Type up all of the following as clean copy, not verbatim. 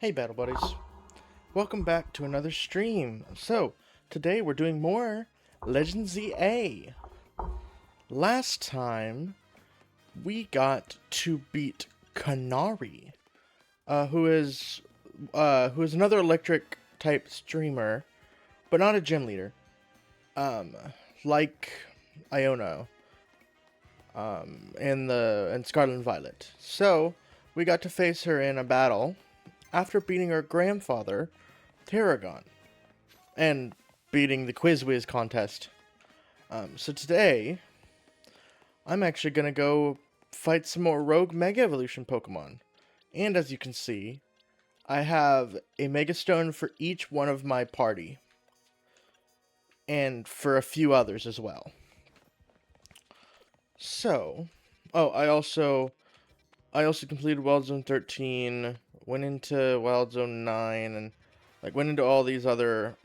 Hey Battle Buddies, welcome back to another stream. So, today we're doing more legendsza. Last time, we got to beat Kanari, who is another electric type streamer, but not a gym leader. Um, like Iono, and Scarlet and Violet. So, we got to face her in a battle after beating her grandfather, Tarragon, and beating the Quiz Whiz contest. So today, I'm actually gonna go fight some more Rogue Mega Evolution Pokemon. And as you can see, I have a Mega Stone for each one of my party. And for a few others as well. So, I also completed Wild Zone 13, went into Wild Zone 9, and went into all these other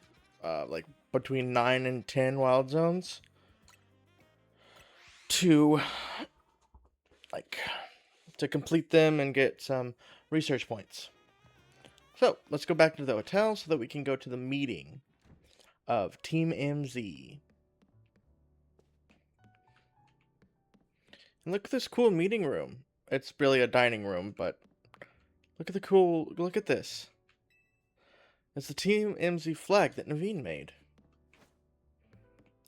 between 9 and 10 Wild Zones to to complete them and get some research points. So, let's go back to the hotel so that we can go to the meeting of Team MZ. And look at this cool meeting room. It's really a dining room, but look at this. It's the Team MZ flag that Naveen made.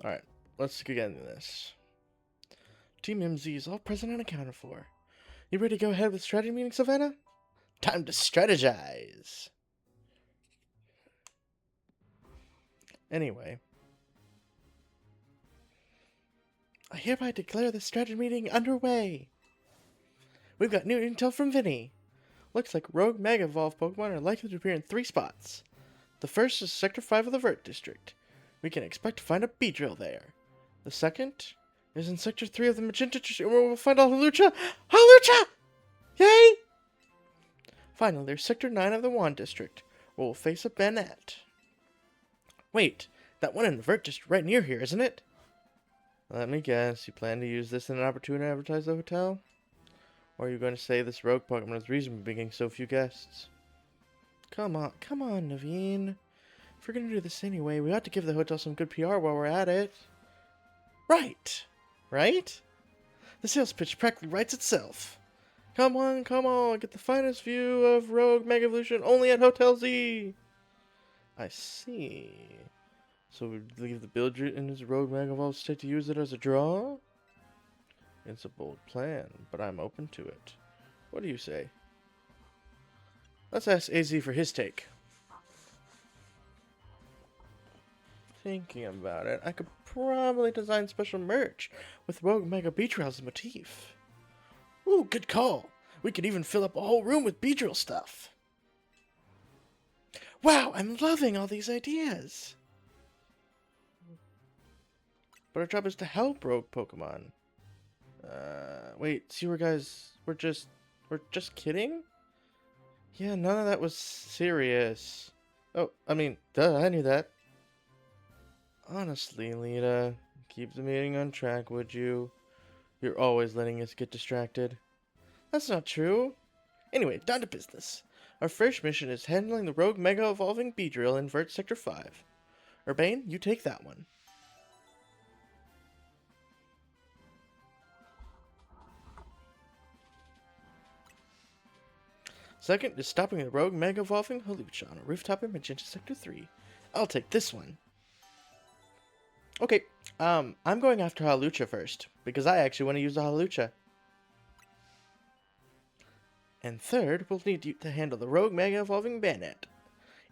Alright, let's get into this. Team MZ is all present and accounted for. You ready to go ahead with strategy meeting, Savannah? Time to strategize! Anyway, I hereby declare the strategy meeting underway. We've got new intel from Vinny. Looks like Rogue Mega Evolved Pokemon are likely to appear in 3 spots. The first is Sector 5 of the Vert District. We can expect to find a Beedrill there. The second is in Sector 3 of the Magenta District, where we'll find a Hawlucha! Hawlucha! Yay! Finally, there's Sector 9 of the Wand District, where we'll face a Banette. Wait, that one in the Vert District right near here, isn't it? Let me guess, you plan to use this as an opportunity to advertise the hotel? Or are you going to say this rogue Pokemon is the reason we're getting so few guests? Come on, Naveen. If we're going to do this anyway, we ought to give the hotel some good PR while we're at it. Right? The sales pitch practically writes itself. Come on, get the finest view of Rogue Mega Evolution only at Hotel Z. I see. So we leave the builder in his Rogue Mega Evolved state to use it as a draw? It's a bold plan, but I'm open to it. What do you say? Let's ask AZ for his take. Thinking about it, I could probably design special merch with Rogue Mega Beedrill as a motif. Ooh, good call. We could even fill up a whole room with Beedrill stuff. Wow, I'm loving all these ideas. But our job is to help rogue Pokemon. Wait, see where guys, we're just kidding? Yeah, none of that was serious. Oh, I mean, duh, I knew that. Honestly, Lita, keep the meeting on track, would you? You're always letting us get distracted. That's not true. Anyway, down to business. Our first mission is handling the Rogue Mega Evolving Beedrill in Vert Sector 5. Urbane, you take that one. Second is stopping the Rogue Mega Evolving Hawlucha on a rooftop in Magenta Sector 3. I'll take this one. Okay, I'm going after Hawlucha first, because I actually want to use the Hawlucha. And third, we'll need you to handle the Rogue Mega Evolving Banette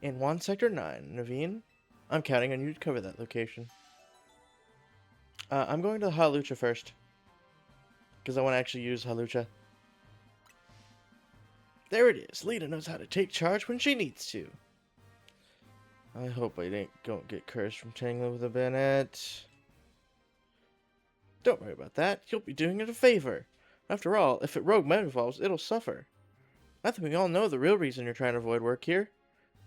in Wand Sector 9. Naveen, I'm counting on you to cover that location. I'm going to the Hawlucha first, because I want to actually use Hawlucha. There it is. Lita knows how to take charge when she needs to. I hope I don't get cursed from tangling with a Banette. Don't worry about that. You'll be doing it a favor. After all, if it Rogue Mega Evolves, it'll suffer. I think we all know the real reason you're trying to avoid work here.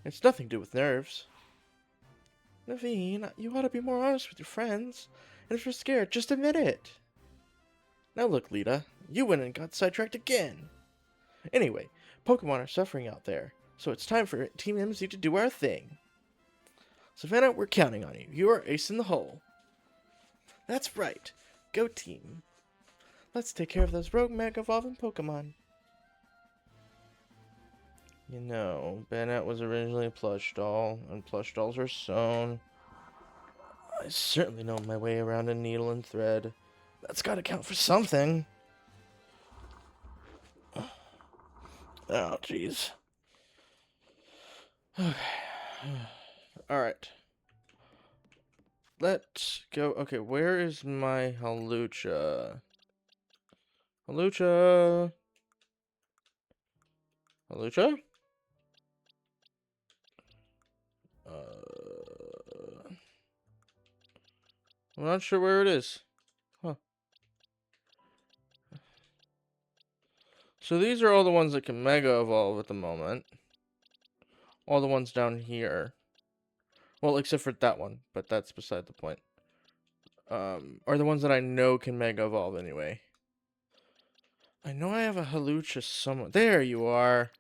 It's nothing to do with nerves. Naveen, you ought to be more honest with your friends. And if you're scared, just admit it. Now look, Lita. You went and got sidetracked again. Anyway, Pokemon are suffering out there. So it's time for Team MC to do our thing. Savannah, we're counting on you. You are ace in the hole. That's right. Go team. Let's take care of those rogue Mega Evolving Pokemon. You know, Bennett was originally a plush doll, and plush dolls are sewn. I certainly know my way around a needle and thread. That's gotta count for something. Oh, jeez. Alright. Let's go. Okay, where is my Halucha? Halucha? Halucha? I'm not sure where it is. Huh. So these are all the ones that can Mega Evolve at the moment. All the ones down here. Well, except for that one, but that's beside the point. Are the ones that I know can Mega Evolve anyway. I know I have a Halucha somewhere. There you are.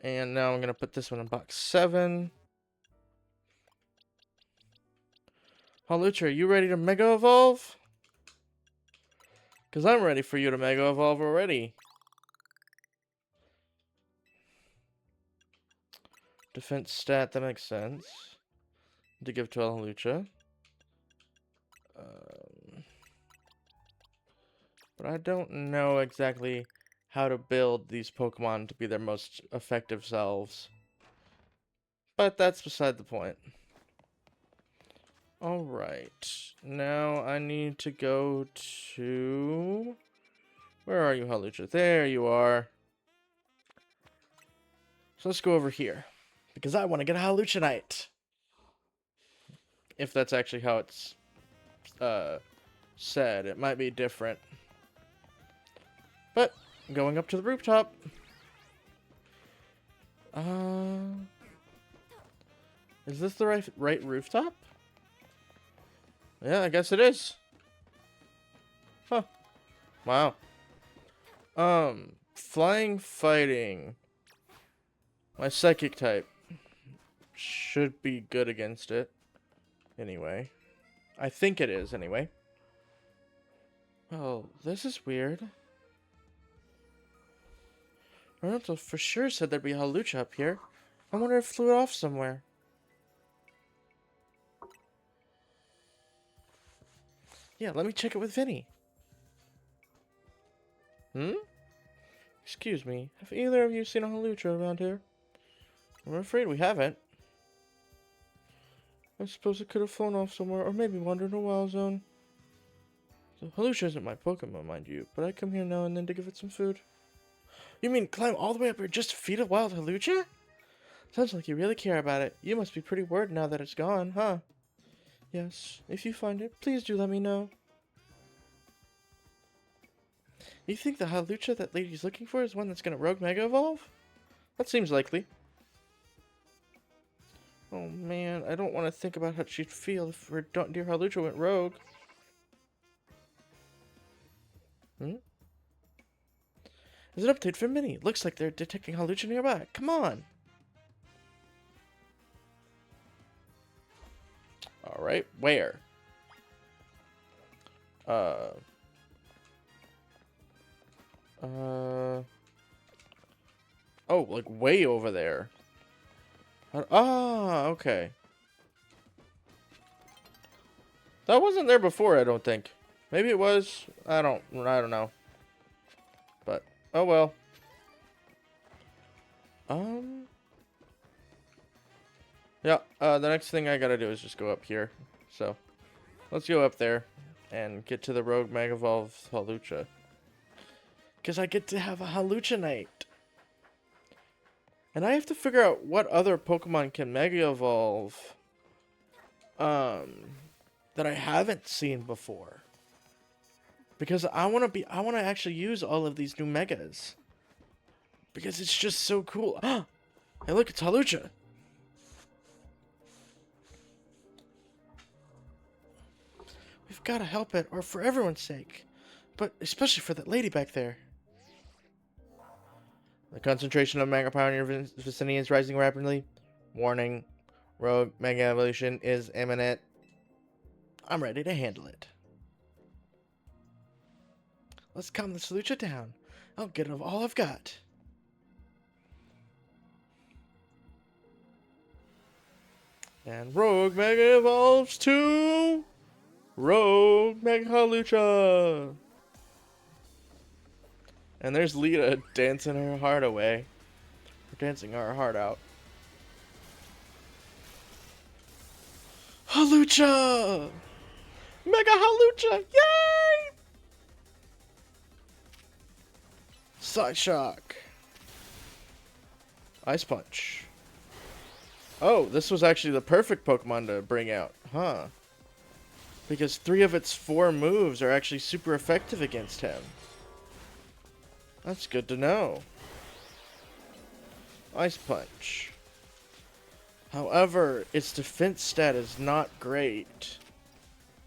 And now I'm going to put this one in box 7. Halucha, are you ready to Mega Evolve? Because I'm ready for you to Mega Evolve already. Defense stat, that makes sense. To give to Halucha. But I don't know exactly how to build these Pokemon to be their most effective selves. But that's beside the point. Alright. Now I need to go to... Where are you, Halucha? There you are. So let's go over here. Because I want to get a Haluchanite. If that's actually how it's said. It might be different. But, going up to the rooftop. Is this the right rooftop? Yeah, I guess it is. Huh. Wow. Flying fighting. My psychic type should be good against it. Anyway. I think it is, anyway. Oh, this is weird. Rental for sure said there'd be a Halucha up here. I wonder if it flew off somewhere. Yeah, let me check it with Vinny. Excuse me, have either of you seen a Halucha around here? I'm afraid we haven't. I suppose it could have flown off somewhere, or maybe wandered in a wild zone. The Halucha isn't my Pokemon, mind you, but I come here now and then to give it some food. You mean climb all the way up here just to feed a wild Halucha? Sounds like you really care about it. You must be pretty worried now that it's gone, huh? Yes, if you find it, please do let me know. You think the Halucha that lady's looking for is one that's gonna Rogue Mega Evolve? That seems likely. Oh man, I don't want to think about how she'd feel if her dear Halucha went rogue. There's an update from Minnie. Looks like they're detecting Halucha nearby. Come on! Alright, where? Oh, like way over there. Ah, okay. That wasn't there before, I don't think. Maybe it was. I don't know. But oh well. Yeah, the next thing I gotta do is just go up here. So, let's go up there and get to the Rogue Mega Evolve Halucha. Because I get to have a Haluchanite. And I have to figure out what other Pokemon can Mega Evolve that I haven't seen before. Because I want to actually use all of these new Megas. Because it's just so cool. Hey look, it's Halucha. We've got to help it, or for everyone's sake. But especially for that lady back there. The concentration of mega power in your vicinity is rising rapidly. Warning. Rogue Mega Evolution is imminent. I'm ready to handle it. Let's calm this Lucha down. I'll get all I've got. And Rogue Mega evolves to Rogue Mega Lucha. And there's Lita dancing her heart away. Dancing her heart out. Halucha! Mega Halucha! Yay! Side Shock. Ice Punch. Oh, this was actually the perfect Pokemon to bring out, huh? Because 3 of its 4 moves are actually super effective against him. That's good to know. Ice Punch. However, its defense stat is not great.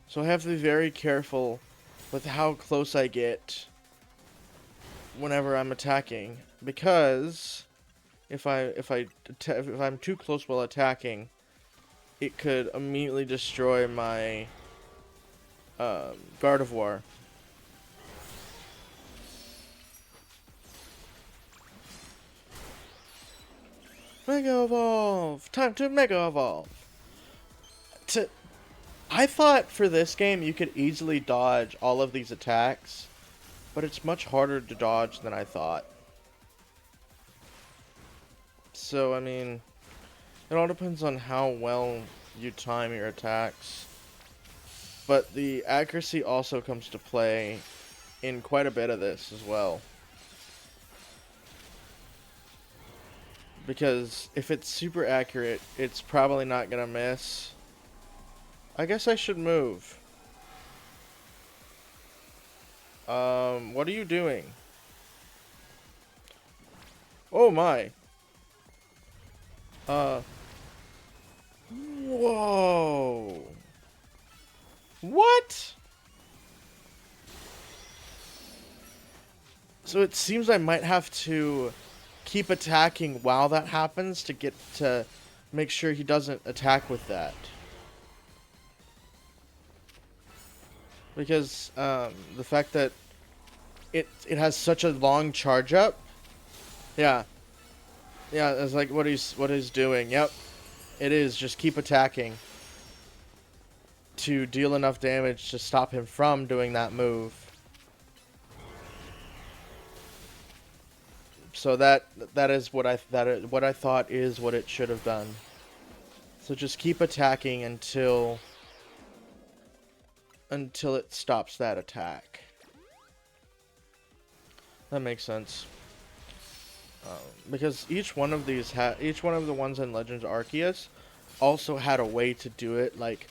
So I have to be very careful with how close I get whenever I'm attacking, because if I'm too close while attacking, it could immediately destroy my Gardevoir. Mega Evolve! Time to Mega Evolve! I thought for this game you could easily dodge all of these attacks, but it's much harder to dodge than I thought. So, I mean, it all depends on how well you time your attacks. But the accuracy also comes to play in quite a bit of this as well. Because if it's super accurate, it's probably not gonna miss. I guess I should move. What are you doing? Oh my. Whoa. What? So it seems I might have to keep attacking while that happens to make sure he doesn't attack with that. Because the fact that it has such a long charge up. Yeah. Yeah, it's like what he's doing. Yep. It is. Just keep attacking to deal enough damage to stop him from doing that move. So that is what I thought is what it should have done. So just keep attacking until it stops that attack. That makes sense. Because each one of the ones in Legends Arceus also had a way to do it. Like,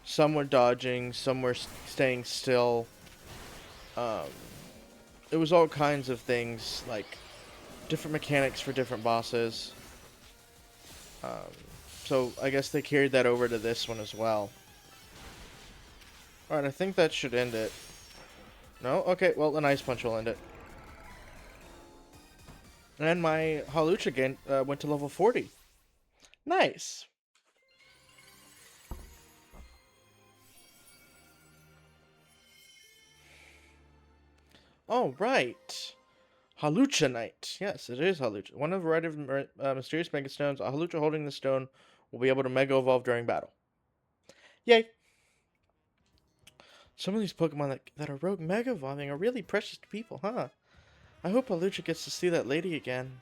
some were dodging, some were staying still. It was all kinds of things, like different mechanics for different bosses. So I guess they carried that over to this one as well. Alright, I think that should end it. No? Okay, well, an Ice Punch will end it. And my Halucha again went to level 40. Nice. All right. Halucha Knight. Yes, it is Halucha. One of a variety of mysterious Mega Stones. A Halucha holding the stone will be able to Mega Evolve during battle. Yay. Some of these Pokemon that are rogue Mega Evolving are really precious to people, huh? I hope Halucha gets to see that lady again.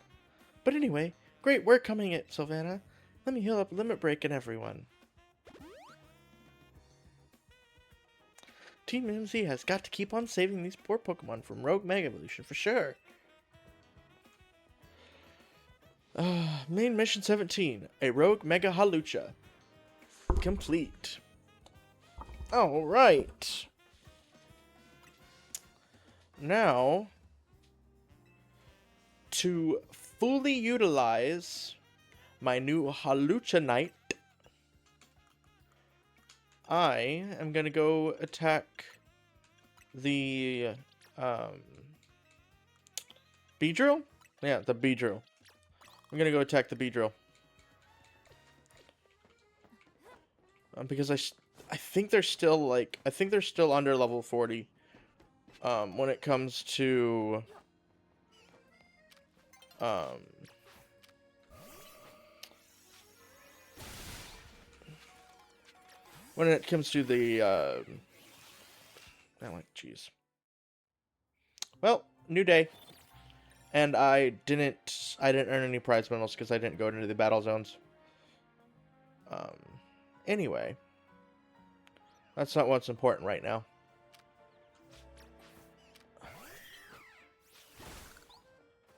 But anyway, great work coming at Sylvana. Let me heal up Limit Break and everyone. Team MZ has got to keep on saving these poor Pokemon from Rogue Mega Evolution for sure. Main Mission 17. A Rogue Mega Halucha. Complete. Alright. Now, to fully utilize my new Halucha Knight, I am going to go attack the Beedrill? Yeah, the Beedrill. I'm gonna go attack the Beedrill. Because I think they're still like, I think they're still under level 40. When it comes to, when it comes to the, I'm like, jeez. Well, new day. And I didn't earn any prize medals because I didn't go into the battle zones. Anyway. That's not what's important right now.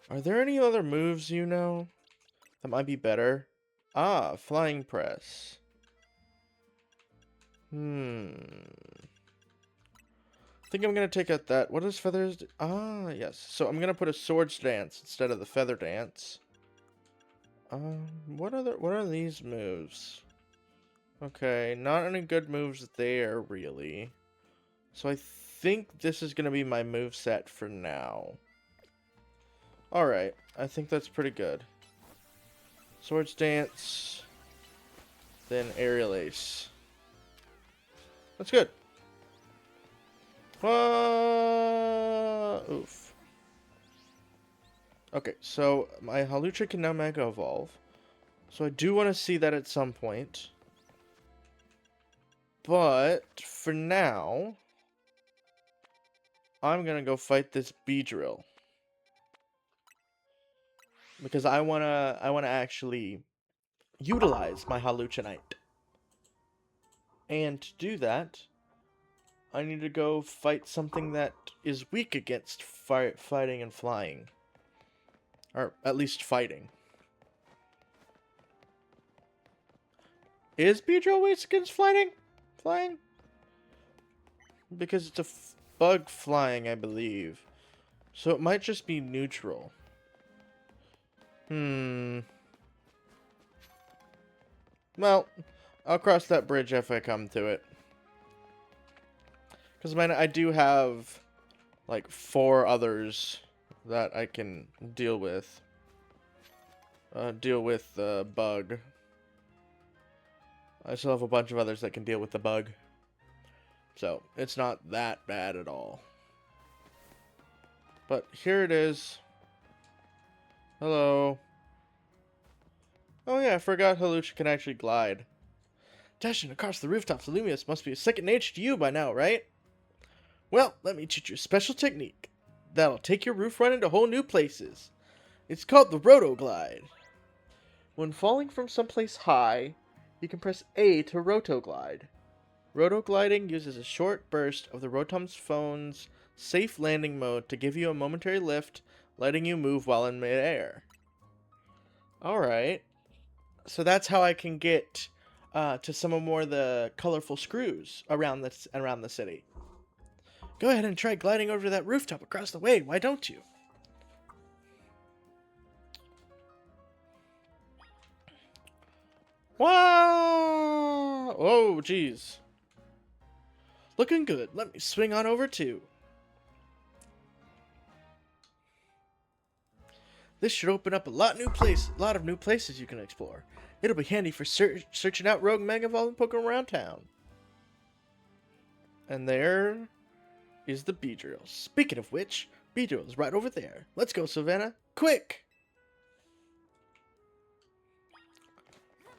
Are there any other moves you know that might be better? Ah, flying press. I think I'm gonna take out that. What does feathers do? Ah, yes. So I'm gonna put a swords dance instead of the feather dance. What are these moves? Okay, not any good moves there, really. So I think this is gonna be my move set for now. Alright, I think that's pretty good. Swords dance, then aerial ace. That's good. Oof. Okay, so my Hawlucha can now Mega Evolve. So I do want to see that at some point. But for now, I'm gonna go fight this Beedrill. Because I wanna actually utilize my Hawluchanite. And to do that, I need to go fight something that is weak against fighting and flying. Or at least fighting. Is Beedrill weak against flying? Because it's a bug flying, I believe. So it might just be neutral. Well, I'll cross that bridge if I come to it. Because I do have like 4 others that I can deal with. Deal with the bug. I still have a bunch of others that can deal with the bug. So, it's not that bad at all. But here it is. Hello. Oh yeah, I forgot Hawlucha can actually glide. Dashing across the rooftops of Lumios must be a second nature to you by now, right? Well, let me teach you a special technique that'll take your roof run into whole new places. It's called the Rotoglide. When falling from someplace high, you can press A to Rotoglide. Rotogliding uses a short burst of the Rotom's phone's safe landing mode to give you a momentary lift, letting you move while in midair. Alright. So that's how I can get to some of more of the colorful screws around the city. Go ahead and try gliding over that rooftop across the way, why don't you? Wow! Oh, jeez. Looking good. Let me swing on over too. This should open up a lot of new places you can explore. It'll be handy for searching out rogue Mega Evolve and Pokemon around town. And there is the Beedrill. Speaking of which, Beedrill is right over there. Let's go, Savannah. Quick!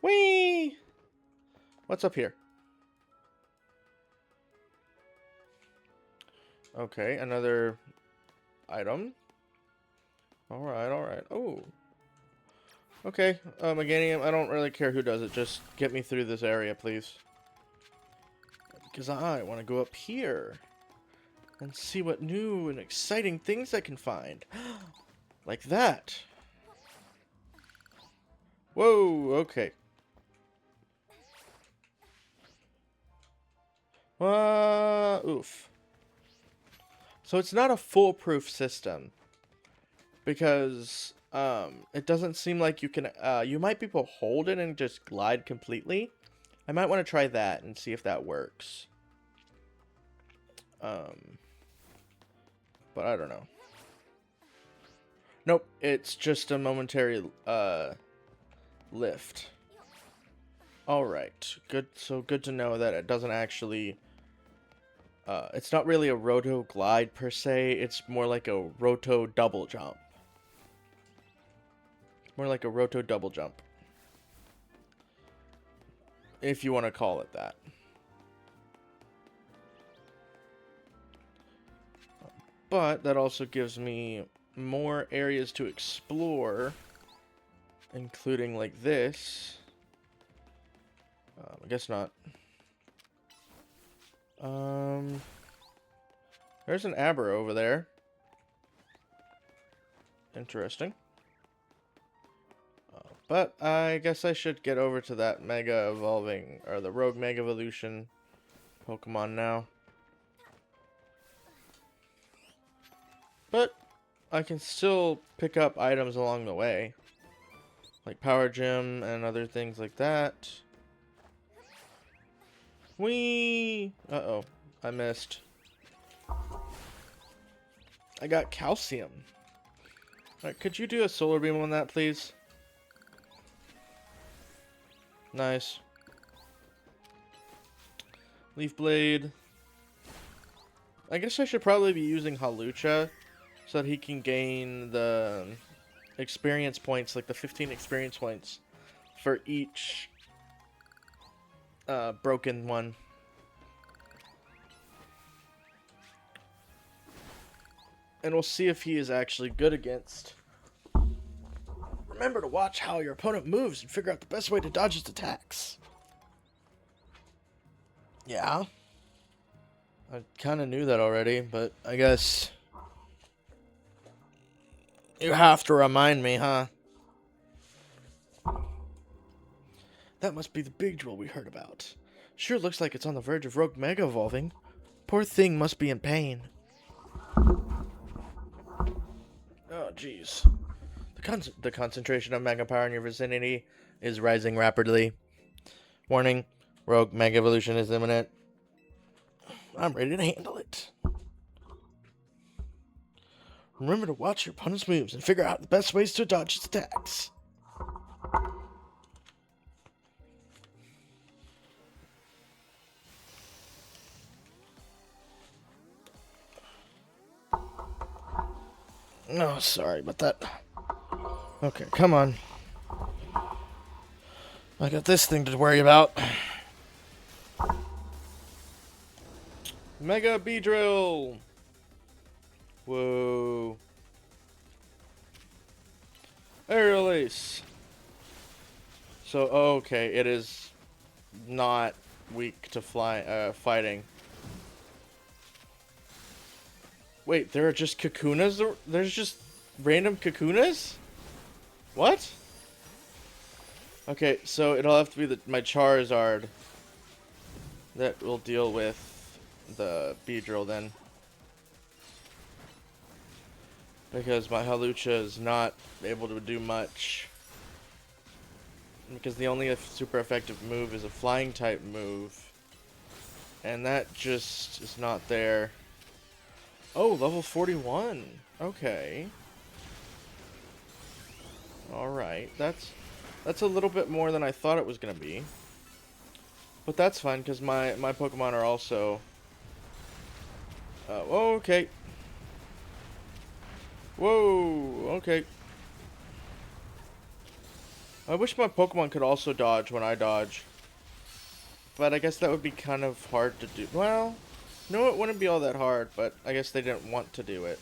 Whee! What's up here? Okay, another item. Alright. Oh. Okay, Meganium, I don't really care who does it. Just get me through this area, please. Because I want to go up here and see what new and exciting things I can find. Like that. Whoa, okay. Oof. So it's not a foolproof system. Because it doesn't seem like you can, you might be able to hold it and just glide completely. I might want to try that and see if that works. But I don't know. Nope, it's just a momentary lift. Alright, good. So good to know that it doesn't actually... it's not really a roto glide per se, it's more like a roto double jump. More like a roto double jump. If you want to call it that. But that also gives me more areas to explore, including like this. I guess not. There's an Aber over there. Interesting. But I guess I should get over to that Mega Evolving, or the Rogue Mega Evolution Pokemon now. But I can still pick up items along the way. Like Power Gem and other things like that. Whee! Uh-oh, I missed. I got calcium. Alright, could you do a solar beam on that, please? Nice. Leaf Blade. I guess I should probably be using Halucha so that he can gain the experience points, like the 15 experience points for each broken one. And we'll see if he is actually good against. Remember to watch how your opponent moves and figure out the best way to dodge his attacks. Yeah. I kind of knew that already, but I guess you have to remind me, huh? That must be the big drill we heard about. Sure looks like it's on the verge of Rogue Mega Evolving. Poor thing must be in pain. Oh, jeez. The concentration of Mega Power in your vicinity is rising rapidly. Warning, Rogue Mega Evolution is imminent. I'm ready to handle it. Remember to watch your opponent's moves and figure out the best ways to dodge his attacks. Oh, sorry about that. Okay, come on. I got this thing to worry about. Mega Beedrill! Whoa. Aerial Ace. So, okay, it is not weak to fighting. Wait, there are just Kakunas? There's just random Kakunas? What? Okay, so it'll have to be my Charizard that will deal with the Beedrill then. Because my Halucha is not able to do much. Because the only super effective move is a flying type move. And that just is not there. Oh, level 41. Okay. Alright, that's a little bit more than I thought it was going to be. But that's fine, because my Pokemon are also... oh, okay. Whoa, okay. I wish my Pokemon could also dodge when I dodge. But I guess that would be kind of hard to do. Well, no, it wouldn't be all that hard, but I guess they didn't want to do it.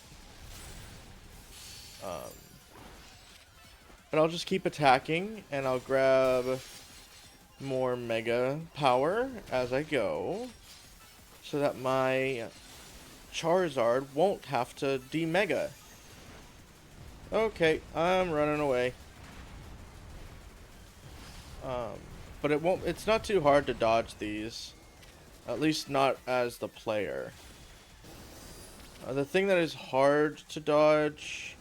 But I'll just keep attacking, and I'll grab more Mega Power as I go, so that my Charizard won't have to de-Mega. Okay, I'm running away. But it's not too hard to dodge these. At least not as the player. The thing that is hard to dodge,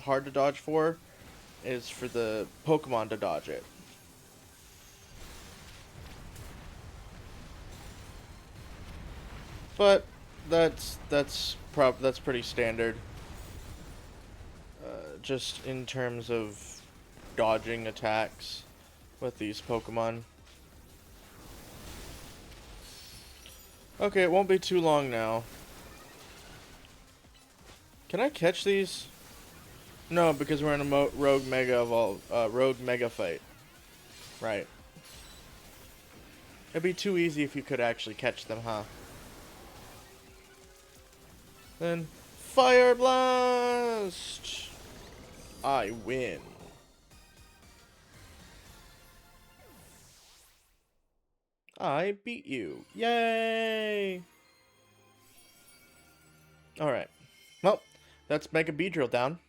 hard to dodge for, is for the Pokemon to dodge it. But that's that's pretty standard. Just in terms of dodging attacks with these Pokemon. Okay, it won't be too long now. Can I catch these? No, because we're in a Rogue Mega fight. Right. It'd be too easy if you could actually catch them, huh? Then, Fire Blast! I win. I beat you. Yay! Alright. Well, that's Mega Beedrill down.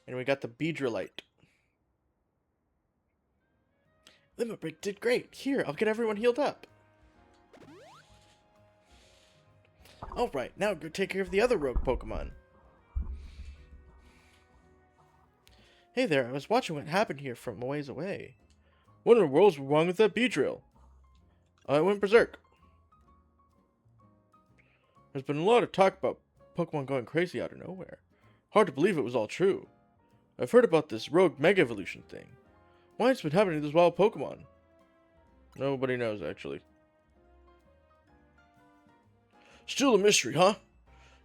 And we got the Beedrillite. Limit Break did great. Here, I'll get everyone healed up. Alright, now go take care of the other rogue Pokemon. Hey there, I was watching what happened here from a ways away. What in the world's wrong with that Beedrill? I went berserk. There's been a lot of talk about Pokemon going crazy out of nowhere. Hard to believe it was all true. I've heard about this rogue Mega Evolution thing. Why it's been happening to these wild Pokemon? Nobody knows, actually. Still a mystery, huh?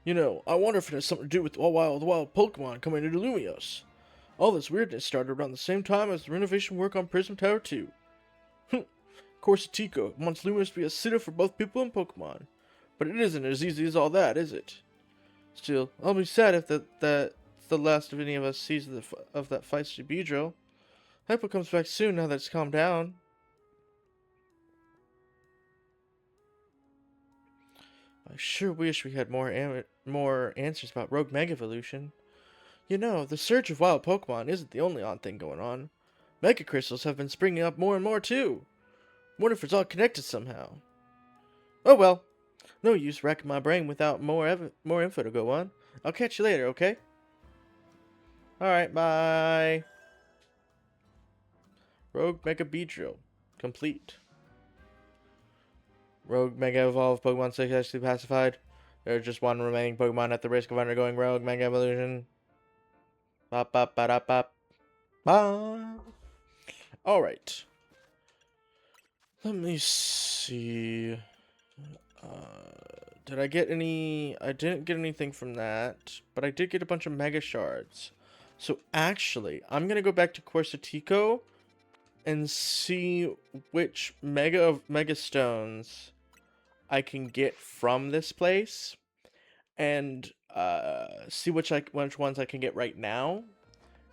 You know, I wonder if it has something to do with the wild Pokemon coming into Lumios. All this weirdness started around the same time as the renovation work on Prism Tower 2. Corsatico wants Lumios to be a city for both people and Pokemon. But it isn't as easy as all that, is it? Still, I'll be sad if that's the last of any of us sees of that feisty Beedrill. Hypo comes back soon now that it's calmed down. I sure wish we had more answers about Rogue Mega Evolution. You know, the surge of wild Pokemon isn't the only odd thing going on. Mega Crystals have been springing up more and more too. Wonder if it's all connected somehow. Oh well, no use racking my brain without more info to go on. I'll catch you later, okay? Alright, bye. Rogue Mega Beedrill. Complete. Rogue Mega Evolved Pokemon successfully pacified. There's just one remaining Pokemon at the risk of undergoing Rogue Mega Evolution. Bop, bop, ba, da, bop. Bop. Alright. Let me see. Did I get any... I didn't get anything from that, but I did get a bunch of Mega Shards. So actually, I'm going to go back to Corsatico and see which Mega Stones I can get from this place, and see which ones I can get right now,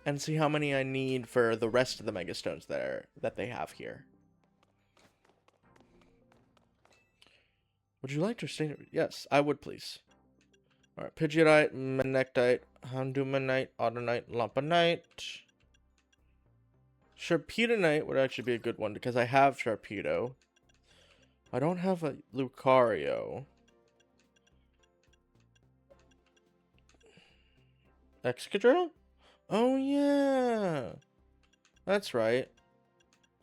and see how many I need for the rest of the Mega Stones that they have here. Would you like to stay? Yes, I would, please. Alright, Pidgeotite, Manectite, Houndoomanite, Audonite, Lampanite. Sharpedo would actually be a good one because I have Sharpedo. I don't have a Lucario. Excadrill? Oh yeah. That's right.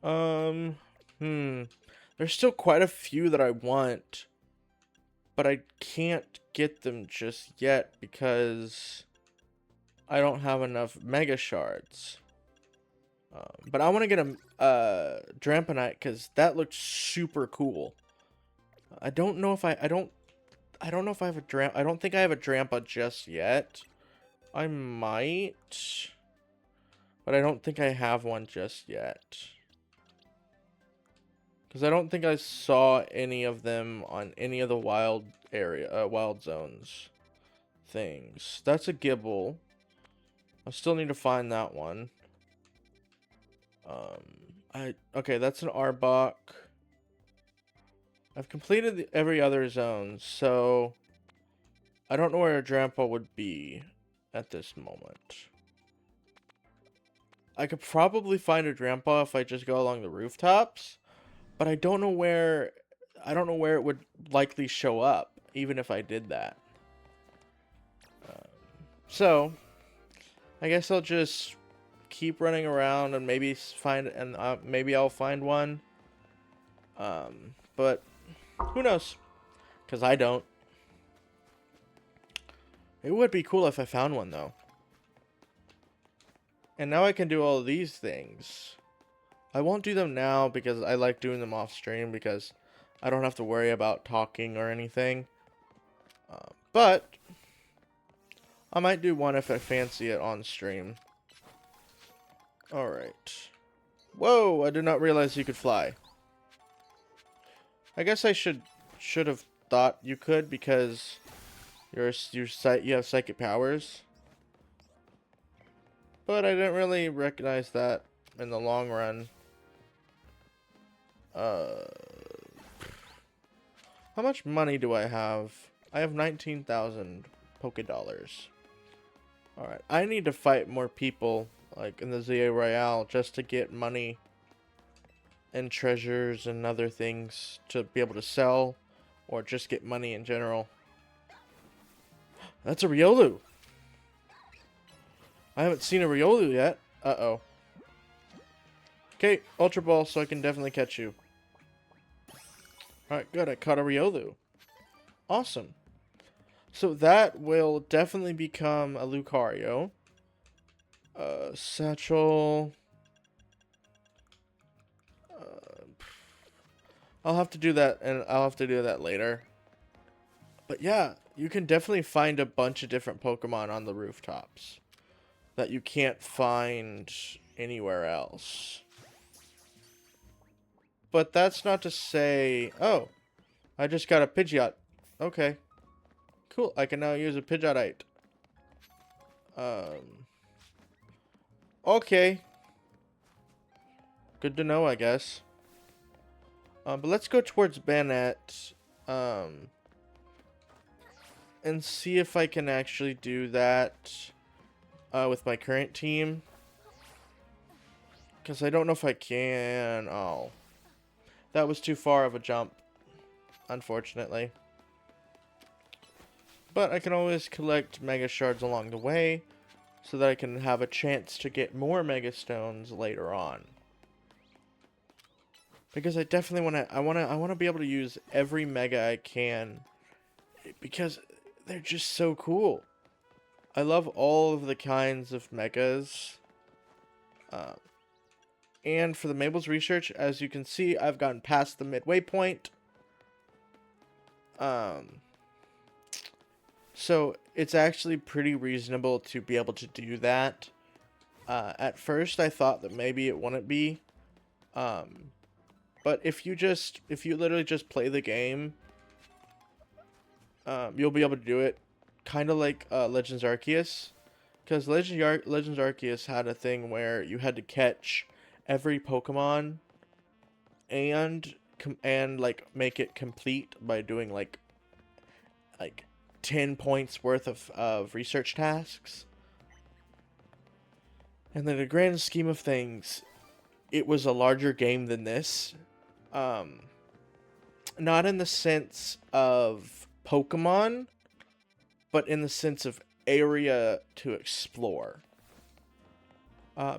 There's still quite a few that I want, but I can't get them just yet because I don't have enough Mega Shards. But I want to get a Dramponite because that looks super cool. I don't know if I don't know if I have I don't think I have a Drampa just yet. I might, but I don't think I have one just yet. Because I don't think I saw any of them on any of the wild zones things. That's a Gibble. I still need to find that one. Okay, that's an Arbok. I've completed every other zone, so I don't know where a Drampa would be at this moment. I could probably find a Drampa if I just go along the rooftops, but I don't know where it would likely show up, even if I did that. So I guess I'll just keep running around and maybe maybe I'll find one. But who knows? Because I don't. It would be cool if I found one, though. And now I can do all of these things. I won't do them now because I like doing them off stream because I don't have to worry about talking or anything. But I might do one if I fancy it on stream. Alright. Whoa, I did not realize you could fly. I guess I should have thought you could because you have psychic powers. But I didn't really recognize that in the long run. How much money do I have? I have 19,000 Poké Dollars. Alright, I need to fight more people, like in the ZA Royale, just to get money and treasures and other things to be able to sell, or just get money in general. That's a Riolu! I haven't seen a Riolu yet. Uh-oh. Okay, Ultra Ball so I can definitely catch you. Alright, good. I caught a Riolu. Awesome. So that will definitely become a Lucario. Satchel. I'll have to do that, and I'll have to do that later. But yeah, you can definitely find a bunch of different Pokemon on the rooftops that you can't find anywhere else. But that's not to say... Oh, I just got a Pidgeot. Okay. Cool, I can now use a Pidgeotite. Okay. Good to know, I guess. But let's go towards Bennett. And see if I can actually do that with my current team. Because I don't know if I can. Oh. That was too far of a jump. Unfortunately. But I can always collect Mega Shards along the way. So that I can have a chance to get more Mega Stones later on. Because I definitely want to be able to use every Mega I can. Because they're just so cool. I love all of the kinds of Megas. And for the Mabel's research, as you can see, I've gotten past the midway point. So it's actually pretty reasonable to be able to do that. At first, I thought that maybe it wouldn't be. But if you literally just play the game, you'll be able to do it. Kind of like Legends Arceus. Because Legends Arceus had a thing where you had to catch every Pokemon and like make it complete by doing like 10 points worth of research tasks. And in the grand scheme of things, it was a larger game than this. Not in the sense of Pokemon, but in the sense of area to explore.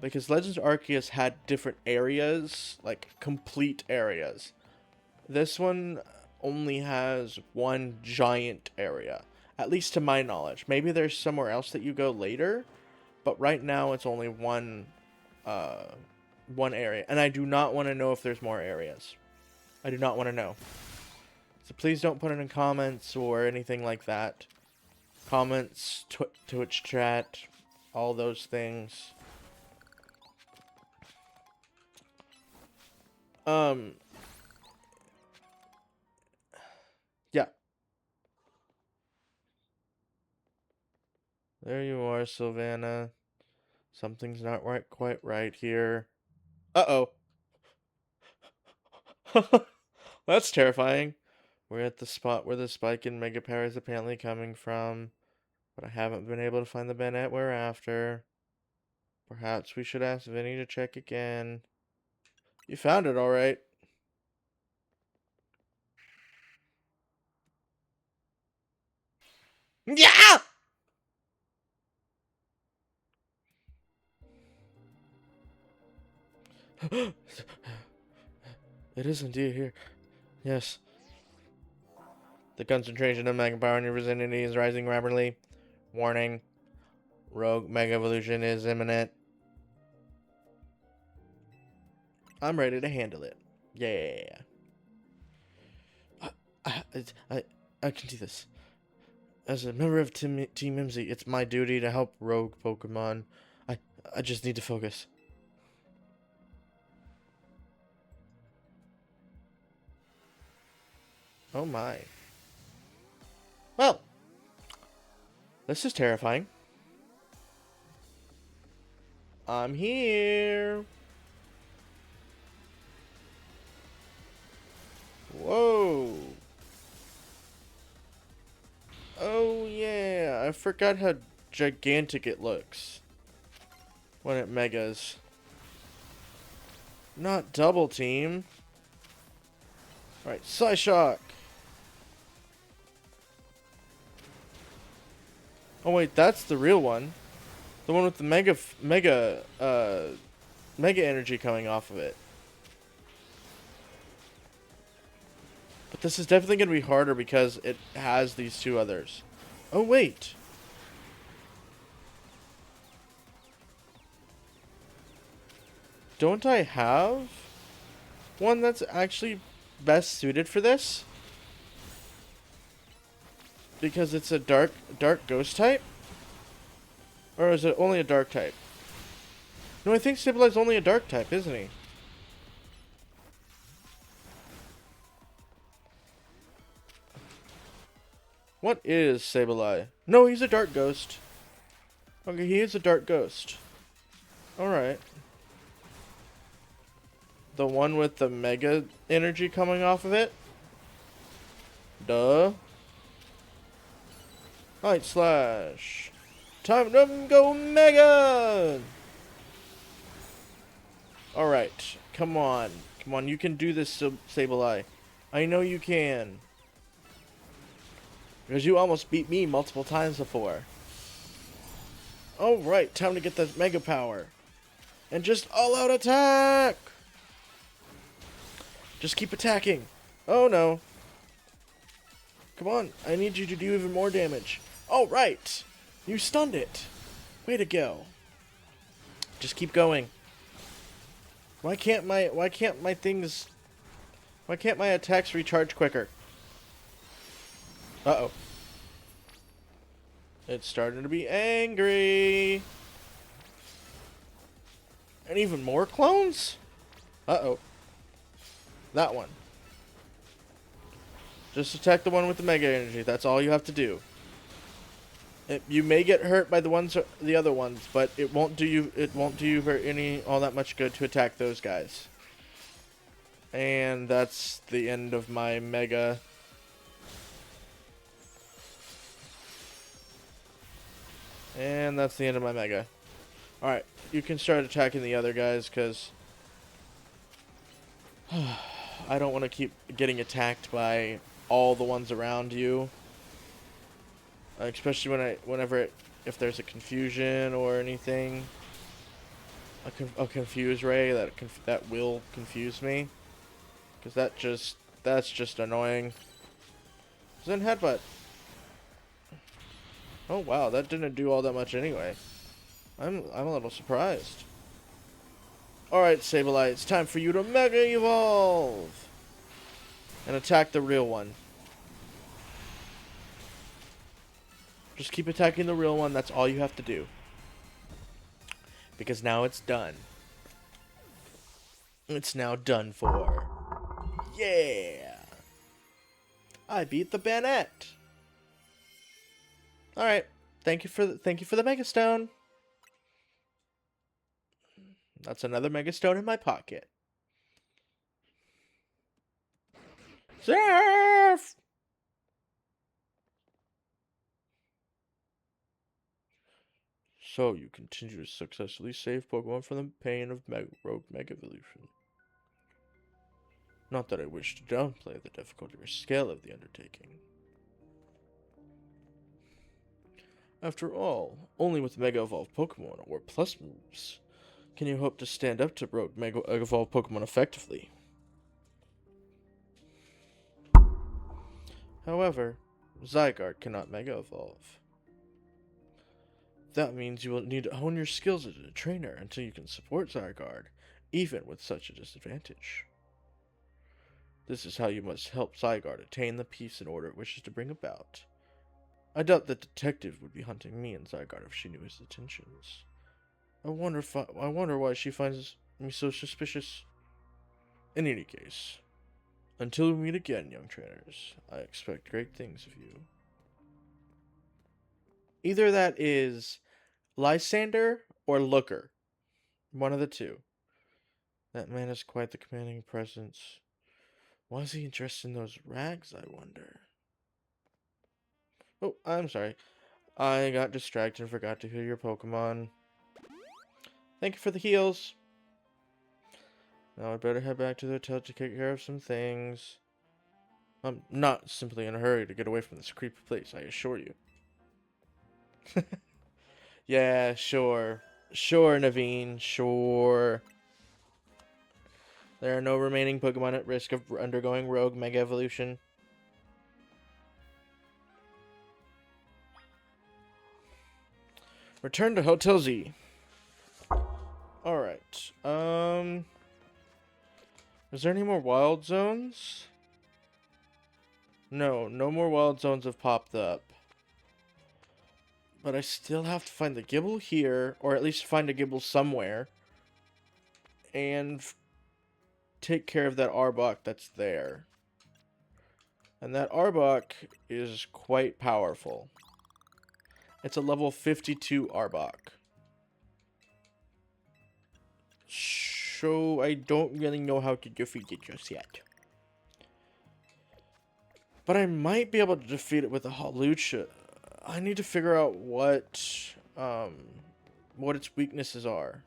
Because Legends Arceus had different areas, like complete areas. This one only has one giant area, at least to my knowledge. Maybe there's somewhere else that you go later, but right now it's only one area. And I do not want to know if there's more areas. I do not want to know. So please don't put it in comments or anything like that. Comments, Twitch chat, all those things. Yeah. There you are, Sylvana. Something's not quite right here. Uh-oh. That's terrifying. We're at the spot where the spike in Mega Power is apparently coming from, but I haven't been able to find the Bennett we're after. Perhaps we should ask Vinny to check again. You found it, alright. Yeah! It is indeed here. Yes. The concentration of Mega Power in your vicinity is rising rapidly. Warning. Rogue Mega Evolution is imminent. I'm ready to handle it. Yeah. I, I, I can do this. As a member of Team Mimsy, it's my duty to help rogue Pokemon. I just need to focus. Oh my. Well, this is terrifying. I'm here. Whoa. Oh yeah, I forgot how gigantic it looks when it megas. Not double team. Alright, Psyshock. Oh wait, that's the real one. The one with the mega energy coming off of it. But this is definitely going to be harder because it has these two others. Oh wait. Don't I have one that's actually best suited for this? Because it's a dark ghost type? Or is it only a dark type? No, I think Sableye only a dark type, isn't he? What is Sableye? No, he's a dark ghost. Okay, he is a dark ghost. Alright. The one with the mega energy coming off of it? Duh. Light Slash. Time to go mega! Alright. Come on. Come on, you can do this, Sableye. I know you can. Because you almost beat me multiple times before. Alright, time to get the mega power. And just all-out attack! Just keep attacking. Oh no. Come on, I need you to do even more damage. Alright! You stunned it. Way to go. Just keep going. Why can't my attacks recharge quicker? Uh-oh. It's starting to be angry. And even more clones? Uh-oh. That one. Just attack the one with the mega energy. That's all you have to do. You may get hurt by the other ones, but it won't do you all that much good to attack those guys. And that's the end of my mega. And that's the end of my mega. Alright, you can start attacking the other guys, because I don't want to keep getting attacked by all the ones around you. Especially if there's a confusion or anything. A confuse ray that will confuse me. Because that's just annoying. Then headbutt. Oh wow, that didn't do all that much anyway. I'm a little surprised. Alright, Sableye, it's time for you to Mega Evolve! And attack the real one. Just keep attacking the real one, that's all you have to do. Because now it's done. It's now done for. Yeah! I beat the Banette! Alright, thank you for the Mega Stone. That's another Mega Stone in my pocket. Surf! So you continue to successfully save Pokemon from the pain of Rogue Mega Evolution. Not that I wish to downplay the difficulty or scale of the undertaking. After all, only with Mega Evolved Pokemon or Plus moves can you hope to stand up to Rogue Mega Evolved Pokemon effectively. However, Zygarde cannot Mega Evolve. That means you will need to hone your skills as a trainer until you can support Zygarde, even with such a disadvantage. This is how you must help Zygarde attain the peace and order it wishes to bring about. I doubt that detective would be hunting me and Zygarde if she knew his intentions. I wonder why she finds me so suspicious. In any case, until we meet again, young trainers, I expect great things of you. Either that is Lysander or Looker. One of the two. That man has quite the commanding presence. Why is he interested in those rags, I wonder? Oh, I'm sorry. I got distracted and forgot to heal your Pokemon. Thank you for the heals. Now I better head back to the hotel to take care of some things. I'm not simply in a hurry to get away from this creepy place, I assure you. Yeah, sure. Sure, Naveen, sure. There are no remaining Pokemon at risk of undergoing Rogue Mega Evolution. Return to Hotel Z. Alright. Is there any more wild zones? No, no more wild zones have popped up. But I still have to find the Gibble here, or at least find a Gibble somewhere. And take care of that Arbok that's there. And that Arbok is quite powerful. It's a level 52 Arbok. So I don't really know how to defeat it just yet. But I might be able to defeat it with a Hawlucha. I need to figure out what its weaknesses are.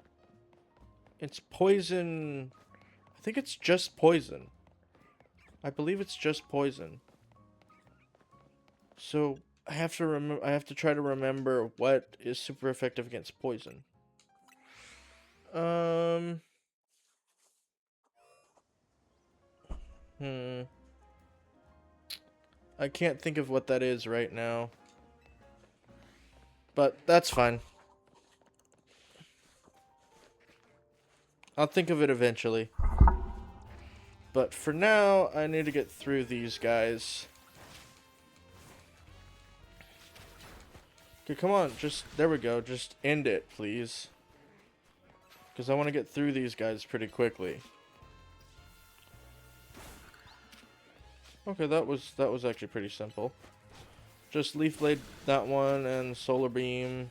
It's poison. I think it's just poison. I believe it's just poison. So I have to try to remember what is super effective against poison. I can't think of what that is right now. But that's fine. I'll think of it eventually. But for now, I need to get through these guys. Okay, come on. There we go. Just end it, please. Because I want to get through these guys pretty quickly. Okay, that was actually pretty simple. Just Leaf Blade that one and Solar Beam.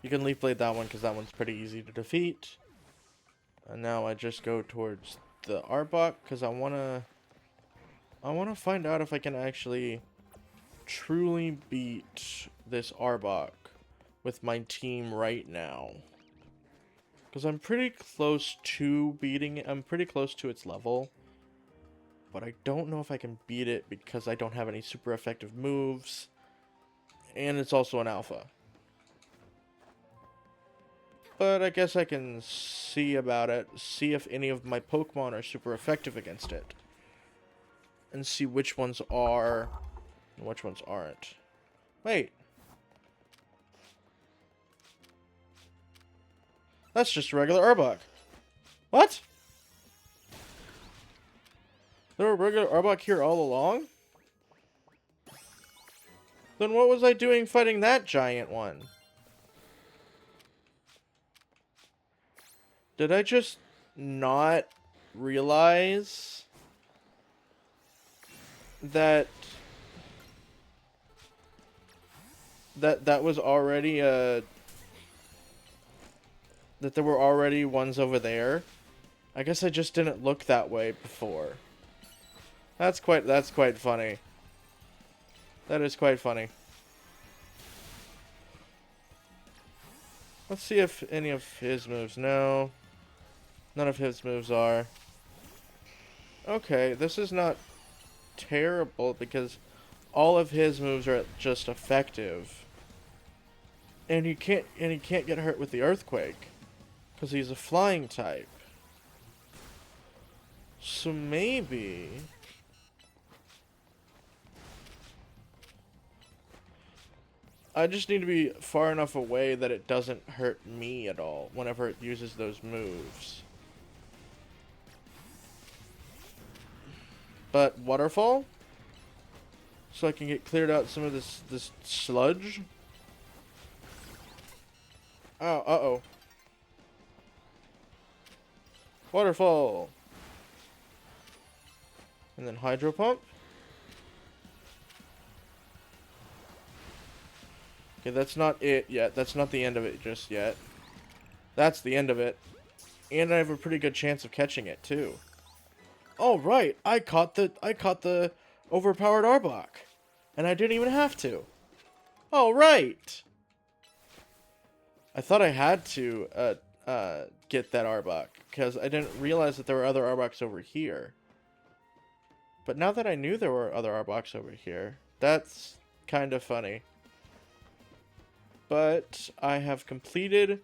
You can Leaf Blade that one because that one's pretty easy to defeat. And now I just go towards the Arbok because I wanna find out if I can actually truly beat this Arbok with my team right now. Because I'm pretty close to beating it. I'm pretty close to its level. But I don't know if I can beat it because I don't have any super effective moves. And it's also an alpha. But I guess I can see about it. See if any of my Pokemon are super effective against it. And see which ones are and which ones aren't. Wait. That's just a regular Arbok. What? There were regular Arbok here all along? Then what was I doing fighting that giant one? Did I just not realize that was already that there were already ones over there? I guess I just didn't look that way before. That's quite funny. That is quite funny. Let's see if any of his moves. No. None of his moves are. Okay, this is not terrible because all of his moves are just effective. And he can't get hurt with the earthquake because he's a flying type. So maybe... I just need to be far enough away that it doesn't hurt me at all whenever it uses those moves. But waterfall? So I can get cleared out some of this sludge? Oh, uh-oh. Waterfall. And then hydro pump. Okay, that's not it yet. That's not the end of it just yet. That's the end of it. And I have a pretty good chance of catching it too. Oh right, I caught the overpowered Arbok. And I didn't even have to. Oh right. I thought I had to get that Arbok because I didn't realize that there were other Arboks over here. But now that I knew there were other Arboks over here, that's kind of funny. But I have completed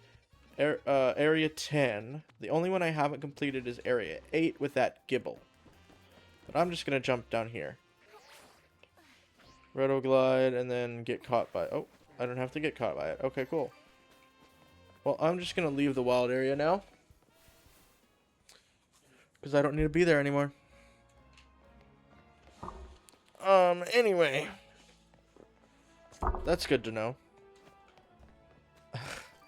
Area 10. The only one I haven't completed is Area 8 with that Gibble. But I'm just going to jump down here. Rotoglide and then get caught by... Oh, I don't have to get caught by it. Okay, cool. Well, I'm just going to leave the wild area now. Because I don't need to be there anymore. Anyway. That's good to know.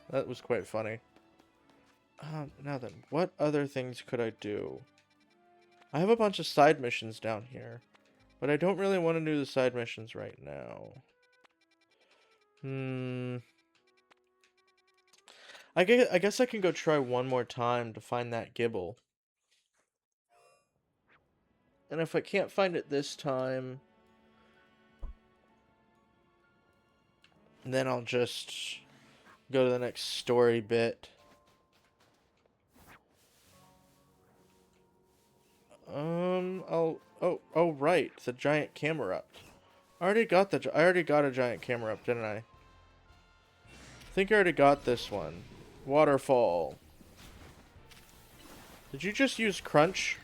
That was quite funny. Now then, what other things could I do? I have a bunch of side missions down here. But I don't really want to do the side missions right now. I guess I can go try one more time to find that Gibble. And if I can't find it this time, then I'll just go to the next story bit. Oh right, the giant Camerupt. I already got a giant Camerupt, didn't I? I think I already got this one. Waterfall. Did you just use Crunch?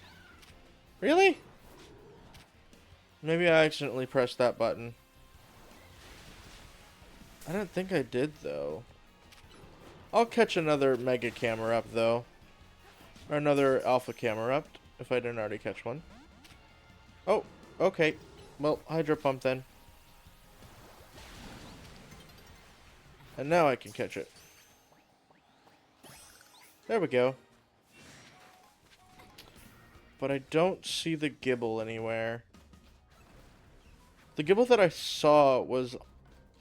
Really? Maybe I accidentally pressed that button. I don't think I did, though. I'll catch another Mega Camerupt, though. Or another Alpha Camerupt, if I didn't already catch one. Oh, okay. Well, Hydro Pump then. And now I can catch it. There we go. But I don't see the Gibble anywhere. The Gibble that I saw was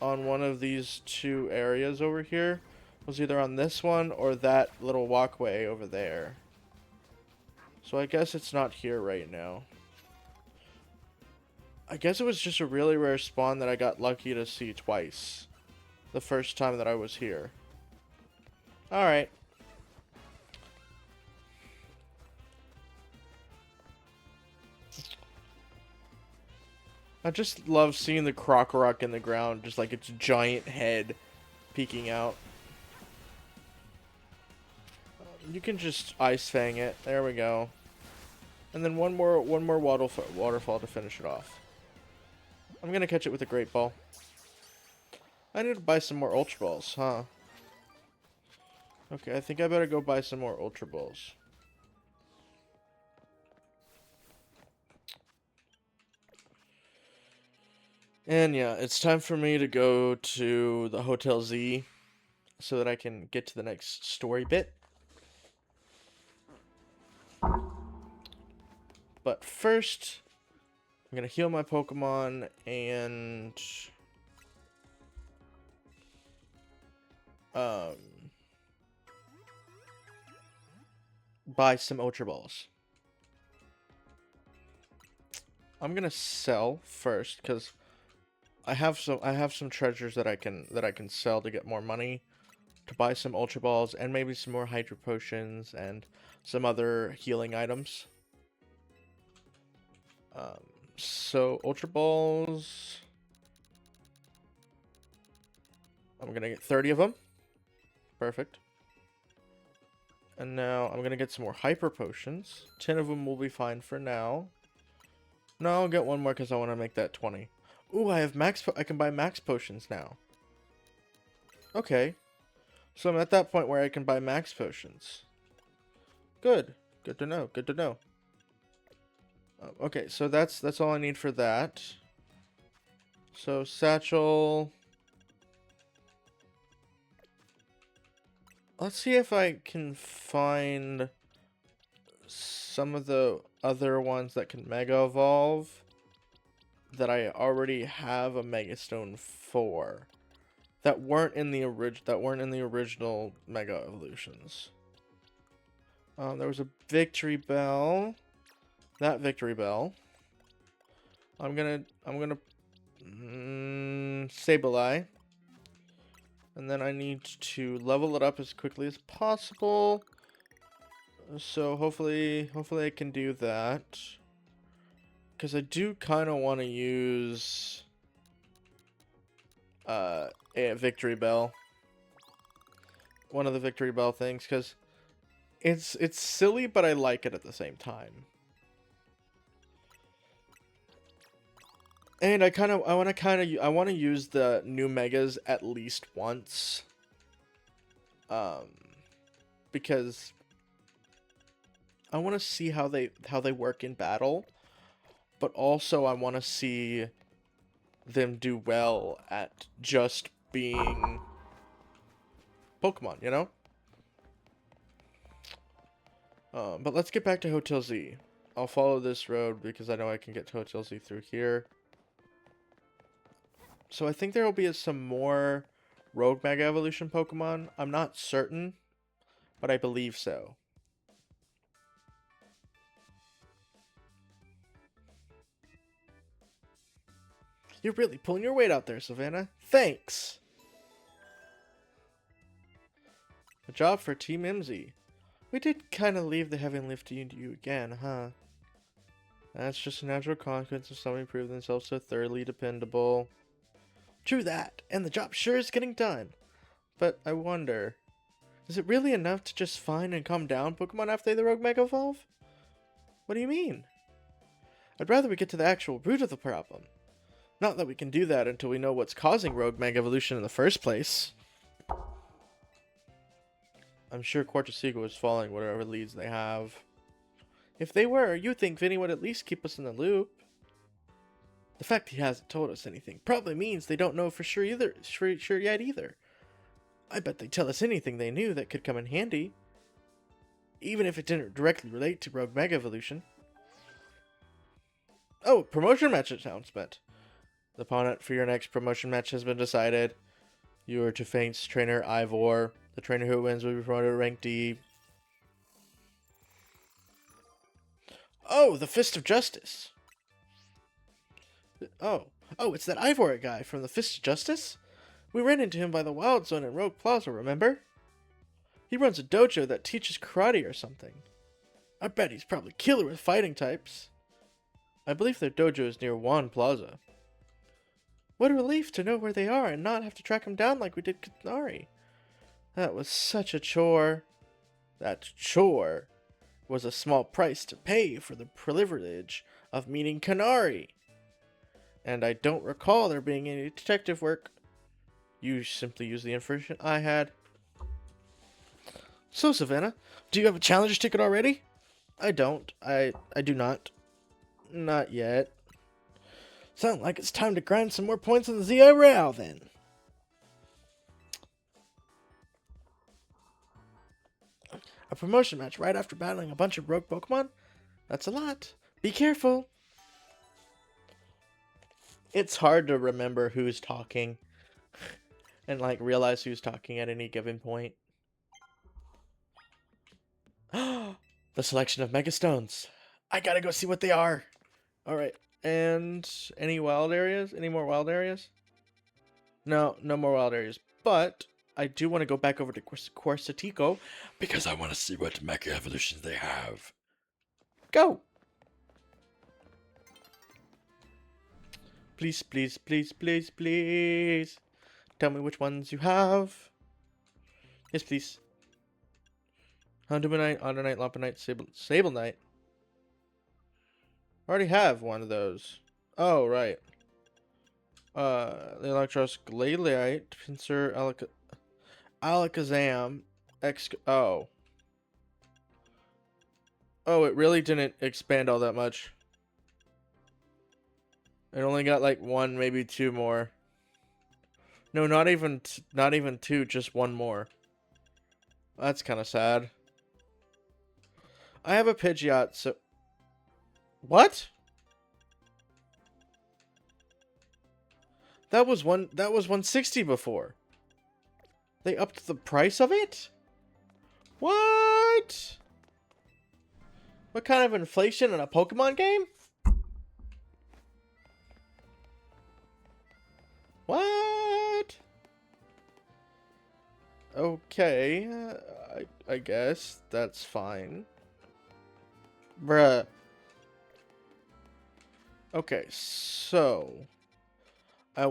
on one of these two areas over here. Was either on this one or that little walkway over there. So I guess it's not here right now. I guess it was just a really rare spawn that I got lucky to see twice. The first time that I was here. Alright. I just love seeing the Krokorok in the ground, just like its giant head peeking out. You can just Ice Fang it. There we go. And then one more waterfall to finish it off. I'm gonna catch it with a Great Ball. I need to buy some more Ultra Balls, huh? Okay, I think I better go buy some more Ultra Balls. And yeah, it's time for me to go to the Hotel Z so that I can get to the next story bit. But first, I'm going to heal my Pokemon and buy some Ultra Balls. I'm going to sell first cuz I have some treasures that I can sell to get more money to buy some Ultra Balls and maybe some more Hydro Potions and some other healing items. So Ultra Balls, I'm gonna get 30 of them. Perfect. And now I'm gonna get some more hyper potions. 10 of them will be fine for now. No, I'll get one more because I want to make that 20. Ooh, I have I can buy max potions now. Okay. So I'm at that point where I can buy max potions. Good. Good to know. Good to know. Okay, so that's all I need for that. So satchel. Let's see if I can find some of the other ones that can Mega Evolve that I already have a Mega Stone for. That weren't in the original Mega Evolutions. There was a Victory Bell. That Victory Bell. I'm gonna Sableye. And then I need to level it up as quickly as possible. So hopefully I can do that. Because I do kind of want to use a Victory Bell. One of the Victory Bell things, because it's silly, but I like it at the same time. And I want to use the new megas at least once. Because I want to see how they work in battle, but also I want to see them do well at just being Pokemon, you know? But let's get back to Hotel Z. I'll follow this road because I know I can get to Hotel Z through here. So I think there will be some more Rogue Mega Evolution Pokemon. I'm not certain, but I believe so. You're really pulling your weight out there, Savannah. Thanks! A job for Team MZ. We did kind of leave the heavy lifting to you again, huh? That's just a natural consequence of somebody proving themselves so thoroughly dependable. True that, and the job sure is getting done. But I wonder, is it really enough to just find and calm down Pokemon after the Rogue Mega Evolve? What do you mean? I'd rather we get to the actual root of the problem. Not that we can do that until we know what's causing Rogue Mega Evolution in the first place. I'm sure Quartzico is following whatever leads they have. If they were, you'd think Vinny would at least keep us in the loop. The fact he hasn't told us anything probably means they don't know for sure yet either. I bet they'd tell us anything they knew that could come in handy. Even if it didn't directly relate to Rogue Mega Evolution. Oh, promotion match announcement. The opponent for your next promotion match has been decided. You are to face trainer Ivor. The trainer who wins will be promoted to rank D. Oh, the Fist of Justice. Oh, it's that Ivor guy from the Fist of Justice? We ran into him by the Wild Zone in Rogue Plaza, remember? He runs a dojo that teaches karate or something. I bet he's probably killer with fighting types. I believe their dojo is near Juan Plaza. What a relief to know where they are and not have to track them down like we did Kanari. That was such a chore. That chore was a small price to pay for the privilege of meeting Kanari. And I don't recall there being any detective work. You simply used the information I had. So, Savannah, do you have a challenger ticket already? I don't. I do not. Not yet. Sound like it's time to grind some more points on the ZI Real, then. A promotion match right after battling a bunch of rogue Pokemon? That's a lot. Be careful. It's hard to remember who's talking and like realize who's talking at any given point. The selection of Mega Stones. I gotta go see what they are. Alright, and any wild areas? Any more wild areas? No, no more wild areas. But I do want to go back over to Quartzico because I want to see what Mega Evolutions they have. Go! Please, please, please, please, please. Tell me which ones you have. Yes, please. Houndoomite, Otterknight, Lopunite, Sablenite. I already have one of those. Oh, right. The Electros, Gladeolite, Pinsir, Alakazam, Oh. Oh, it really didn't expand all that much. It only got like one, maybe two more. No, not even two, just one more. That's kind of sad. I have a Pidgeot, so... What? That was 160 before. They upped the price of it? What? What kind of inflation in a Pokemon game? What? Okay, I guess that's fine. Bruh. Okay, so I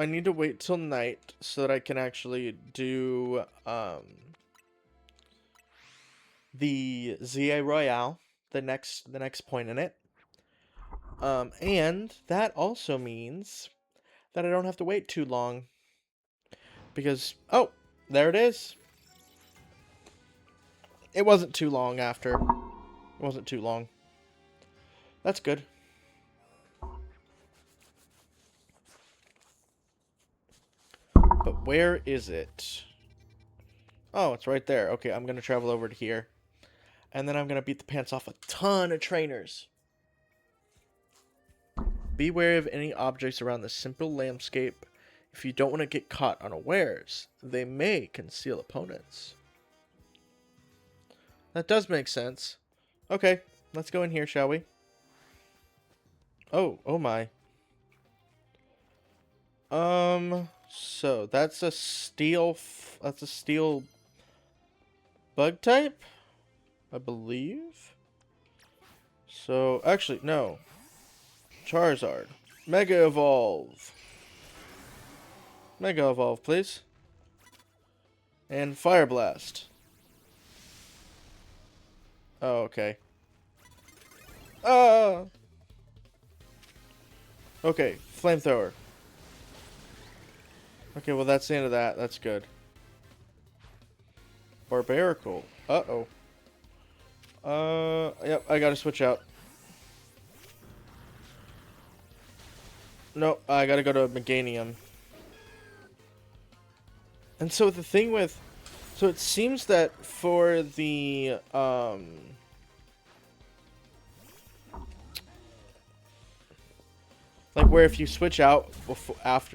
need to wait till night so that I can actually do the ZA Royale, the next point in it. And that also means that I don't have to wait too long. Because, oh, there it is. It wasn't too long after. It wasn't too long. That's good. But where is it? Oh, it's right there. Okay, I'm going to travel over to here. And then I'm going to beat the pants off a ton of trainers. Beware of any objects around the simple landscape. If you don't want to get caught unawares, they may conceal opponents. That does make sense. Okay, let's go in here, shall we? Oh my. So that's a steel bug type, I believe. So actually, no. Charizard. Mega Evolve. Mega Evolve, please. And Fire Blast. Oh, okay. Okay, Flamethrower. Okay, well that's the end of that. That's good. Barbarical. Uh-oh. Yep, I gotta switch out. No, I gotta go to Meganium. And so the thing with... So it seems that for the, like where if you switch out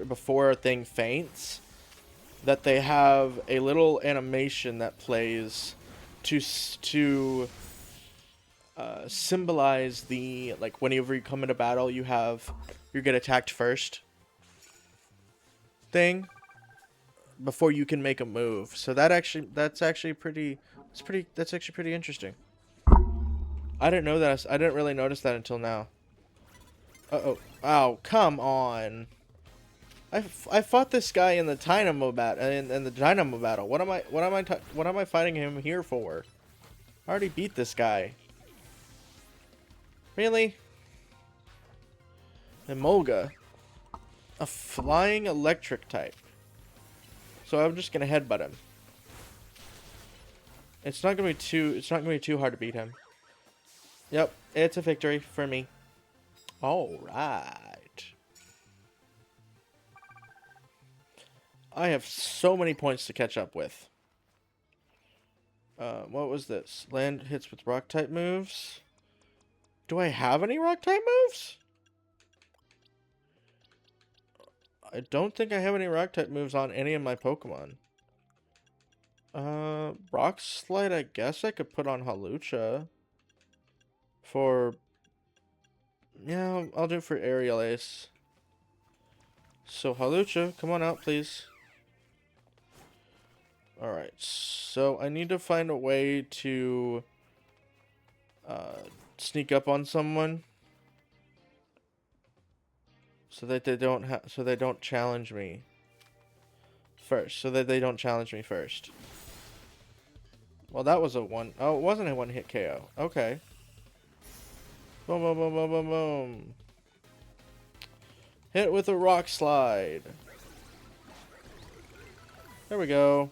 before a thing faints, that they have a little animation that plays to symbolize the, like, whenever you come into battle, you get attacked first thing before you can make a move. So that's actually pretty interesting. I didn't know that. I didn't really notice that until now. Uh-oh. Oh, come on. I fought this guy in the Dynamo battle. In the Dynamo battle. What am I fighting him here for? I already beat this guy. Really? Emolga. A flying electric type. So I'm just gonna headbutt him. It's not gonna be too hard to beat him. Yep, it's a victory for me. All right. I have so many points to catch up with. What was this? Land hits with rock type moves. Do I have any rock type moves? I don't think I have any rock type moves on any of my Pokemon. Rock Slide, I guess I could put on Hawlucha. Yeah, I'll do it for Aerial Ace. So Hawlucha, come on out, please. Alright, so I need to find a way to sneak up on someone so that they don't challenge me first. Well, that was a one. Oh, it wasn't a one-hit KO. Okay. Boom, boom, boom, boom, boom, boom. Hit with a rock slide. There we go.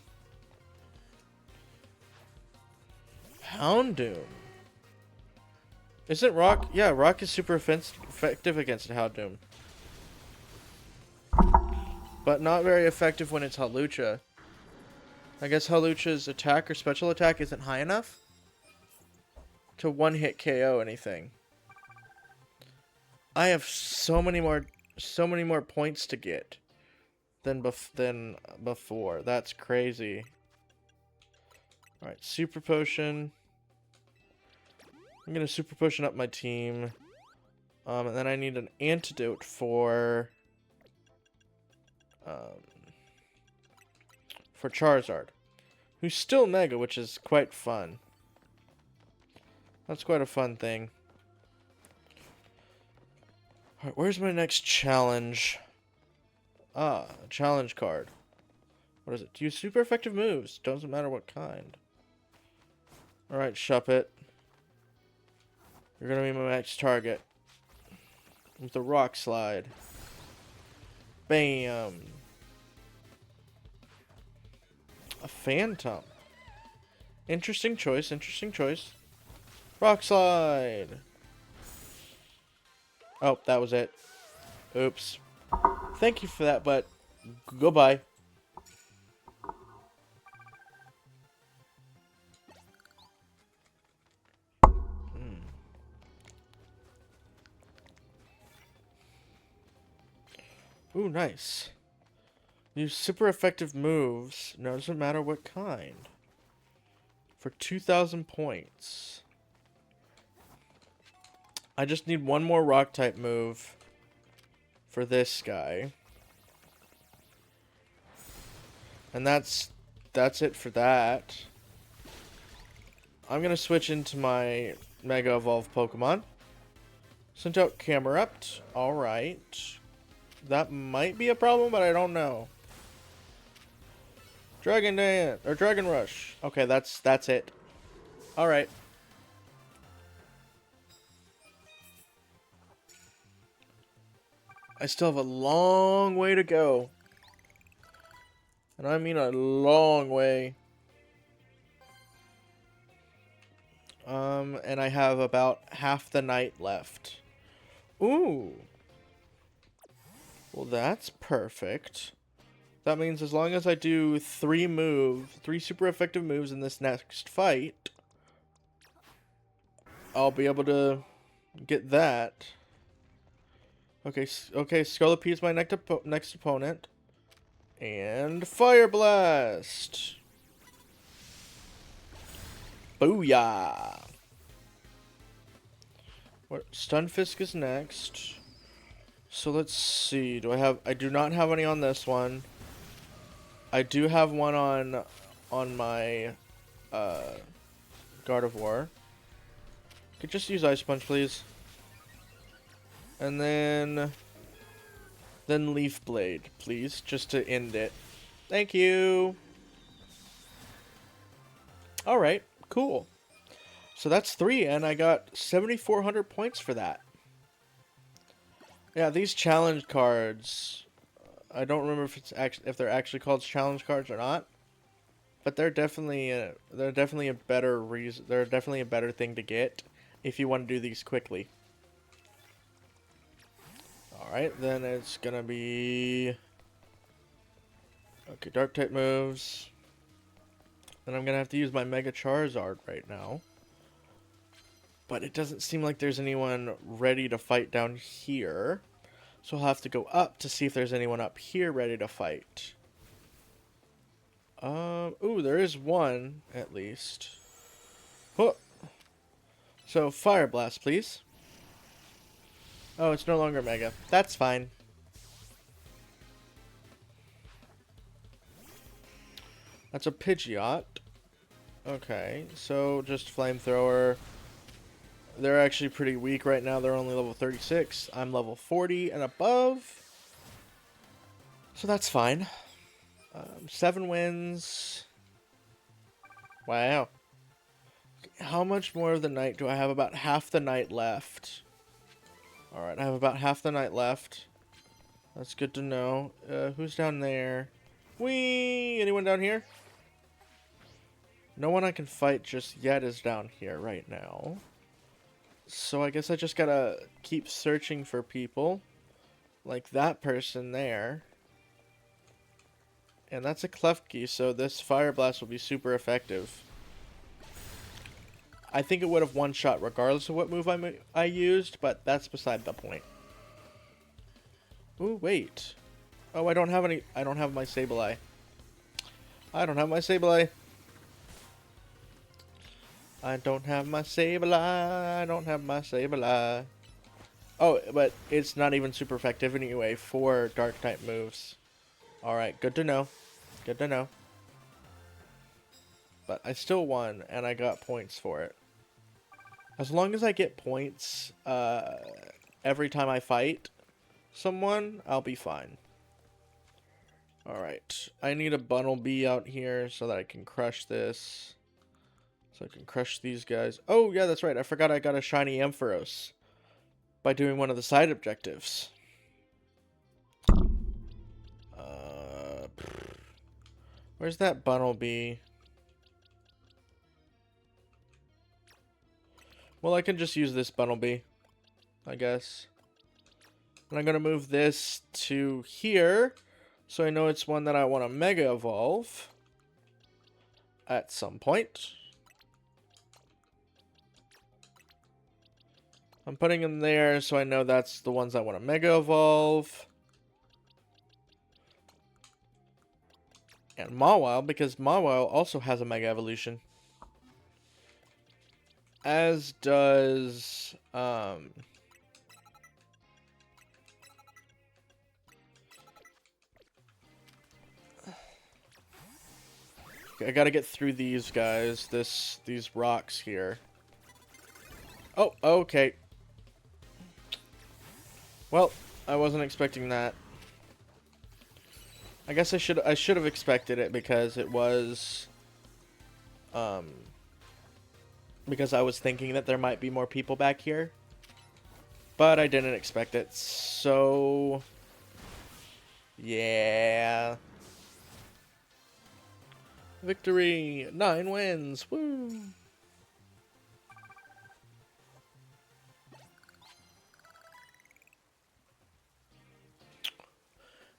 Houndoom. Isn't rock? Yeah, rock is super effective against Houndoom. But not very effective when it's Hawlucha. I guess Hawlucha's attack or special attack isn't high enough to one-hit KO anything. I have so many more points to get than before. That's crazy. All right, super potion. I'm gonna super potion up my team, and then I need an antidote for Charizard, who's still Mega, which is quite fun. That's quite a fun thing. Alright, where's my next challenge? Ah, a challenge card. What is it? Use super effective moves. Doesn't matter what kind. Alright, Shuppet. You're gonna be my next target. With the rock slide. Bam. A Phantom. Interesting choice, interesting choice. Rock slide. Oh, that was it. Oops. Thank you for that, but goodbye. Ooh, nice. Use super effective moves. No, it doesn't matter what kind. For 2,000 points. I just need one more rock type move for this guy. And that's it for that. I'm gonna switch into my Mega Evolved Pokemon. Sent out Camerupt. Alright. That might be a problem, but I don't know. Dragon Dance or Dragon Rush. Okay, that's it. Alright. I still have a long way to go. And I mean a long way. And I have about half the night left. Ooh. Well, that's perfect. That means as long as I do three super effective moves in this next fight, I'll be able to get that. Okay, Scolipede is my next opponent. And Fire Blast! Booyah! Stunfisk is next. So let's see. I do not have any on this one. I do have one on my Gardevoir. Could just use Ice Punch, please. And then Leaf Blade, please, just to end it. Thank you. All right, cool. So that's 3, and I got 7,400 points for that. Yeah, these challenge cards, I don't remember if they're actually called challenge cards or not, but they're definitely a better thing to get if you want to do these quickly. All right, then it's gonna be okay. Dark type moves, and I'm gonna have to use my Mega Charizard right now. But it doesn't seem like there's anyone ready to fight down here. So I'll have to go up to see if there's anyone up here ready to fight. Ooh, there is one, at least. Huh. So, Fire Blast, please. Oh, it's no longer Mega. That's fine. That's a Pidgeot. Okay, so just Flamethrower. They're actually pretty weak right now. They're only level 36. I'm level 40 and above. So that's fine. 7 wins. Wow. How much more of the night do I have? About half the night left. Alright, I have about half the night left. That's good to know. Who's down there? Whee! Anyone down here? No one I can fight just yet is down here right now. So I guess I just gotta keep searching for people. Like that person there. And that's a Klefki, so this Fire Blast will be super effective. I think it would have one-shot regardless of what move I used, but that's beside the point. Ooh, wait. Oh, I don't have my Sableye. I don't have my Sableye. I don't have my Sableye. I don't have my Sableye. Oh, but it's not even super effective anyway for Dark-type moves. Alright, good to know. Good to know. But I still won, and I got points for it. As long as I get points every time I fight someone, I'll be fine. Alright, I need a Bunnelby out here so that I can crush this. So I can crush these guys. Oh, yeah, that's right. I forgot I got a shiny Ampharos by doing one of the side objectives. Where's that Bunnelby? Well, I can just use this Bunnelby, I guess. And I'm going to move this to here, so I know it's one that I want to Mega Evolve at some point. I'm putting them there, so I know that's the ones I want to Mega Evolve. And Mawile, because Mawile also has a Mega Evolution. As does, okay, I gotta get through these guys, these rocks here. Oh, okay. Well, I wasn't expecting that. I guess I should have expected it because it was, because I was thinking that there might be more people back here. But I didn't expect it, so yeah. Victory! 9 wins! Woo!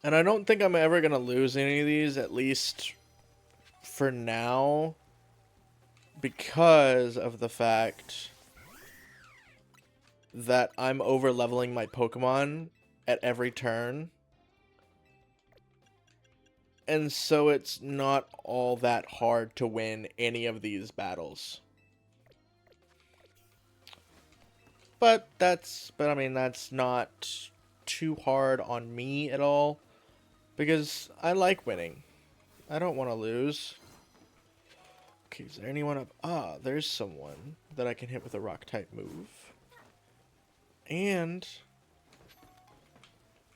And I don't think I'm ever gonna lose any of these, at least for now, because of the fact that I'm over-leveling my Pokemon at every turn. And so it's not all that hard to win any of these battles. But I mean, that's not too hard on me at all. Because I like winning. I don't want to lose. Okay, is there anyone up? Ah, there's someone that I can hit with a rock-type move. And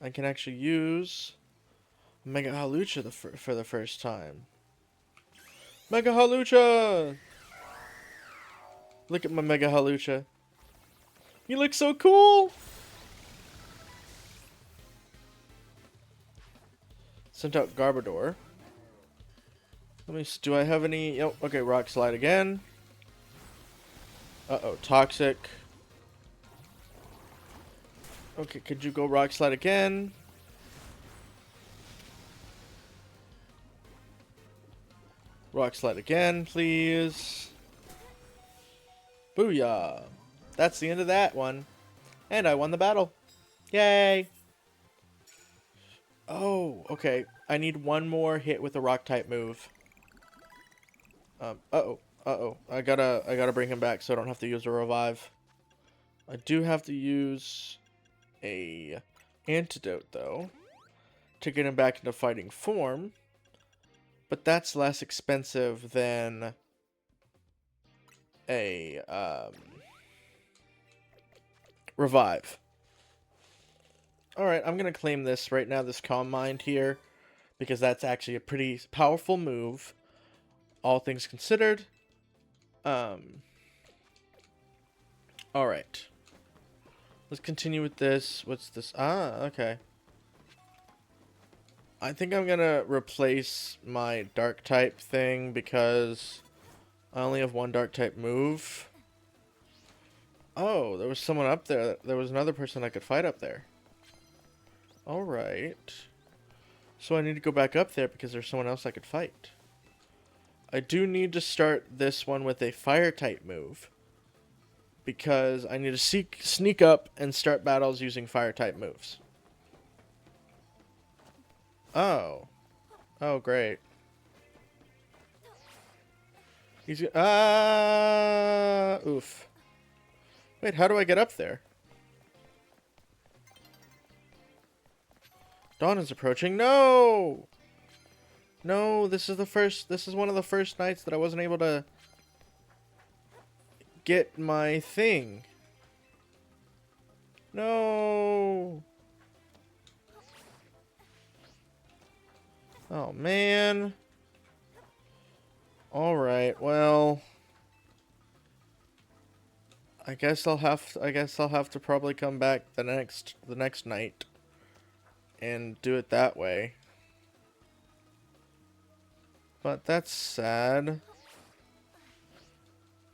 I can actually use Mega Hawlucha for the first time. Mega Hawlucha! Look at my Mega Hawlucha. You look so cool! Sent out Garbodor. Let me see, do I have any? Oh, okay, Rock Slide again. Uh-oh, Toxic. Okay, could you go Rock Slide again? Rock Slide again, please. Booyah! That's the end of that one. And I won the battle. Yay! Oh, okay. I need one more hit with a rock-type move. Uh-oh. Uh-oh. I gotta bring him back so I don't have to use a revive. I do have to use a antidote, though, to get him back into fighting form. But that's less expensive than a, revive. Alright, I'm gonna claim this right now, this Calm Mind here, because that's actually a pretty powerful move, all things considered. Alright. Let's continue with this. What's this? Ah, okay. I think I'm gonna replace my dark type thing because I only have one dark type move. Oh, there was someone up there. There was another person I could fight up there. Alright. So I need to go back up there because there's someone else I could fight. I do need to start this one with a fire type move, because I need to sneak up and start battles using fire type moves. Oh. Oh, great. He's... oof. Wait, how do I get up there? Dawn is approaching. No! No, this is one of the first nights that I wasn't able to get my thing. No! Oh, man. Alright, well... I guess I'll have to probably come back the next night and do it that way. But that's sad,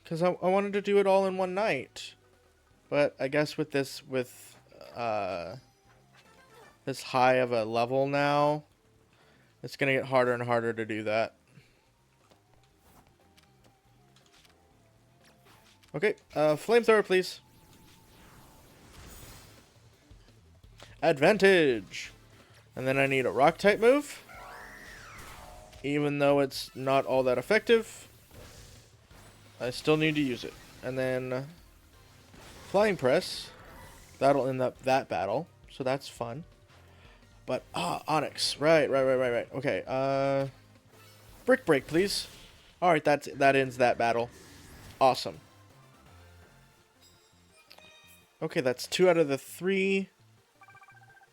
because I wanted to do it all in one night. But I guess with this high of a level now, it's gonna get harder and harder to do that. Okay, flamethrower, please. Advantage! And then I need a rock type move. Even though it's not all that effective, I still need to use it. And then flying press. That'll end up that battle, so that's fun. But Onyx. Right. Okay, brick break, please. Alright, that ends that battle. Awesome. Okay, that's 2 out of the 3.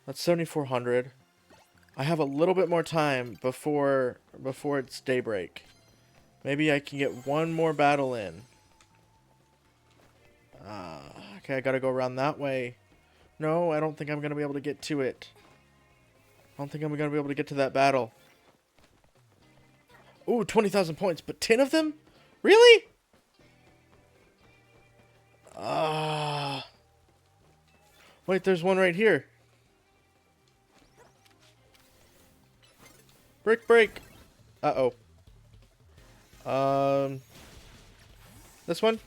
That's 7,400. I have a little bit more time before it's daybreak. Maybe I can get one more battle in. Okay, I gotta go around that way. No, I don't think I'm gonna be able to get to it. I don't think I'm gonna be able to get to that battle. Ooh, 20,000 points, but 10 of them? Really? Wait, there's one right here. Brick break. Uh-oh. This one?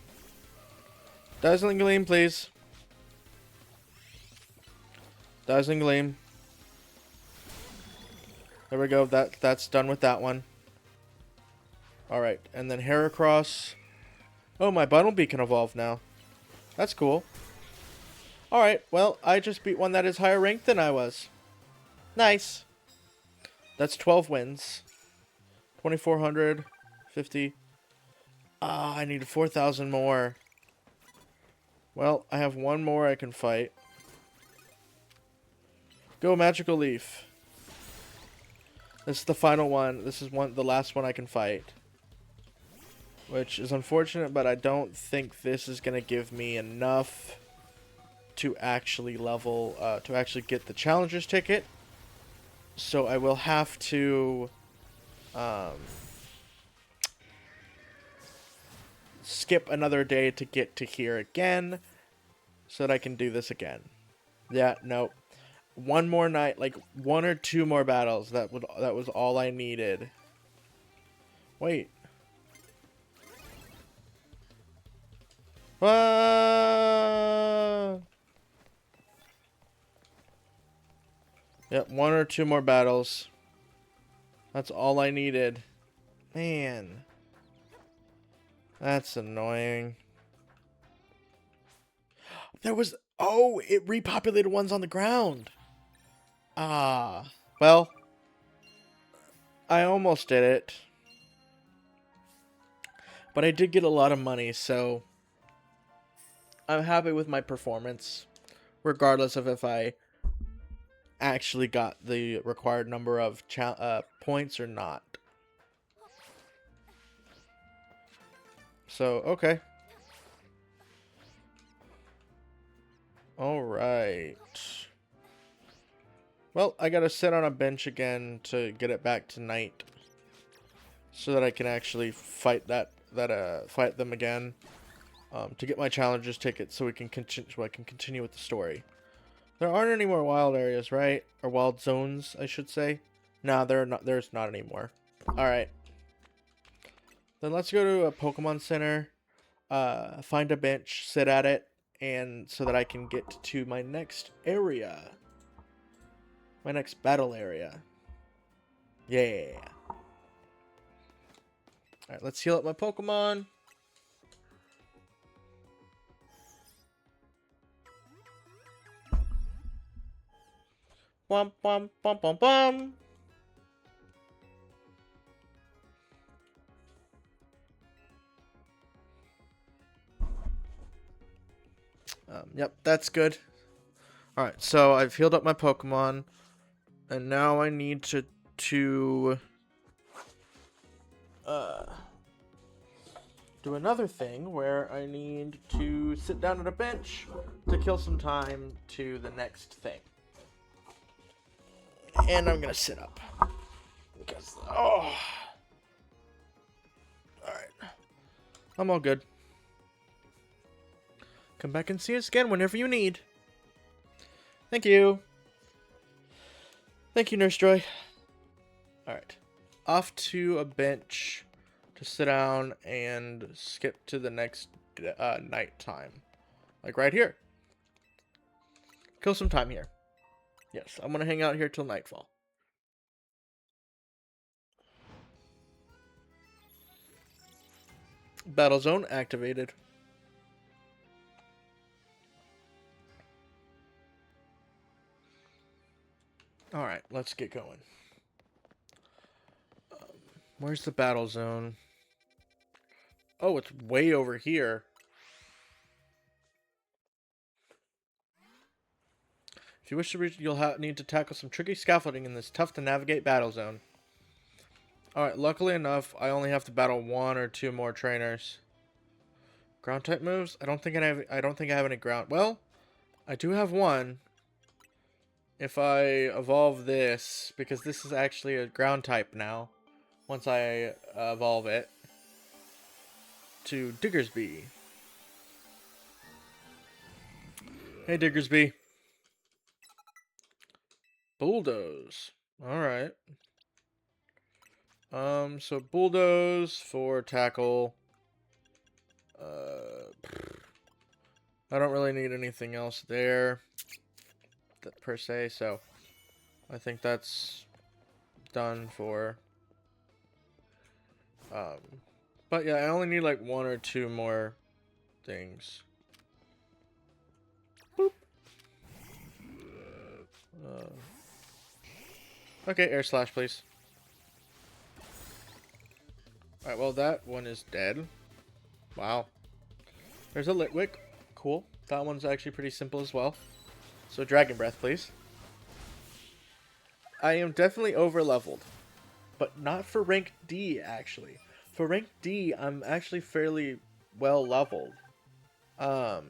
Dazzling Gleam, please. Dazzling Gleam. There we go. That's done with that one. Alright, and then Heracross. Oh, my Bunnelby can evolve now. That's cool. Alright, well, I just beat one that is higher ranked than I was. Nice. That's 12 wins. 2,400. 50. I need 4,000 more. Well, I have one more I can fight. Go, Magical Leaf. This is the final one. This is the last one I can fight. Which is unfortunate, but I don't think this is going to give me enough to actually level, to actually get the Challenger's ticket. So I will have to skip another day to get to here again so that I can do this again. Yeah, no. One more night, like 1 or 2 more battles. That was all I needed. Wait. Yep, 1 or 2 more battles. That's all I needed. Man. That's annoying. There was... Oh, it repopulated ones on the ground. Well. I almost did it. But I did get a lot of money, so... I'm happy with my performance. Regardless of if I actually got the required number of points or not. So, okay. Alright. Well, I gotta sit on a bench again to get it back to night. So that I can actually fight fight them again. To get my challengers ticket so we can I can continue with the story. There aren't any more wild areas, right? Or wild zones, I should say. Nah, there's not anymore. Alright. Then let's go to a Pokemon Center. Find a bench, sit at it, and so that I can get to my next area. My next battle area. Yeah. Alright, let's heal up my Pokemon. Bum bum bum bum bum. Yep, that's good. Alright, so I've healed up my Pokemon. And now I need to do another thing where I need to sit down at a bench to kill some time to the next thing. And I'm gonna sit up. Because, oh. Alright. I'm all good. Come back and see us again whenever you need. Thank you. Thank you, Nurse Joy. Alright. Off to a bench to sit down and skip to the next night time. Like right here. Kill some time here. Yes, I'm going to hang out here till nightfall. Battle zone activated. Alright, let's get going. Where's the battle zone? Oh, it's way over here. If you wish to reach, you'll need to tackle some tricky scaffolding in this tough-to-navigate battle zone. Alright, luckily enough, I only have to battle 1 or 2 more trainers. Ground type moves? I don't think I have any ground. Well, I do have one. If I evolve this, because this is actually a ground type now, once I evolve it to Diggersby. Hey, Diggersby. Bulldoze. Alright. So Bulldoze for tackle. I don't really need anything else there. Per se, so I think that's done for. But yeah, I only need like 1 or 2 more things. Boop. Okay, air slash, please. Alright, well, that one is dead. Wow. There's a Litwick. Cool. That one's actually pretty simple as well. So, Dragon Breath, please. I am definitely over-leveled. But not for rank D, actually. For rank D, I'm actually fairly well-leveled. I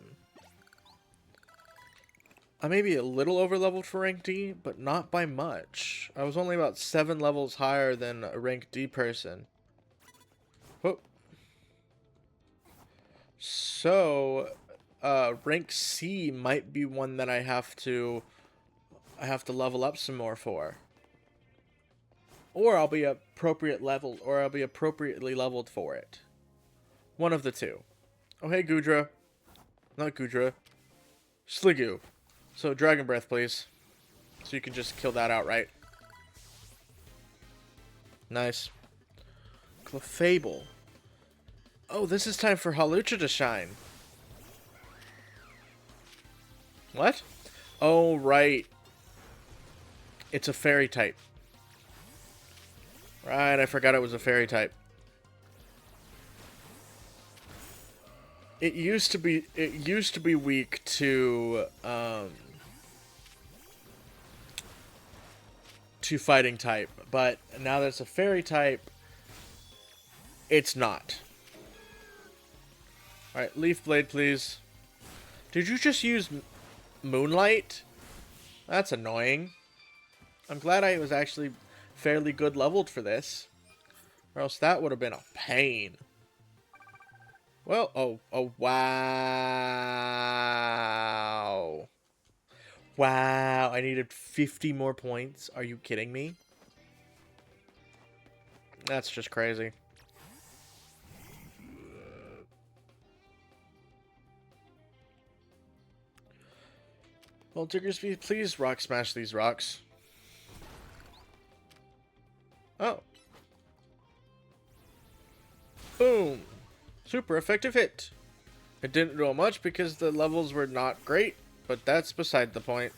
may be a little over-leveled for rank D, but not by much. I was only about 7 levels higher than a rank D person. Whoop. So, rank C might be one that I have to level up some more for. Or I'll be appropriately leveled for it. One of the two. Oh, hey, Goodra. Not Goodra. Sliggoo. So, Dragon Breath, please. So you can just kill that outright. Nice. Clefable. Oh, this is time for Hawlucha to shine. What? Oh, right. It's a fairy type. Right, I forgot it was a fairy type. It used to be weak to fighting type, but now that it's a fairy type, it's not. Alright, Leaf Blade, please. Did you just use Moonlight? That's annoying. I'm glad I was actually fairly good leveled for this. Or else that would have been a pain. Well, oh, wow. Wow, I needed 50 more points. Are you kidding me? That's just crazy. Well, Diggersby, please rock smash these rocks. Oh. Boom. Super effective hit. It didn't do much because the levels were not great, but that's beside the point.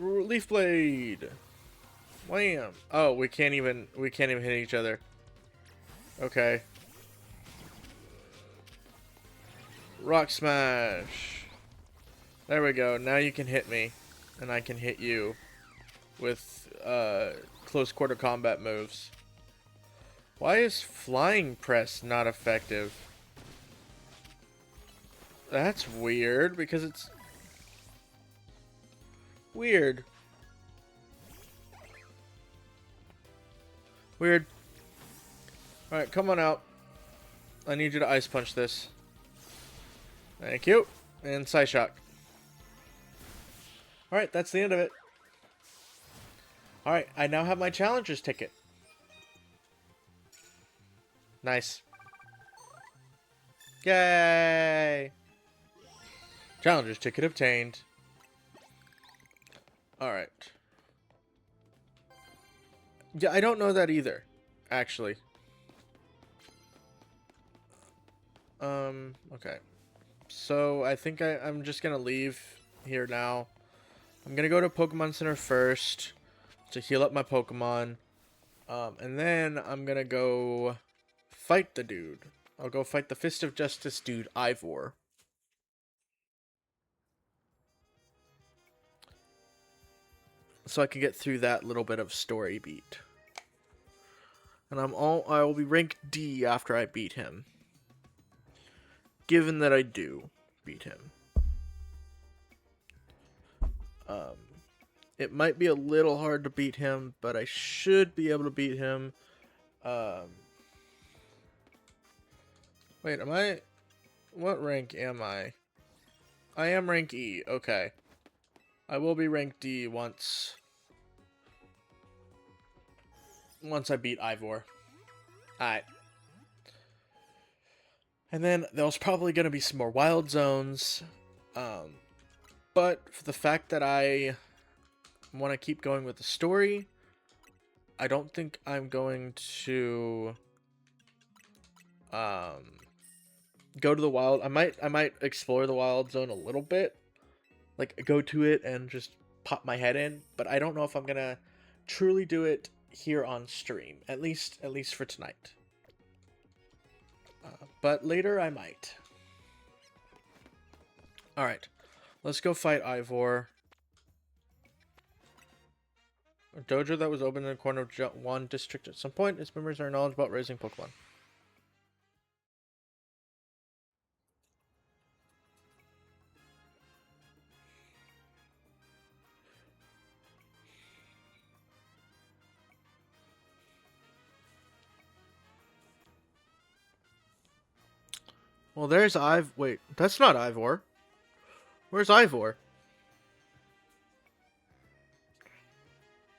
Leaf Blade. Wham. Oh, we can't even hit each other. Okay. Rock Smash. There we go. Now you can hit me, and I can hit you with close quarter combat moves. Why is Flying Press not effective? That's weird, because it's weird. Weird. Alright, come on out. I need you to Ice Punch this. Thank you. And Psyshock. Alright, that's the end of it. Alright, I now have my Challenger's ticket. Nice. Yay! Challenger's ticket obtained. Alright. Yeah, I don't know that either, actually. Okay. So, I think I'm just gonna leave here now. I'm gonna go to Pokemon Center first to heal up my Pokemon. And then I'm gonna go fight the dude. I'll go fight the Fist of Justice dude, Ivor. So I can get through that little bit of story beat. And I will be rank D after I beat him. Given that I do beat him. It might be a little hard to beat him, but I should be able to beat him. Wait, what rank am I? I am rank E, okay. I will be rank D once I beat Ivor. Alright. And then there's probably going to be some more wild zones. But for the fact that I want to keep going with the story, I don't think I'm going to go to the wild. I might explore the wild zone a little bit. Like, go to it and just pop my head in. But I don't know if I'm going to truly do it here on stream. At least for tonight. But later I might. Alright. Let's go fight Ivor. A dojo that was opened in the corner of one district at some point. Its members are knowledgeable about raising Pokemon. Well, there's Wait, that's not Ivor. Where's Ivor?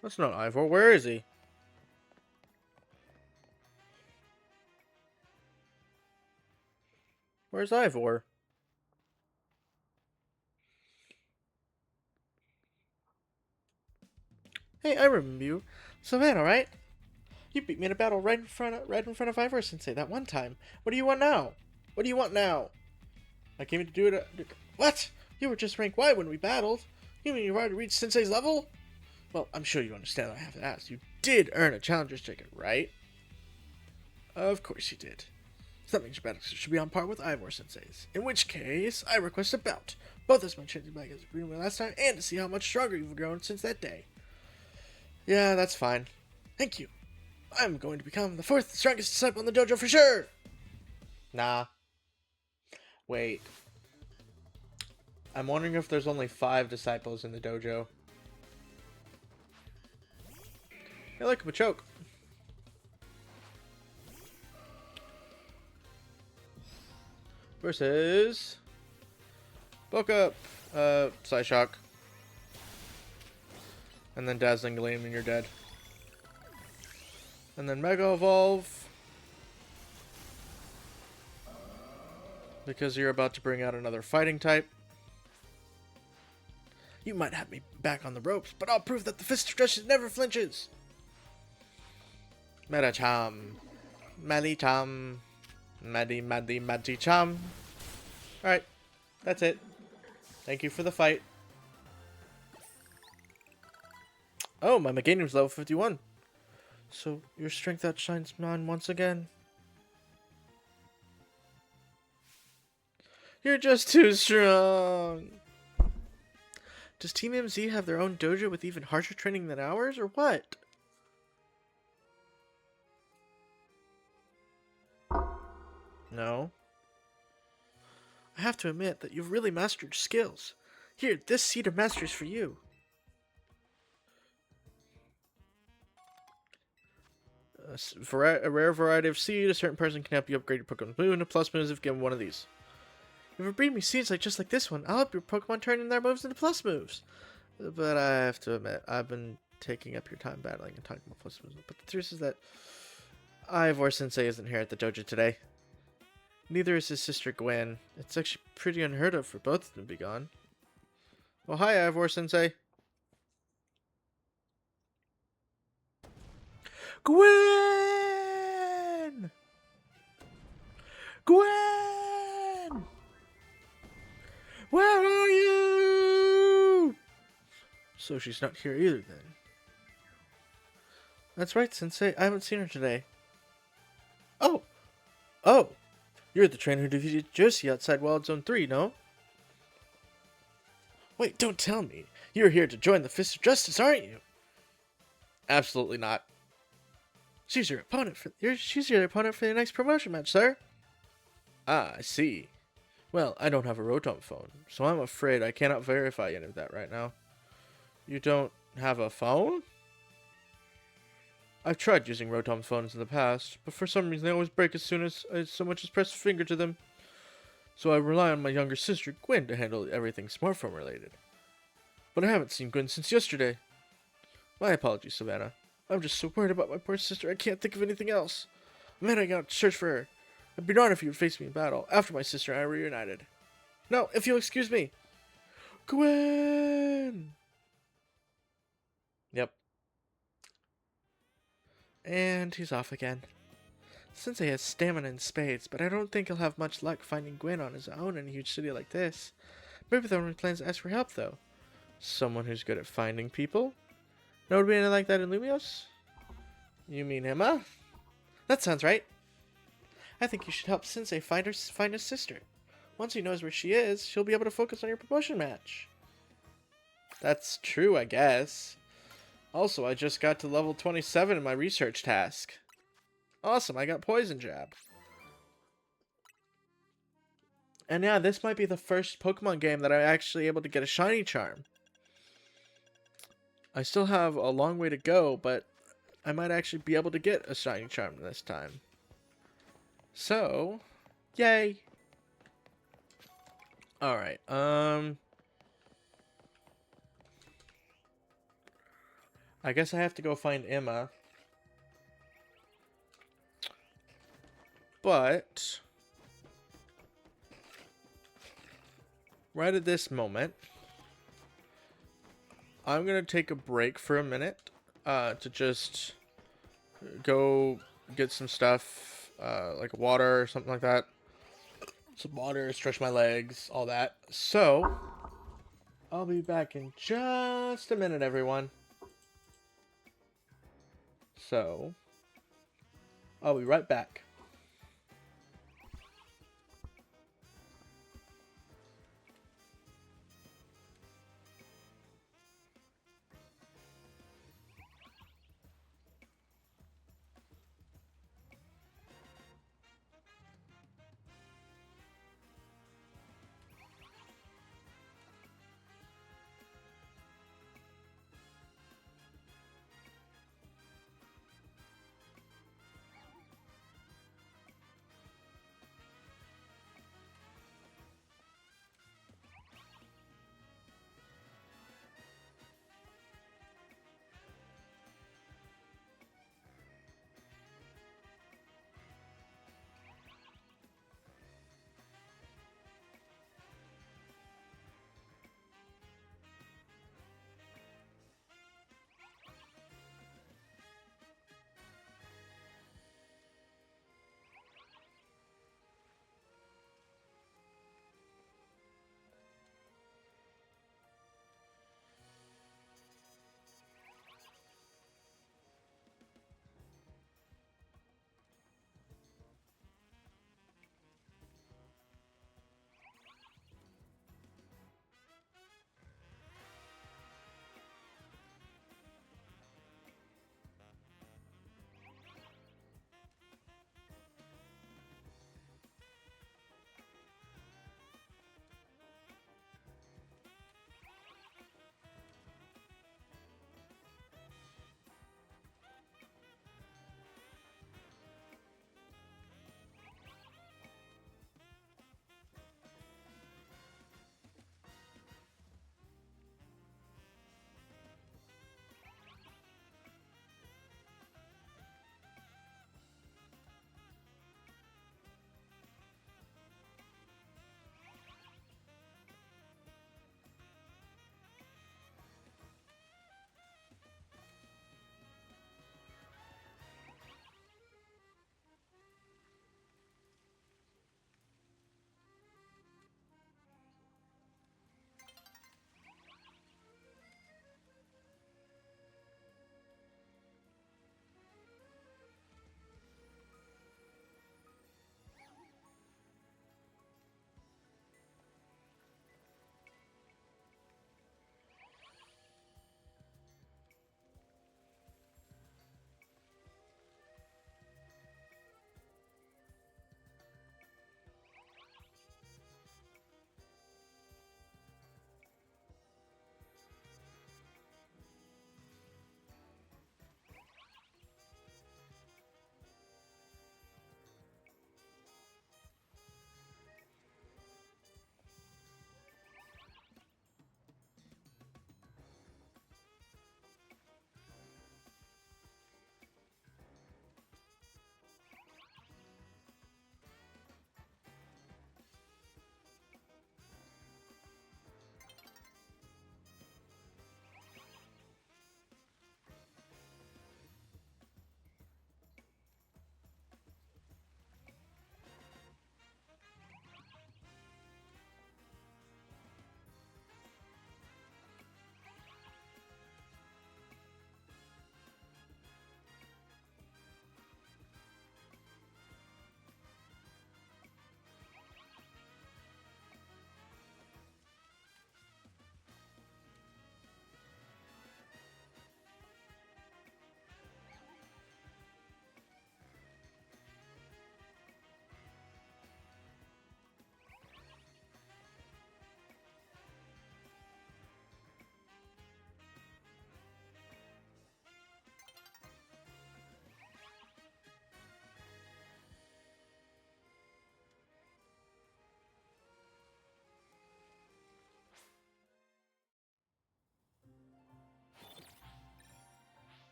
That's not Ivor. Where is he? Where's Ivor? Hey, I remember you. Savannah, right? You beat me in a battle right in front of Ivor Sensei that one time. What do you want now? What do you want now? I came to do it. What? You were just rank Y when we battled. You mean you've already reached Sensei's level? Well, I'm sure you understand I have to ask. You did earn a Challenger's ticket, right? Of course you did. So that means your battle should be on par with Ivor Sensei's. In which case, I request a bout. Both as my changing bag as agreed with last time, and to see how much stronger you've grown since that day. Yeah, that's fine. Thank you. I'm going to become the fourth strongest disciple in the dojo for sure! Nah. Wait. I'm wondering if there's only 5 disciples in the dojo. Hey, look, Machoke. Versus... Bulk up. Side Shock. And then Dazzling Gleam and you're dead. And then Mega Evolve. Because you're about to bring out another fighting type. You might have me back on the ropes, but I'll prove that the Fist of Justice never flinches. Metacham. Malicham. Madi-Madi-Madi-Cham. Alright. That's it. Thank you for the fight. Oh, my Meganium's level 51. So, your strength outshines mine once again. You're just too strong. Does Team MZ have their own dojo with even harsher training than ours, or what? No. I have to admit that you've really mastered your skills. Here, this seed of mastery is for you. A rare variety of seed, a certain person can help you upgrade your Pokemon's move into plus moves if given one of these. If you breed me seeds just like this one, I'll help your Pokemon turn in their moves into plus moves. But I have to admit, I've been taking up your time battling and talking about plus moves. But the truth is that Ivor Sensei isn't here at the dojo today. Neither is his sister Gwen. It's actually pretty unheard of for both of them to be gone. Well, hi, Ivor Sensei. Gwen! Gwen! Where are you? So she's not here either then. That's right, Sensei. I haven't seen her today. Oh! Oh! You're the trainer who defeated Josie outside Wild Zone 3, no? Wait, don't tell me. You're here to join the Fist of Justice, aren't you? Absolutely not. She's your opponent for the next promotion match, sir. Ah, I see. Well, I don't have a Rotom phone, so I'm afraid I cannot verify any of that right now. You don't have a phone? I've tried using Rotom phones in the past, but for some reason they always break as soon as I so much as press a finger to them. So I rely on my younger sister, Gwen, to handle everything smartphone related. But I haven't seen Gwen since yesterday. My apologies, Savannah. I'm just so worried about my poor sister I can't think of anything else. I'm heading out to search for her. I'd be honored if you would face me in battle after my sister and I were reunited. No, if you'll excuse me. Gwen! Yep. And he's off again. Sensei has stamina in spades, but I don't think he'll have much luck finding Gwen on his own in a huge city like this. Maybe the only plans to ask for help, though. Someone who's good at finding people? Nobody anything like that in Lumios? You mean Emma? That sounds right. I think you should help Sensei find his sister. Once he knows where she is, she'll be able to focus on your promotion match. That's true, I guess. Also, I just got to level 27 in my research task. Awesome, I got Poison Jab. And yeah, this might be the first Pokemon game that I'm actually able to get a Shiny Charm. I still have a long way to go, but I might actually be able to get a Shiny Charm this time. So, yay! Alright, I guess I have to go find Emma. But right at this moment, I'm going to take a break for a minute to just go get some stuff, like water or something like that. Some water, stretch my legs, all that. So, I'll be back in just a minute, everyone. So, I'll be right back.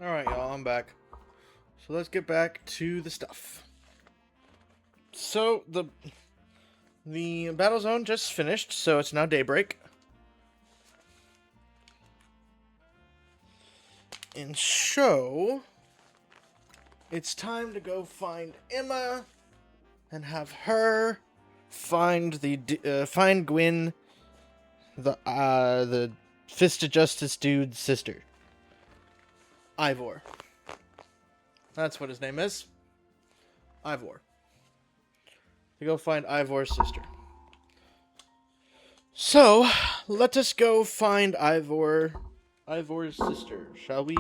Alright, y'all, I'm back. So let's get back to the stuff. So, the battle zone just finished, so it's now daybreak. And so, it's time to go find Emma and have her find find Gwyn, the Fist of Justice dude's sister, Ivor. That's what his name is, Ivor. To go find Ivor's sister. So, let us go find Ivor's sister, shall we?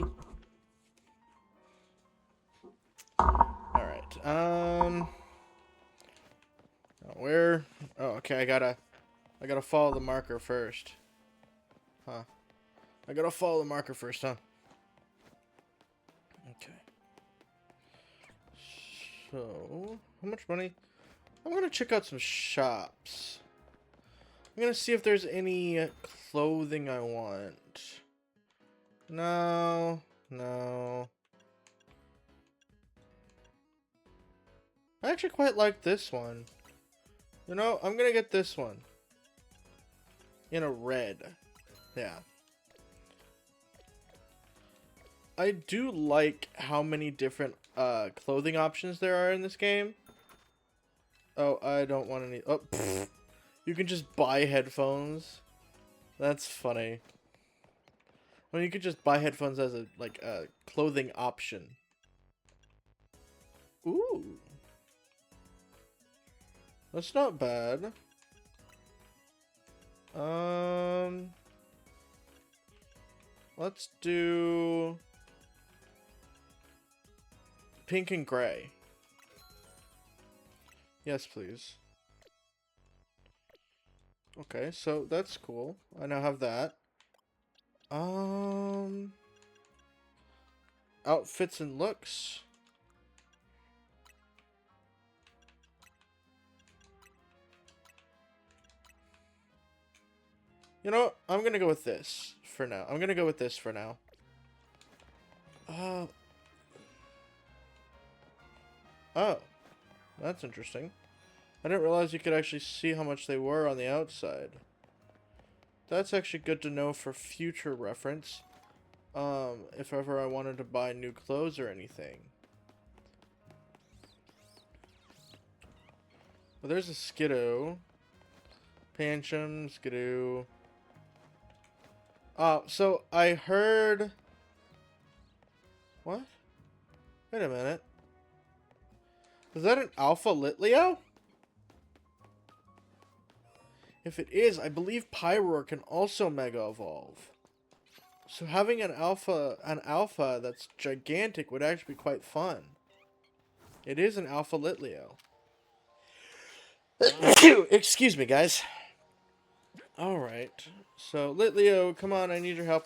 Alright, where? Oh, okay, I gotta follow the marker first. Huh. I gotta follow the marker first, huh? Okay. So, how much money? I'm gonna check out some shops. I'm gonna see if there's any clothing I want. No. I actually quite like this one. You know, I'm gonna get this one. In a red. Yeah. I do like how many different clothing options there are in this game. Oh, I don't want any. Oh, pfft. You can just buy headphones. That's funny. Well, you could just buy headphones as a clothing option. Ooh, that's not bad. Let's do pink and gray. Yes, please. Okay, so that's cool. I now have that. Outfits and looks. You know what? I'm gonna go with this for now. Oh, that's interesting. I didn't realize you could actually see how much they were on the outside. That's actually good to know for future reference. If ever I wanted to buy new clothes or anything. Well, there's a Skidoo. Pancham, Skidoo. So I heard... What? Wait a minute. Is that an Alpha Litleo? If it is, I believe Pyroar can also Mega Evolve. So having an alpha that's gigantic would actually be quite fun. It is an Alpha Litleo. Excuse me, guys. Alright. So, Litleo, come on, I need your help.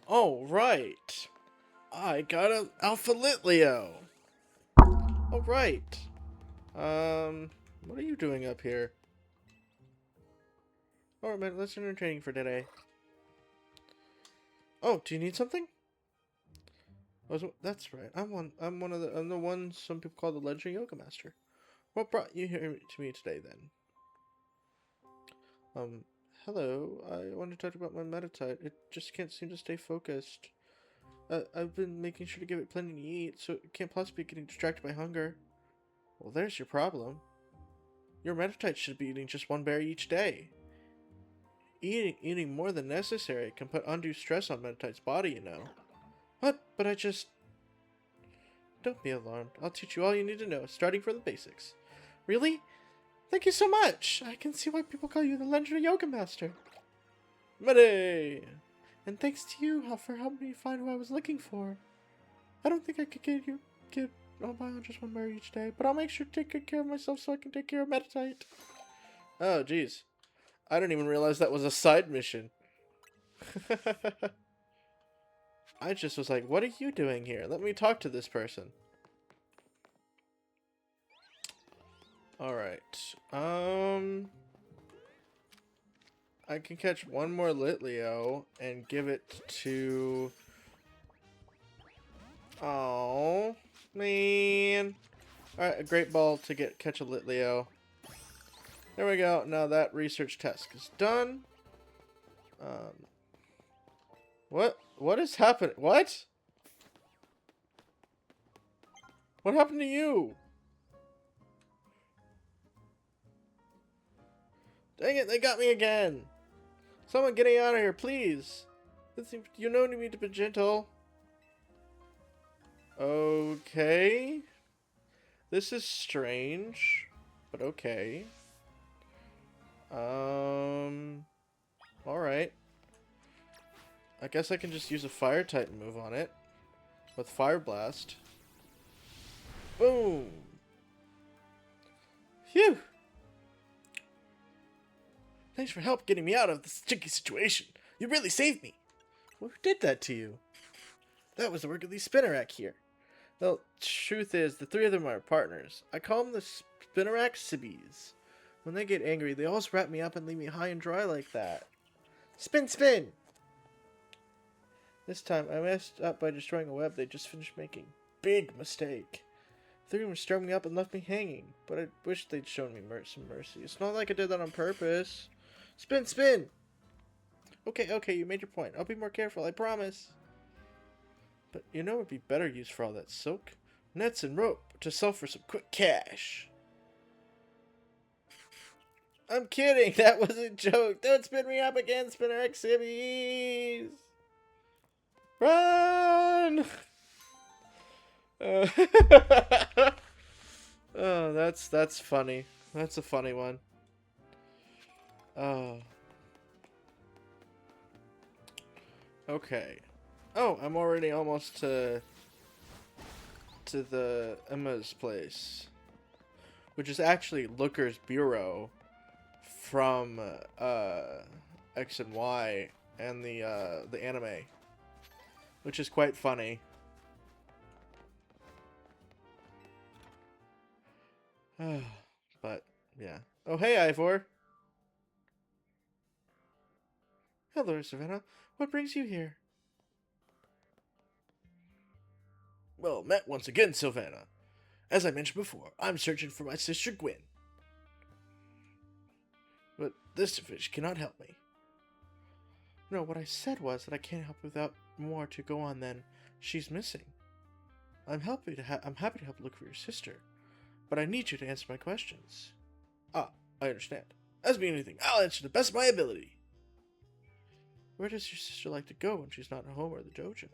Oh, right. I got an Alpha Litleo. Alright. What are you doing up here? Alright, man, let's start training for today. Oh, do you need something? That's right. I'm the one some people call the legendary yoga master. What brought you here to me today, then? Hello. I want to talk about my Metatite. It just can't seem to stay focused. I've been making sure to give it plenty to eat, so it can't possibly be getting distracted by hunger. Well, there's your problem. Your Metatite should be eating just one berry each day. Eating more than necessary can put undue stress on Metatite's body, you know. What? But I just... Don't be alarmed. I'll teach you all you need to know, starting from the basics. Really? Thank you so much. I can see why people call you the legendary yoga master. Mede! And thanks to you for helping me find who I was looking for. I don't think I could get oh my just one berry each day, but I'll make sure to take good care of myself so I can take care of Metatite. Oh, jeez. I didn't even realize that was a side mission. I just was like, what are you doing here? Let me talk to this person. Alright. I can catch one more Litleo and give it to... Oh, man. Alright, a Great Ball to catch a Litleo. There we go. Now that research task is done. What is happening? What? What happened to you? Dang it, they got me again. Someone get me out of here, please. You know me to be gentle. Okay. This is strange, but okay. Alright. I guess I can just use a Fire Titan move on it. With Fire Blast. Boom! Phew! Thanks for help getting me out of this sticky situation. You really saved me. Well, who did that to you? That was the work of these Spinnerack here. Well, truth is, the three of them are partners. I call them the Spinnerack Sibbies. When they get angry, they always wrap me up and leave me high and dry like that. Spin, spin! This time, I messed up by destroying a web they just finished making. Big mistake. Three of them stirred me up and left me hanging, but I wish they'd shown me some mercy. It's not like I did that on purpose. Spin, spin! Okay, you made your point. I'll be more careful, I promise. But you know what would be better use for all that silk? Nets and rope to sell for some quick cash. I'm kidding, that was a joke. Don't spin me up again, Spinner Exhibis! Run! Oh, that's funny. That's a funny one. Oh. Okay. Oh, I'm already almost to the Emma's place, which is actually Looker's bureau from X and Y and the anime, which is quite funny. But yeah. Oh, hey, Ivor. Hello, Savannah. What brings you here? Well, met once again, Savannah. As I mentioned before, I'm searching for my sister Gwen. But this fish cannot help me. No, what I said was that I can't help without more to go on than she's missing. I'm happy to help look for your sister, but I need you to answer my questions. Ah, I understand. As me anything, I'll answer to the best of my ability. Where does your sister like to go when she's not at home or the dojo?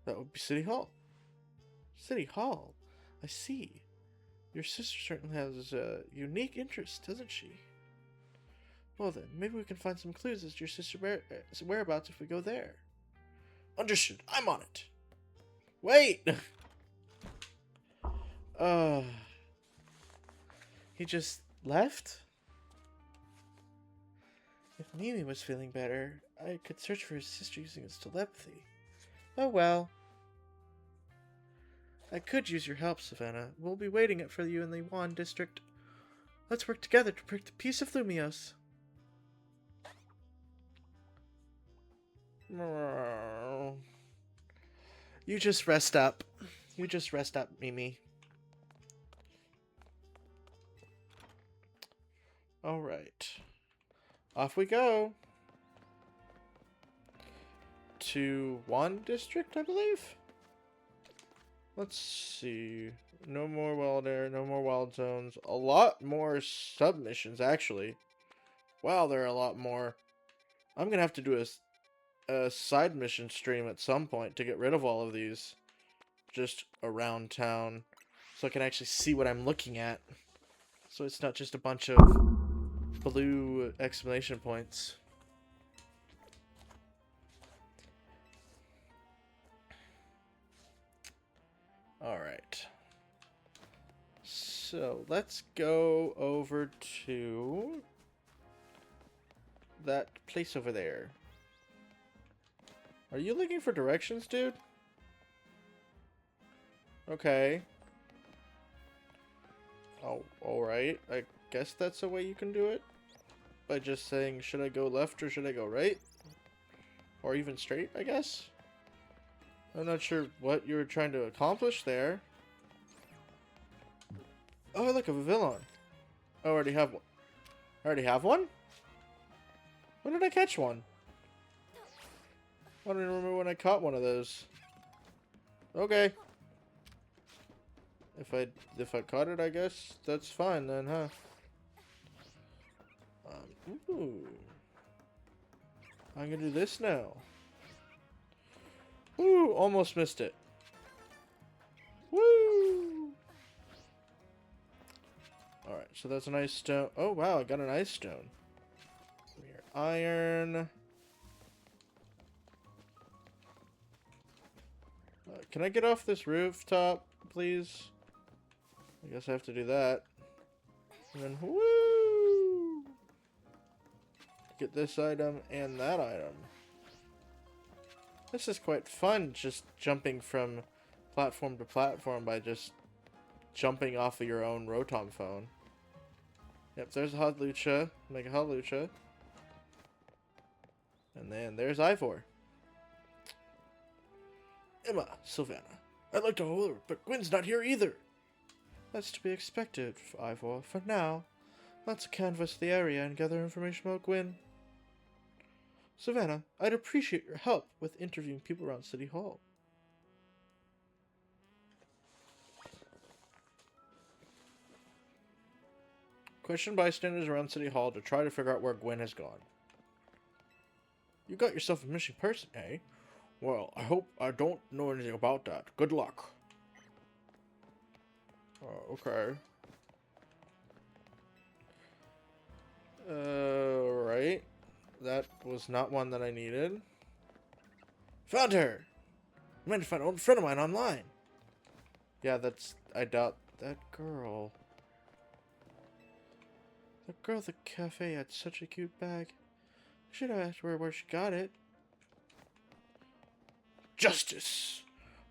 That would be City Hall. City Hall? I see. Your sister certainly has a unique interest, doesn't she? Well then, maybe we can find some clues as to your sister's whereabouts if we go there. Understood. I'm on it. Wait! He just left? If Mimi was feeling better, I could search for his sister using his telepathy. Oh well. I could use your help, Savannah. We'll be waiting for you in the Yuan district. Let's work together to break the peace of Lumios. You just rest up. You just rest up, Mimi. Alright. Off we go. To Yuan district, I believe? Let's see. No more wild air, no more wild zones. A lot more submissions, actually. Wow, there are a lot more. I'm gonna have to do a side mission stream at some point to get rid of all of these. Just around town. So I can actually see what I'm looking at. So it's not just a bunch of blue exclamation points. Alright. So, let's go over to that place over there. Are you looking for directions, dude? Okay. Oh, alright. I guess that's the way you can do it. by just saying, should I go left or should I go right? Or even straight, I guess? I'm not sure what you were trying to accomplish there. Oh, look, a villain. I already have one. I already have one? When did I catch one? I don't even remember when I caught one of those. Okay. If I caught it, I guess that's fine then, huh? Ooh. I'm gonna do this now. Woo! Almost missed it. Woo! Alright, so that's an ice stone. Oh, wow, I got an ice stone. Here, iron. Can I get off this rooftop, please? I guess I have to do that. And then, woo! Get this item and that item. This is quite fun, just jumping from platform to platform by just jumping off of your own Rotom phone. Yep, there's Hotlucha, Mega Hotlucha. And then there's Ivor. Emma, Savannah. I'd like to hold her, but Gwen's not here either. That's to be expected, Ivor. For now, let's canvass the area and gather information about Gwen. Savannah, I'd appreciate your help with interviewing people around City Hall. Question bystanders around City Hall to try to figure out where Gwen has gone. You got yourself a missing person, eh? Well, I hope I don't know anything about that. Good luck. Okay. Right. That was not one that I needed. Found her! I managed to find an old friend of mine online. Yeah, that's... I doubt that girl. The girl at the cafe had such a cute bag. I should have asked her where she got it. Justice!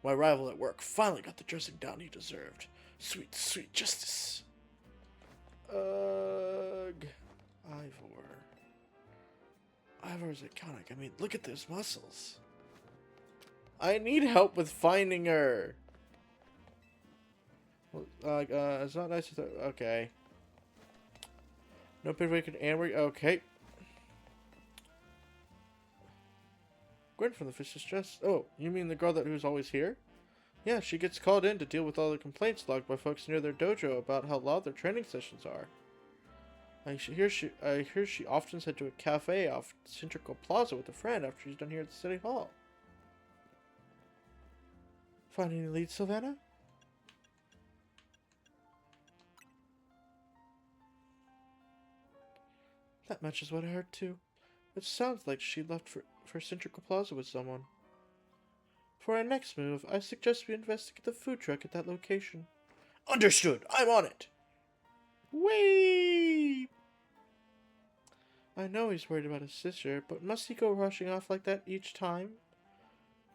My rival at work finally got the dressing down he deserved. Sweet, sweet justice. Ugh. Ivor. Ivor's iconic. I mean, look at those muscles. I need help with finding her. It's not nice to... Okay. No pivot can Amber. Okay. Gwen from the Fish Distress. Oh, you mean the girl who's always here? Yeah, she gets called in to deal with all the complaints logged by folks near their dojo about how loud their training sessions are. I hear she often heads to a cafe off Centrical Plaza with a friend after she's done here at the City Hall. Find any leads, Savannah? That matches what I heard too. It sounds like she left for Centrical Plaza with someone. For our next move, I suggest we investigate the food truck at that location. Understood! I'm on it! Whee! I know he's worried about his sister, but must he go rushing off like that each time?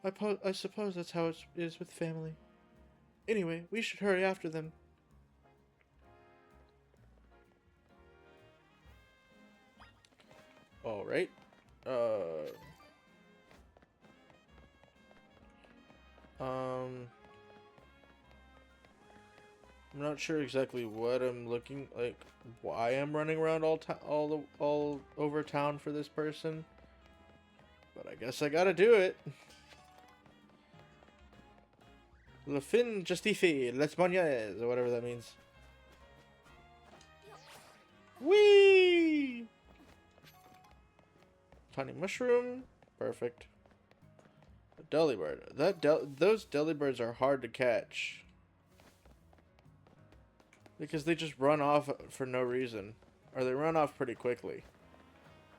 I suppose that's how it is with family. Anyway, we should hurry after them. Alright. I'm not sure exactly what I'm looking like, why I'm running around all over town for this person, but I guess I gotta do it. Le fin justifie les manières, or whatever that means. Whee! Tiny mushroom, perfect. A delibird. Those delibirds are hard to catch. Because they just run off for no reason. Or they run off pretty quickly.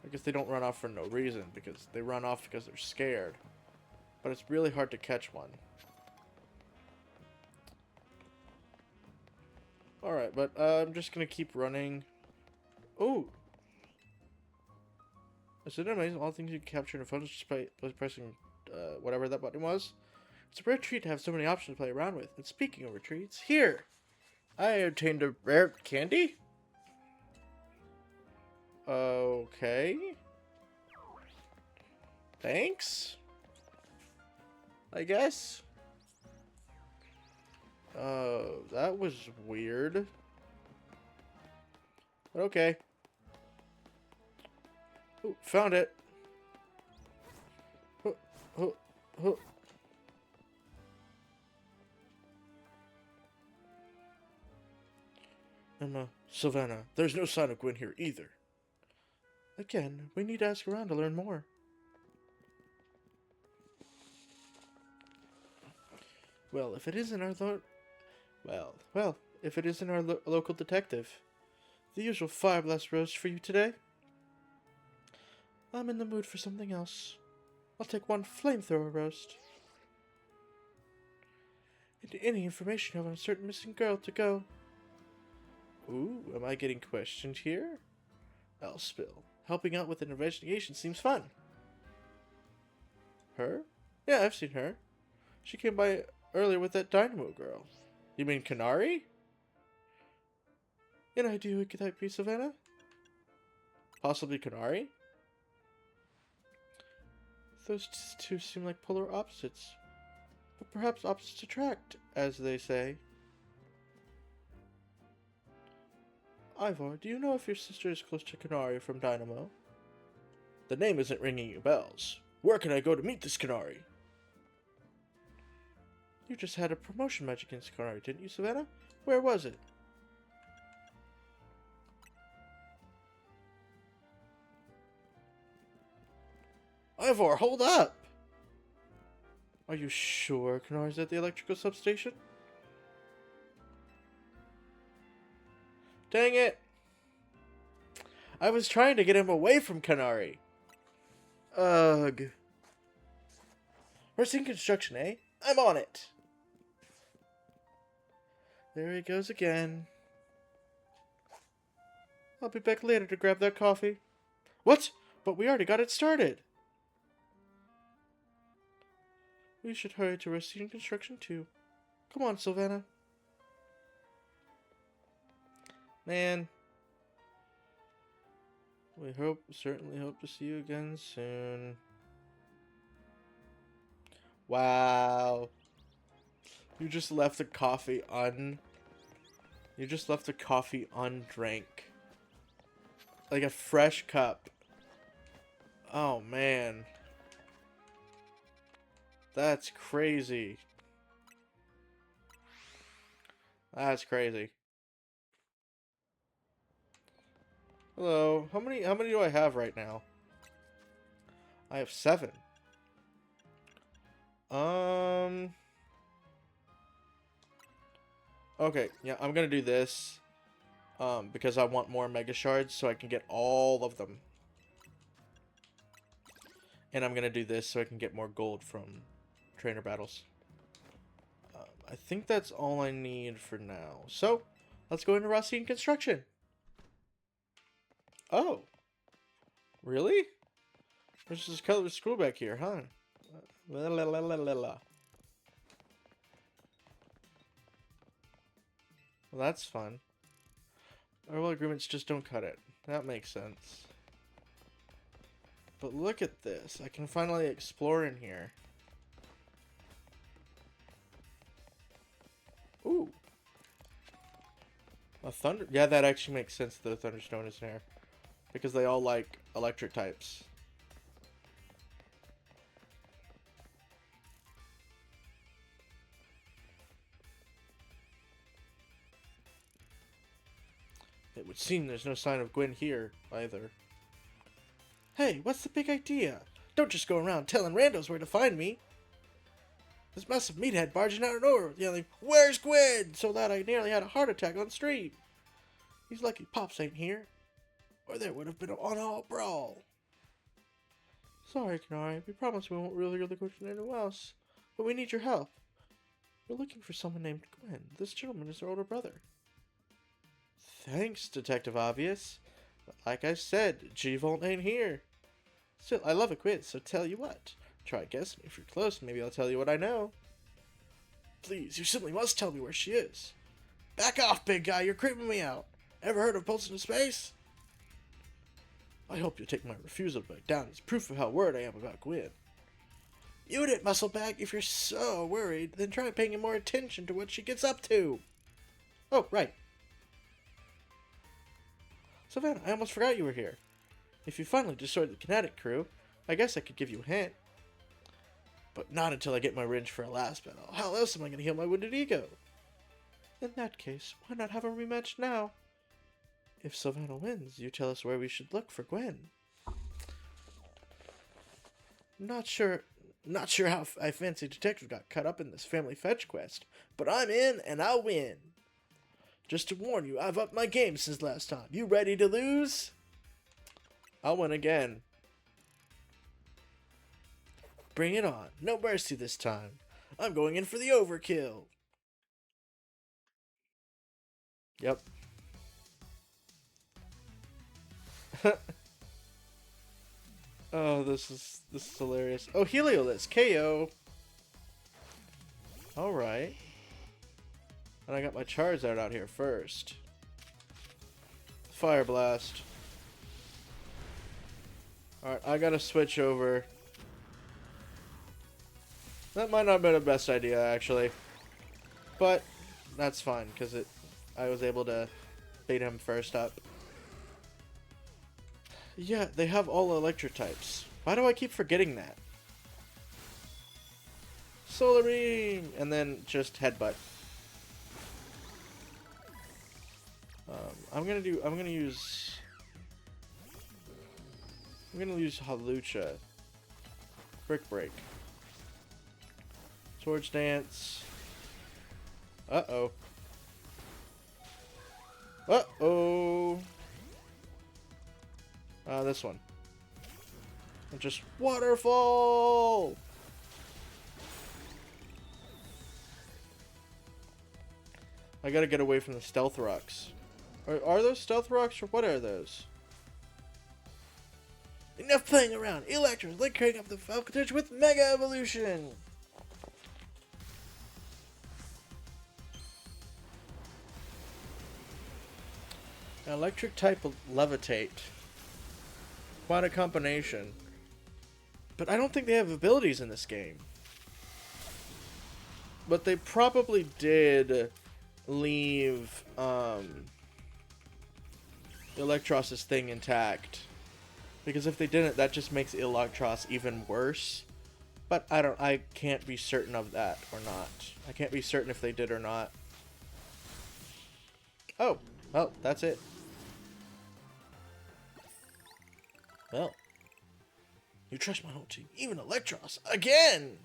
I guess they don't run off for no reason, because they run off because they're scared. But it's really hard to catch one. Alright, but I'm just gonna keep running. Oh! Isn't it amazing all the things you can capture in a photo just by pressing whatever that button was? It's a rare treat to have so many options to play around with. And speaking of retreats, here! I obtained a rare candy? Okay. Thanks? I guess? That was weird. Okay. Ooh, found it. Oh, oh, oh. Emma, Savannah, there's no sign of Gwen here either. Again, we need to ask around to learn more. Well, if it isn't our if it isn't our local detective, the usual fire blast roast for you today. I'm in the mood for something else. I'll take one flamethrower roast. And any information you have on a certain missing girl to go. Ooh, am I getting questioned here? I'll spill. Helping out with an investigation seems fun. Her? Yeah, I've seen her. She came by earlier with that Dynamo girl. You mean Canary? An idea who could that be, Savannah? Possibly Canary? Those two seem like polar opposites. But perhaps opposites attract, as they say. Ivor, do you know if your sister is close to Canary from Dynamo? The name isn't ringing any bells. Where can I go to meet this Canary? You just had a promotion match against Canary, didn't you, Savannah? Where was it? Ivor, hold up! Are you sure Canary's at the electrical substation? Dang it! I was trying to get him away from Canary. Ugh. We're seeing construction, eh? I'm on it! There he goes again. I'll be back later to grab that coffee. What? But we already got it started. We should hurry to Racine Construction too. Come on, Savannah. Man. We certainly hope to see you again soon. Wow. You just left the coffee undrank. Like a fresh cup. Oh, man. That's crazy. That's crazy. Hello. How many do I have right now? I have 7. Okay, yeah, I'm gonna do this. Because I want more Mega Shards so I can get all of them. And I'm gonna do this so I can get more gold from trainer battles. I think that's all I need for now. So, let's go into Racine Construction. Oh. Really? There's this color scroll back here, huh? La la la la la la. Well, that's fun. Oral agreements just don't cut it. That makes sense. But look at this. I can finally explore in here. Ooh. A thunder... Yeah, that actually makes sense that a thunderstone is in here. Because they all like electric types. It would seem there's no sign of Gwen here, either. Hey, what's the big idea? Don't just go around telling randos where to find me. This massive meathead barging out of nowhere yelling, "Where's Gwen?" so loud I nearly had a heart attack on stream. He's lucky Pops ain't here, or there would have been an all brawl. Sorry, Canary. We promise we won't really go to anyone else, but we need your help. We're looking for someone named Gwen. This gentleman is her older brother. Thanks, Detective Obvious. But like I said, G-Volt ain't here. Still, I love a quiz, so tell you what. Try guessing. If you're close, maybe I'll tell you what I know. Please, you simply must tell me where she is. Back off, big guy. You're creeping me out. Ever heard of Pulse into Space? I hope you'll take my refusal back down as proof of how worried I am about Gwen. You did, Muscleback. If you're so worried, then try paying more attention to what she gets up to. Oh, right. Savannah, I almost forgot you were here. If you finally destroyed the Kinetic crew, I guess I could give you a hint. But not until I get my revenge for our last battle. How else am I going to heal my wounded ego? In that case, why not have a rematch now? If Savannah wins, you tell us where we should look for Gwen. Not sure how I fancy detective got caught up in this family fetch quest, but I'm in and I'll win. Just to warn you, I've upped my game since last time. You ready to lose? I'll win again. Bring it on. No mercy this time. I'm going in for the overkill. Yep. Oh, this is hilarious. Oh, Heliolist, KO. Alright. And I got my Charizard out here first. Fire Blast. Alright, I gotta switch over. That might not have been the best idea, actually. But, that's fine, because I was able to beat him first up. Yeah, they have all electric types. Why do I keep forgetting that? Solar Beam! And then just Headbutt. I'm gonna use Halucha. Brick Break. Swords Dance. Uh-oh. Uh-oh. This one. And just Waterfall! I gotta get away from the Stealth Rocks. Are those Stealth Rocks, or what are those? Enough playing around! Electros, let's crank up the Falconage with Mega Evolution! Electric type Levitate. Quite a combination. But I don't think they have abilities in this game. But they probably did leave Electros's thing intact. Because if they didn't, that just makes Electros even worse. But I can't be certain of that or not. I can't be certain if they did or not. Oh, well, that's it. Well, you trust my whole team, even Electros, again!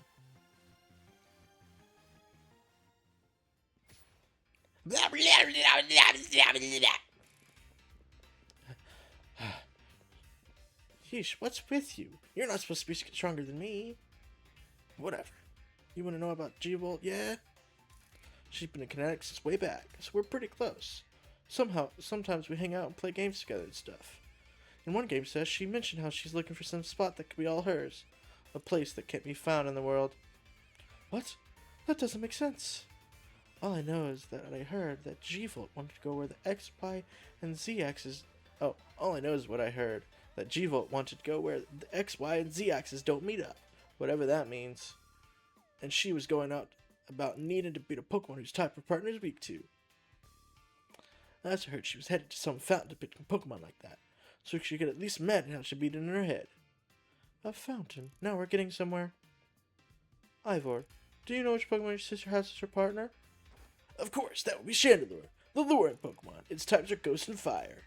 Yeesh, what's with you? You're not supposed to be stronger than me. Whatever. You want to know about G-Volt? Yeah? She's been in Kinetics since way back, so we're pretty close. Sometimes we hang out and play games together and stuff. In one game session, she mentioned how she's looking for some spot that could be all hers. A place that can't be found in the world. What? That doesn't make sense. All I know is that I heard that G-Volt wanted to go where the X, Y, and Z axes... Oh, all I know is what I heard. That G-Volt wanted to go where the X, Y, and Z axes don't meet up. Whatever that means. And she was going out about needing to beat a Pokemon whose type her partner is weak to. Last I heard, she was headed to some fountain to pick a Pokemon like that. So she could at least imagine how she'd beat it in her head. A fountain. Now we're getting somewhere. Ivor, do you know which Pokemon your sister has as her partner? Of course, that would be Chandelure, the luring Pokemon. Its types are Ghost and Fire.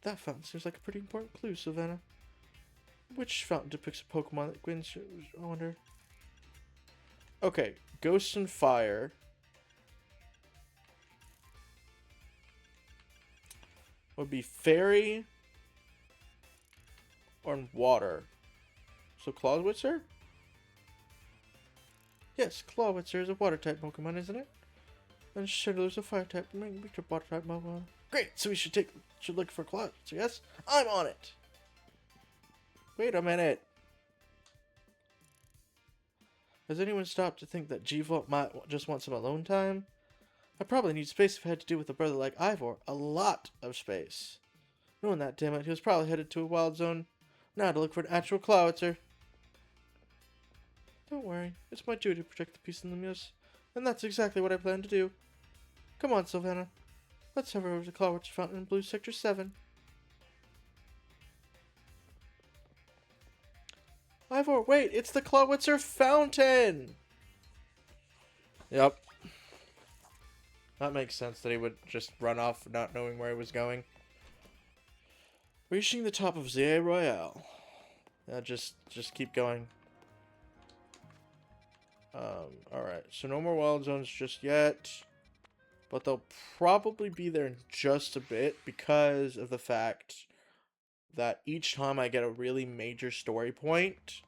That fountain seems like a pretty important clue, Savannah. Which fountain depicts a Pokemon that Gwen should... I wonder... Okay, Ghost and Fire... would be Fairy or Water. So Clawitzer? Yes, Clawitzer is a water type Pokemon, isn't it? And Chandelure's a fire type. Maybe water type Pokemon. Great, so we should look for Clawitzer, yes? I'm on it! Wait a minute. Has anyone stopped to think that G-Volt might just want some alone time? I probably need space if I had to do with a brother like Ivor. A lot of space. Knowing that, damn it, he was probably headed to a wild zone. Now to look for an actual Clawitzer. Don't worry, it's my duty to protect the peace in the muse, and that's exactly what I plan to do. Come on, Sylvana. Let's head over to Clawitzer Fountain in Blue Sector 7. Ivor, wait, it's the Clawitzer Fountain! Yep. That makes sense that he would just run off not knowing where he was going. Reaching the top of Zia Royale. Yeah, just keep going. Alright, so no more wild zones just yet. But they'll probably be there in just a bit because of the fact that each time I get a really major story point,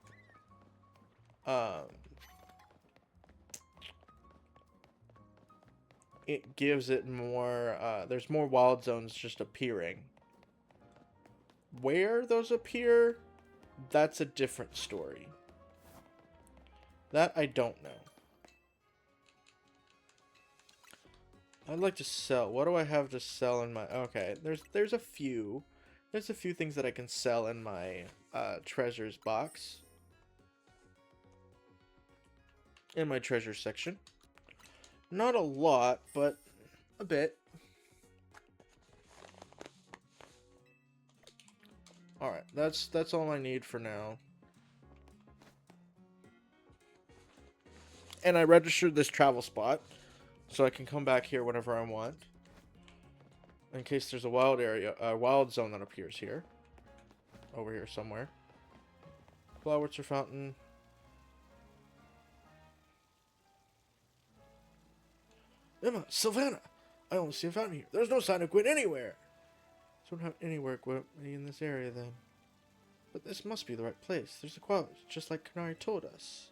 it gives it more, there's more wild zones just appearing. Where those appear, that's a different story. That I don't know. I'd like to sell. What do I have to sell in my... Okay, there's a few. There's a few things that I can sell in my treasures box. In my treasure section. Not a lot, but a bit. Alright, that's all I need for now. And I registered this travel spot, so I can come back here whenever I want. In case there's a wild area, a wild zone that appears here. Over here somewhere. Clawitzer Fountain. Emma, Sylvana! I only see a fountain here. There's no sign of Gwyn anywhere! So I don't have anywhere Gwyn in this area then. But this must be the right place. There's a quality, just like Canary told us.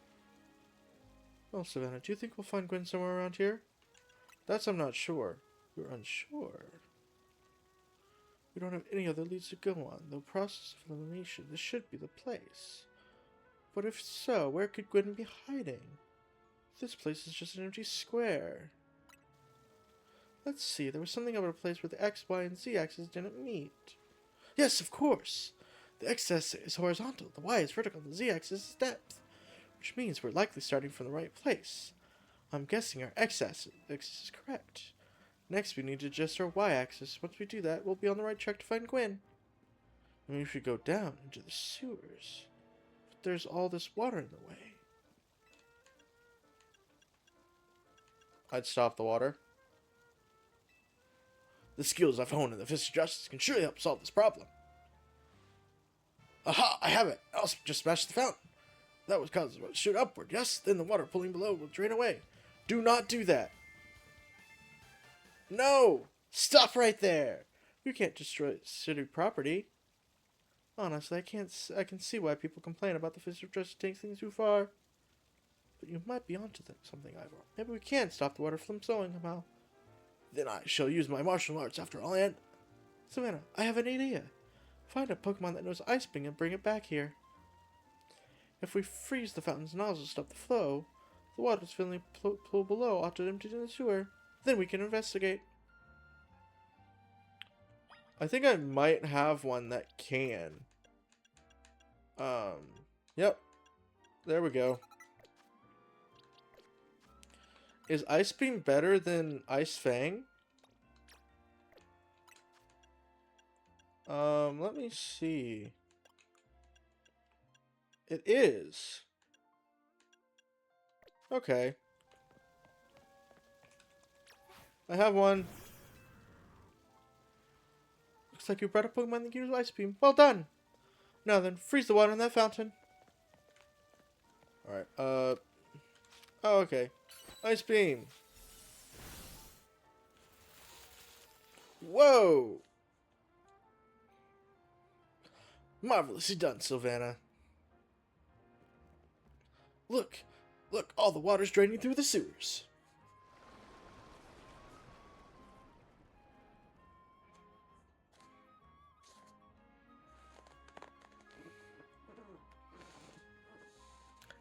Well, Savannah, do you think we'll find Gwyn somewhere around here? That's I'm not sure. You're unsure. We don't have any other leads to go on. The process of elimination, this should be the place. But if so, where could Gwyn be hiding? This place is just an empty square. Let's see, there was something about a place where the X, Y, and Z axes didn't meet. Yes, of course! The X-axis is horizontal, the Y is vertical, and the Z-axis is depth. Which means we're likely starting from the right place. I'm guessing our X-axis is correct. Next, we need to adjust our Y-axis. Once we do that, we'll be on the right track to find Gwyn. And we should go down into the sewers. But there's all this water in the way. I'd stop the water. The skills I've honed in the Fist of Justice can surely help solve this problem. Aha! I have it! I'll just smash the fountain. That was caused to shoot upward, yes? Then the water pulling below will drain away. Do not do that. No! Stop right there! You can't destroy city property. Honestly, I can see why people complain about the Fist of Justice taking things too far. But you might be onto something, Ivor. Maybe we can stop the water from flowing somehow. Then I shall use my martial arts after all, and... Savannah, I have an idea. Find a Pokemon that knows Ice Beam and bring it back here. If we freeze the fountain's nozzle to stop the flow, the water's filling pool below ought to empty in the sewer. Then we can investigate. I think I might have one that can. Yep. There we go. Is Ice Beam better than Ice Fang? Let me see. It is. Okay. I have one. Looks like you brought a Pokemon that uses Ice Beam. Well done! Now then, freeze the water in that fountain. Alright, oh, okay. Ice Beam. Whoa! Marvelously done, Sylvana. Look! Look, all the water's draining through the sewers.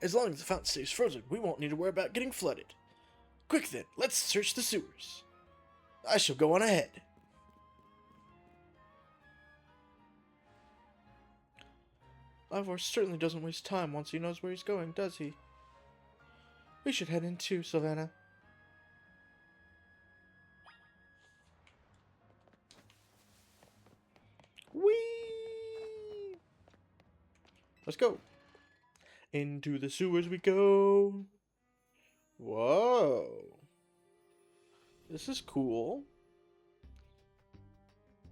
As long as the fountain stays frozen, we won't need to worry about getting flooded. Quick then, let's search the sewers. I shall go on ahead. Ivor certainly doesn't waste time once he knows where he's going, does he? We should head in too, Sylvana. Whee! Let's go. Into the sewers we go. Whoa. This is cool.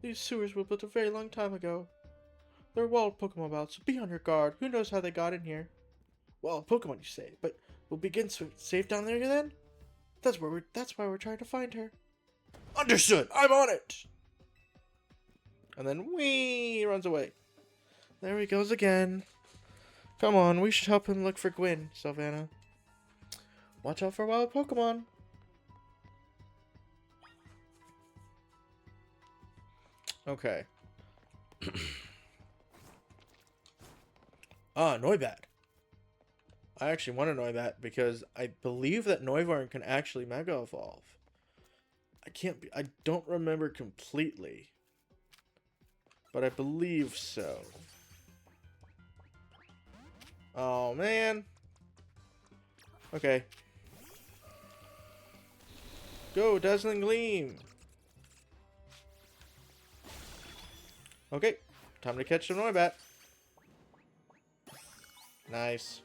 These sewers were built a very long time ago. There are wild Pokemon about, so be on your guard. Who knows how they got in here? Wild Pokemon, you say, but we'll begin safe down there then? That's why we're trying to find her. Understood. I'm on it. And then he runs away. There he goes again. Come on, we should help him look for Gwyn, Sylvana. Watch out for wild Pokemon. Okay. Noibat. I actually want a Noibat because I believe that Noivern can actually Mega Evolve. I don't remember completely, but I believe so. Oh man. Okay. Go, Dazzling Gleam. Okay, time to catch some Noibat. Nice.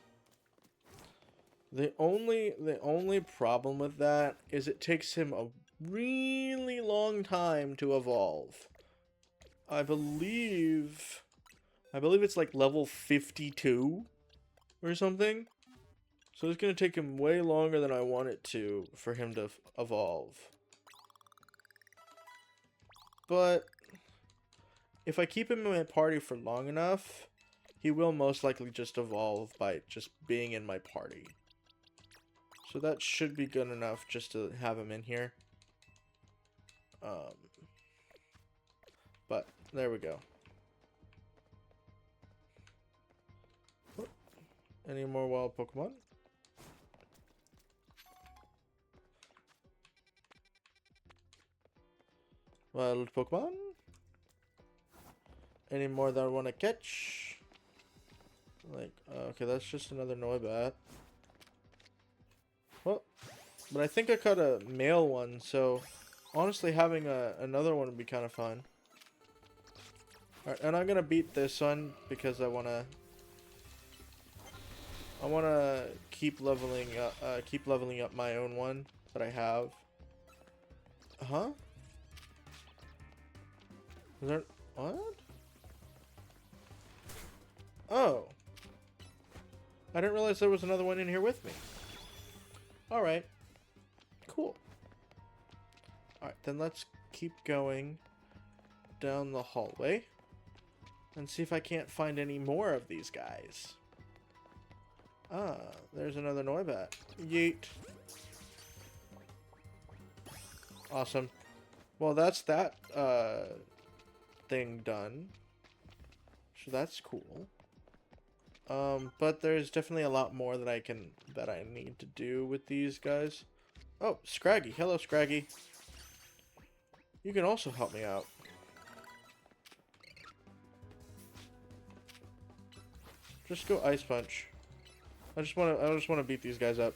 The only problem with that is it takes him a really long time to evolve. I believe it's like level 52 or something. So it's gonna take him way longer than I want it to for him to evolve. But if I keep him in my party for long enough, he will most likely just evolve by just being in my party. So that should be good enough just to have him in here. But there we go. Any more wild Pokemon? Wild Pokemon? Any more that I want to catch? Like, okay, that's just another Noibat. Well, but I think I caught a male one, so honestly having another one would be kind of fun. Alright, and I'm gonna beat this one because I wanna keep leveling up my own one that I have. Huh? Is there what? Oh. I didn't realize there was another one in here with me. Alright. Cool. Alright, then let's keep going down the hallway and see if I can't find any more of these guys. Ah, there's another Noibat. Yeet. Awesome. Well, that's that thing done. So that's cool. But there's definitely a lot more that I need to do with these guys. Oh, Scraggy. Hello, Scraggy. You can also help me out. Just go Ice Punch. I just wanna beat these guys up.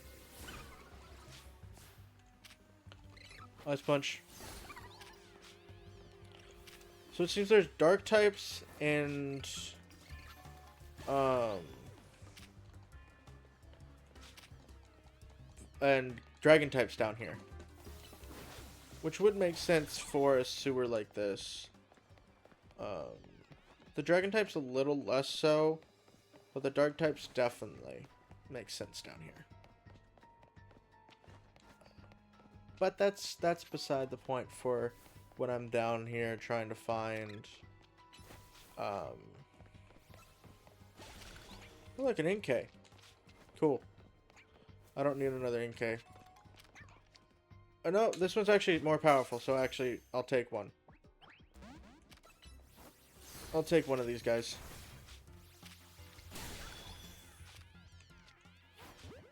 Ice Punch. So it seems there's dark types and dragon types down here, which would make sense for a sewer like this. The dragon type's a little less so, but the dark types definitely make sense down here. But that's beside the point for when I'm down here trying to find oh, look, an Inkay. Cool. I don't need another Inkay. Oh no, this one's actually more powerful, so actually I'll take one. I'll take one of these guys.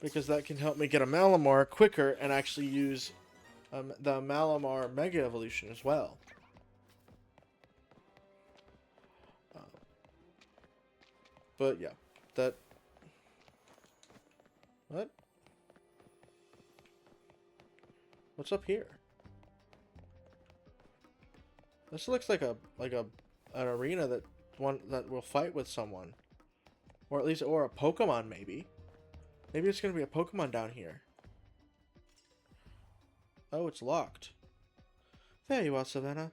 Because that can help me get a Malamar quicker and actually use the Malamar Mega Evolution as well. But yeah, that... What? What's up here? This looks like an arena that will fight with someone. Or at least, or a Pokemon, maybe. Maybe it's going to be a Pokemon down here. Oh, it's locked. There you are, Savannah.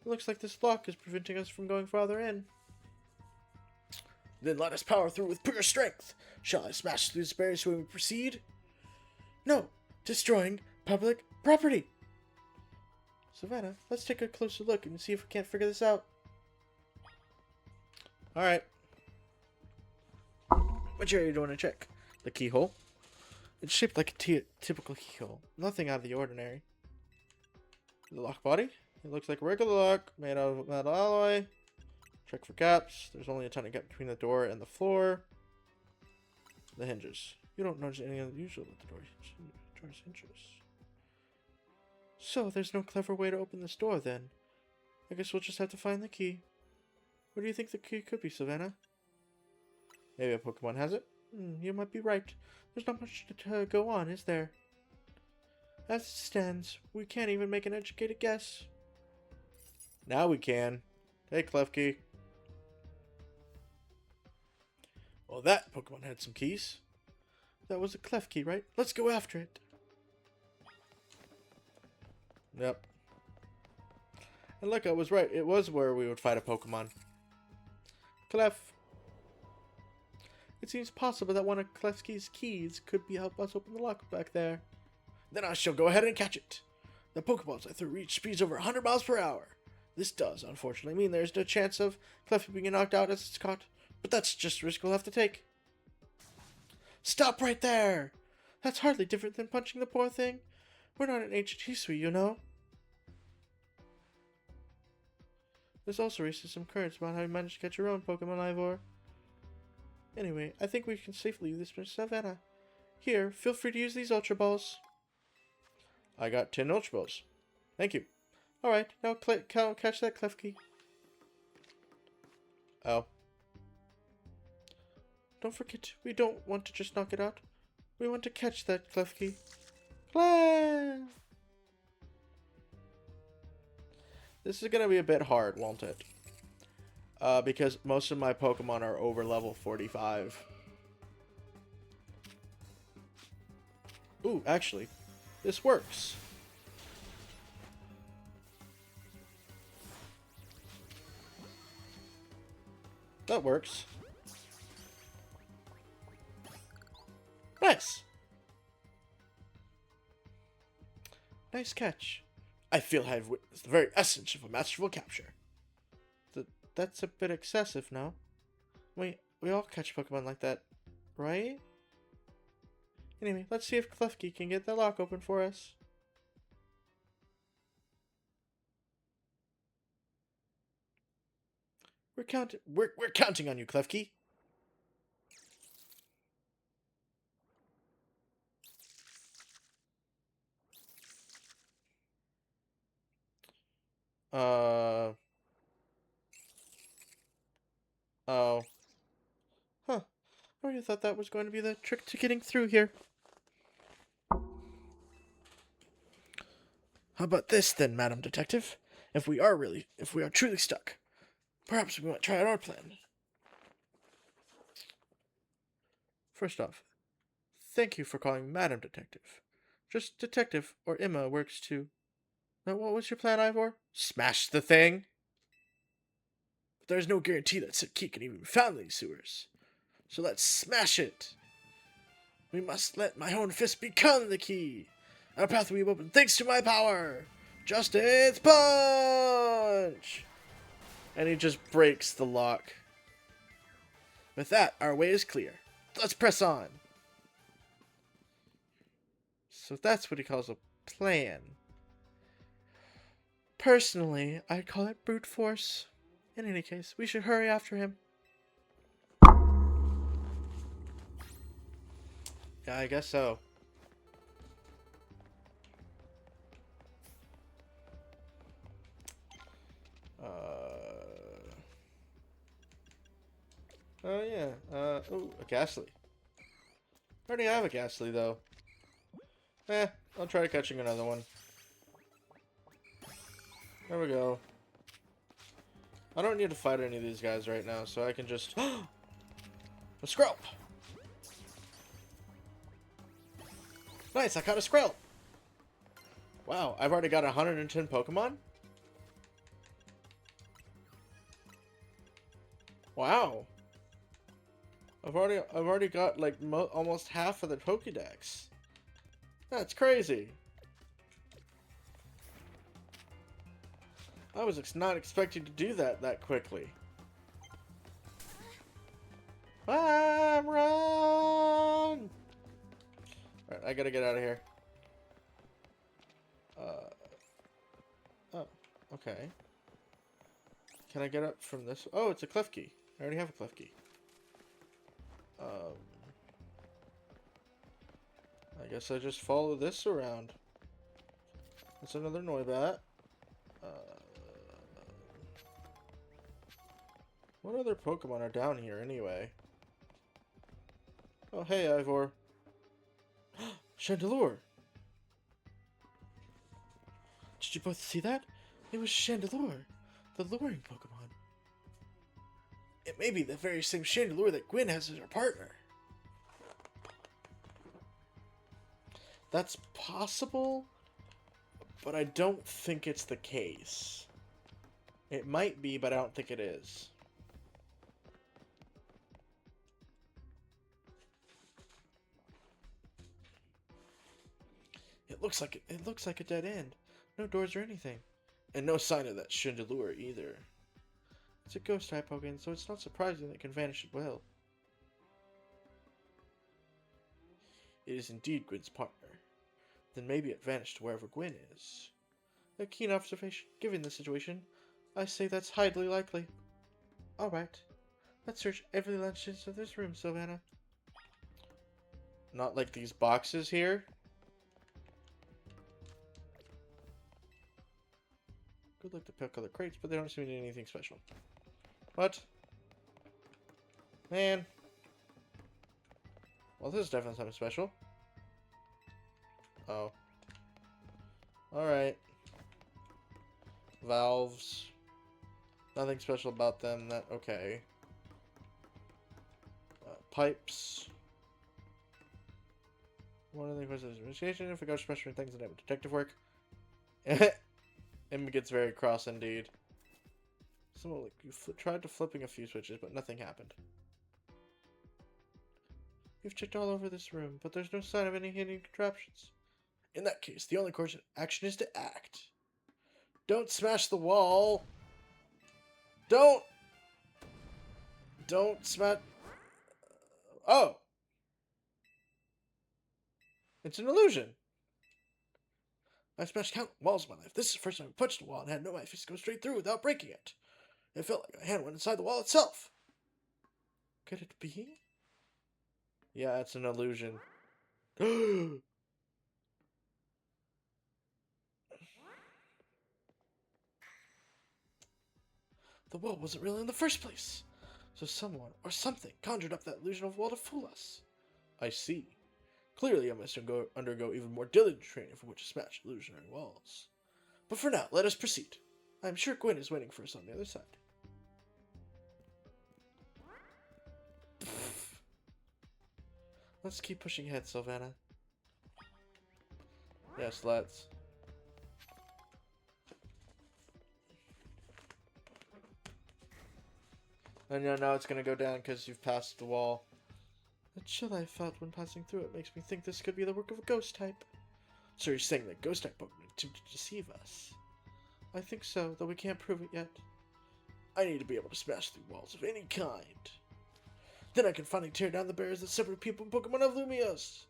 It looks like this lock is preventing us from going farther in. Then let us power through with pure strength. Shall I smash through these barriers when we proceed? No! Destroying public property! Savannah, let's take a closer look and see if we can't figure this out. Alright. Which area do you want to check? The keyhole? It's shaped like a typical keyhole. Nothing out of the ordinary. The lock body? It looks like a regular lock made out of metal alloy. Check for gaps. There's only a tiny gap between the door and the floor. The hinges. You don't notice anything unusual with the door's hinges. So, there's no clever way to open this door then. I guess we'll just have to find the key. What do you think the key could be, Savannah? Maybe a Pokemon has it? You might be right. There's not much to go on, is there? As it stands, we can't even make an educated guess. Now we can. Hey, Klefki. Well, that Pokemon had some keys. That was a Klefki, right? Let's go after it. Yep. And look, I was right. It was where we would fight a Pokemon. Clef. It seems possible that one of Klefki's keys could help us open the lock back there. Then I shall go ahead and catch it. The Pokeballs I threw reach speeds over 100 miles per hour. This does, unfortunately, mean there's no chance of Klefki being knocked out as it's caught. But that's just a risk we'll have to take. Stop right there! That's hardly different than punching the poor thing. We're not an ancient Hisui, you know. This also raises some currents about how you managed to catch your own Pokemon, Ivor. Anyway, I think we can safely leave this to Savannah. Here, feel free to use these Ultra Balls. I got 10 Ultra Balls. Thank you. Alright, now catch that Klefki. Oh. Don't forget, we don't want to just knock it out. We want to catch that Klefki. This is going to be a bit hard, won't it? Because most of my Pokemon are over level 45. Ooh, actually, this works. That works. Nice. Nice catch. I feel I have witnessed the very essence of a masterful capture. That's a bit excessive now. We all catch Pokemon like that, right? Anyway, let's see if Klefki can get the lock open for us. We're counting on you, Klefki. Oh. Huh. I really thought that was going to be the trick to getting through here. How about this then, Madam Detective? If we are truly stuck, perhaps we might try out our plan. First off, thank you for calling Madam Detective. Just Detective or Emma works too. Now, what was your plan, Ivor? Smash the thing? But there's no guarantee that said key can even be found in these sewers. So let's smash it. We must let my own fist become the key. Our path will be open thanks to my power. Justice Punch! And he just breaks the lock. With that, our way is clear. Let's press on. So that's what he calls a plan. Personally, I'd call it brute force. In any case, we should hurry after him. Yeah, I guess so. Oh, yeah. Oh, a Ghastly. I already have a Ghastly, though. I'll try catching another one. There we go. I don't need to fight any of these guys right now, so I can just... a Skrelp! Nice, I caught a Skrelp! Wow, I've already got 110 Pokemon? Wow. I've already got like almost half of the Pokédex. That's crazy. I was not expecting to do that quickly. Run! Alright, I gotta get out of here. Oh, okay. Can I get up from this? Oh, it's a cliff key. I already have a cliff key. I guess I just follow this around. That's another Noibat. What other Pokemon are down here anyway? Oh, hey, Ivor. Chandelure! Did you both see that? It was Chandelure, the luring Pokemon. It may be the very same Chandelure that Gwen has as her partner. That's possible, but I don't think it's the case. It might be, but I don't think it is. It looks like a dead end. No doors or anything. And no sign of that Chandelure either. It's a ghost type Pokemon, so it's not surprising that it can vanish at will. It is indeed Gwen's partner. Then maybe it vanished wherever Gwen is. A keen observation. Given the situation, I say that's highly likely. Alright. Let's search every lunch of this room, Sylvana. Not like these boxes here. Good luck to pick other crates, but they don't seem to need anything special. What? Man. Well, this is definitely something special. Oh. Alright. Valves. Nothing special about them. That okay. Pipes. One of the questions is investigation. If we go special things and detective work. Emma gets very cross indeed. Someone like you tried to flipping a few switches, but nothing happened. You've checked all over this room, but there's no sign of any hidden contraptions. In that case, the only course of action is to act. Don't smash the wall. Don't smash. Oh. It's an illusion. I've smashed countless walls in my life. This is the first time I punched a wall and had no fist go straight through without breaking it. It felt like my hand went inside the wall itself. Could it be? Yeah, it's an illusion. The wall wasn't real in the first place. So someone or something conjured up that illusion of wall to fool us. I see. Clearly, I must undergo even more diligent training for which to smash illusionary walls. But for now, let us proceed. I am sure Gwen is waiting for us on the other side. Let's keep pushing ahead, Sylvana. Yes, let's. And you know it's gonna go down because you've passed the wall. The chill I felt when passing through it makes me think this could be the work of a ghost type. So you're saying that ghost type Pokemon attempted to deceive us? I think so, though we can't prove it yet. I need to be able to smash through walls of any kind. Then I can finally tear down the barriers that separate people and Pokemon of Lumios.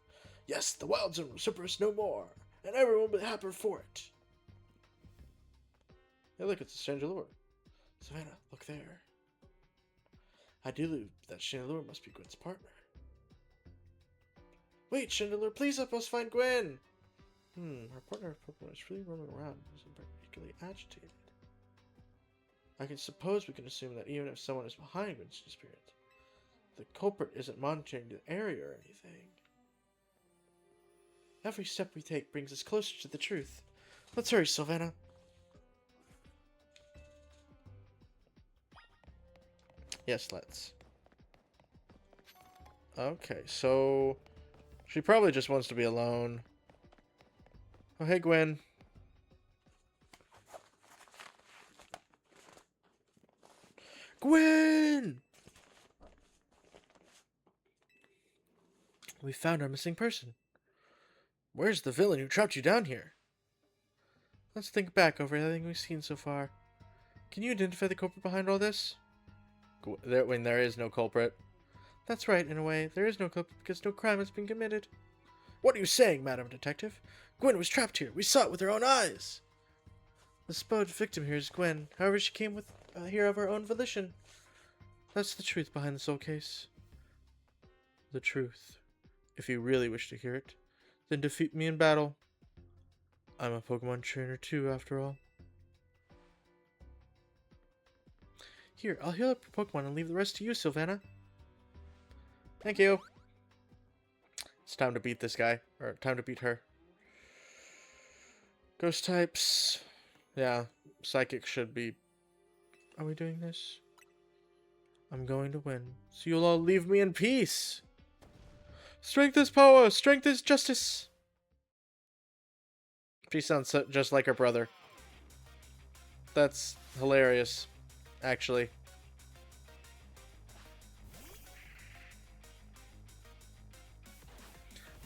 Yes, the Wild Zone will separate us no more, and everyone will be happier for it. Hey, look, it's a Chandelure. Savannah, look there. I do believe that Chandelure must be Gwen's partner. Wait, Chandelure, please help us find Gwen! Our partner of Pokemon is really roaming around and isn't particularly agitated. I can suppose we can assume that even if someone is behind Gwen's disappearance, the culprit isn't monitoring the area or anything. Every step we take brings us closer to the truth. Let's hurry, Sylvana. Yes, let's. Okay, so she probably just wants to be alone. Oh, hey, Gwen. Gwen! We found our missing person. Where's the villain who trapped you down here? Let's think back over everything we've seen so far. Can you identify the culprit behind all this? When there is no culprit. That's right, in a way. There is no culprit because no crime has been committed. What are you saying, Madam Detective? Gwen was trapped here. We saw it with our own eyes. The supposed victim here is Gwen. However, she came here of her own volition. That's the truth behind this whole case. The truth. If you really wish to hear it, then defeat me in battle. I'm a Pokemon trainer too, after all. Here, I'll heal up your Pokemon and leave the rest to you, Sylvana. Thank you. It's time to beat this guy. Or time to beat her. Ghost types. Yeah, Psychic should be... Are we doing this? I'm going to win. So you'll all leave me in peace. Strength is power. Strength is justice. She sounds just like her brother. That's hilarious, actually.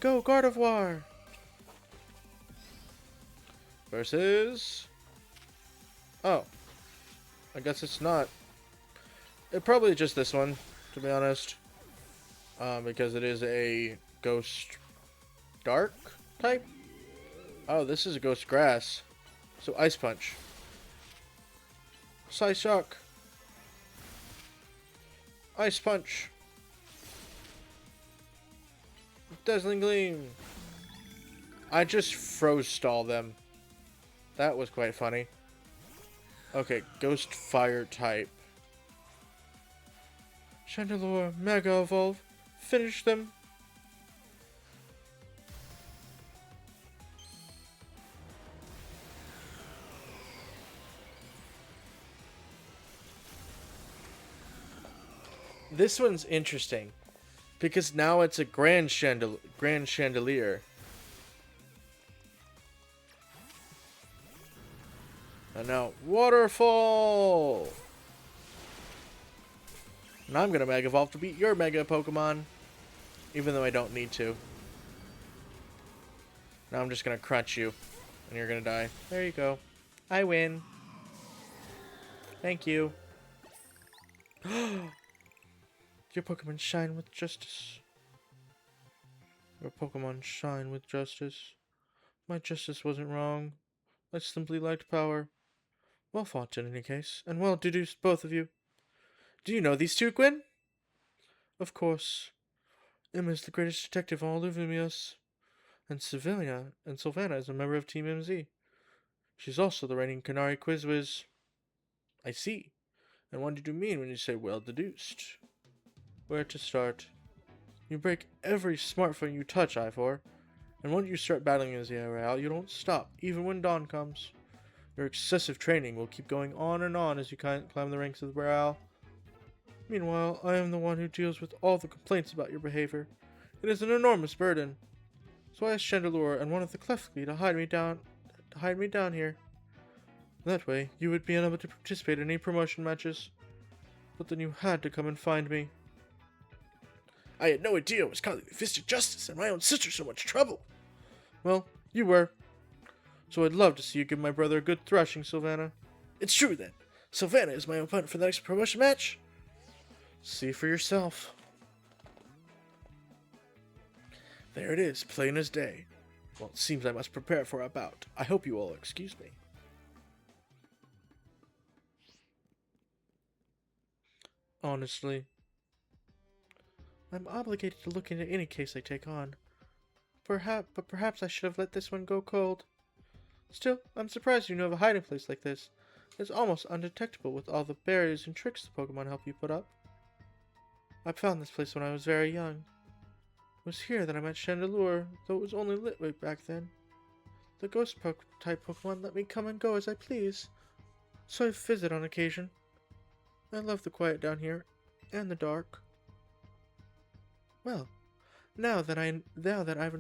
Go, Gardevoir! Versus... Oh. I guess it's not. It probably just this one, to be honest. Because it is a Ghost Dark type. Oh, this is a Ghost Grass. So Ice Punch. Psyshock. Ice Punch. Dazzling Gleam. I just froze stall them. That was quite funny. Okay, Ghost Fire type. Chandelure, Mega Evolve. Finish them. This one's interesting because now it's a Grand Chandelier. And now Waterfall. And I'm gonna Mega Evolve to beat your Mega Pokemon, even though I don't need to. Now I'm just gonna crunch you, and you're gonna die. There you go. I win. Thank you. Your Pokemon shine with justice. Your Pokemon shine with justice. My justice wasn't wrong. I simply lacked power. Well fought in any case, and well deduced, both of you. Do you know these two, Gwen? Of course. Emma is the greatest detective in all of Lumios. And Sylvana is a member of Team MZ. She's also the reigning Canary Quiz Whiz. I see. And what did you mean when you say well deduced? Where to start? You break every smartphone you touch, Ivor. And once you start battling as the Real, you don't stop, even when dawn comes. Your excessive training will keep going on and on as you climb the ranks of the Real. Meanwhile, I am the one who deals with all the complaints about your behavior. It is an enormous burden. So I asked Chandelure and one of the Clefly to hide me down here. That way, you would be unable to participate in any promotion matches. But then you had to come and find me. I had no idea I was causing the Fist of Justice and my own sister so much trouble. Well, you were. So I'd love to see you give my brother a good thrashing, Sylvana. It's true, then. Sylvana is my opponent for the next promotion match. See for yourself. There it is, plain as day. Well, it seems I must prepare for a bout. I hope you all excuse me. Honestly, I'm obligated to look into any case I take on. But perhaps I should have let this one go cold. Still, I'm surprised you know of a hiding place like this. It's almost undetectable with all the barriers and tricks the Pokemon help you put up. I found this place when I was very young. It was here that I met Chandelure, though it was only lit way back then. The ghost type Pokemon let me come and go as I please, so I visit on occasion. I love the quiet down here, and the dark. Well, now that I've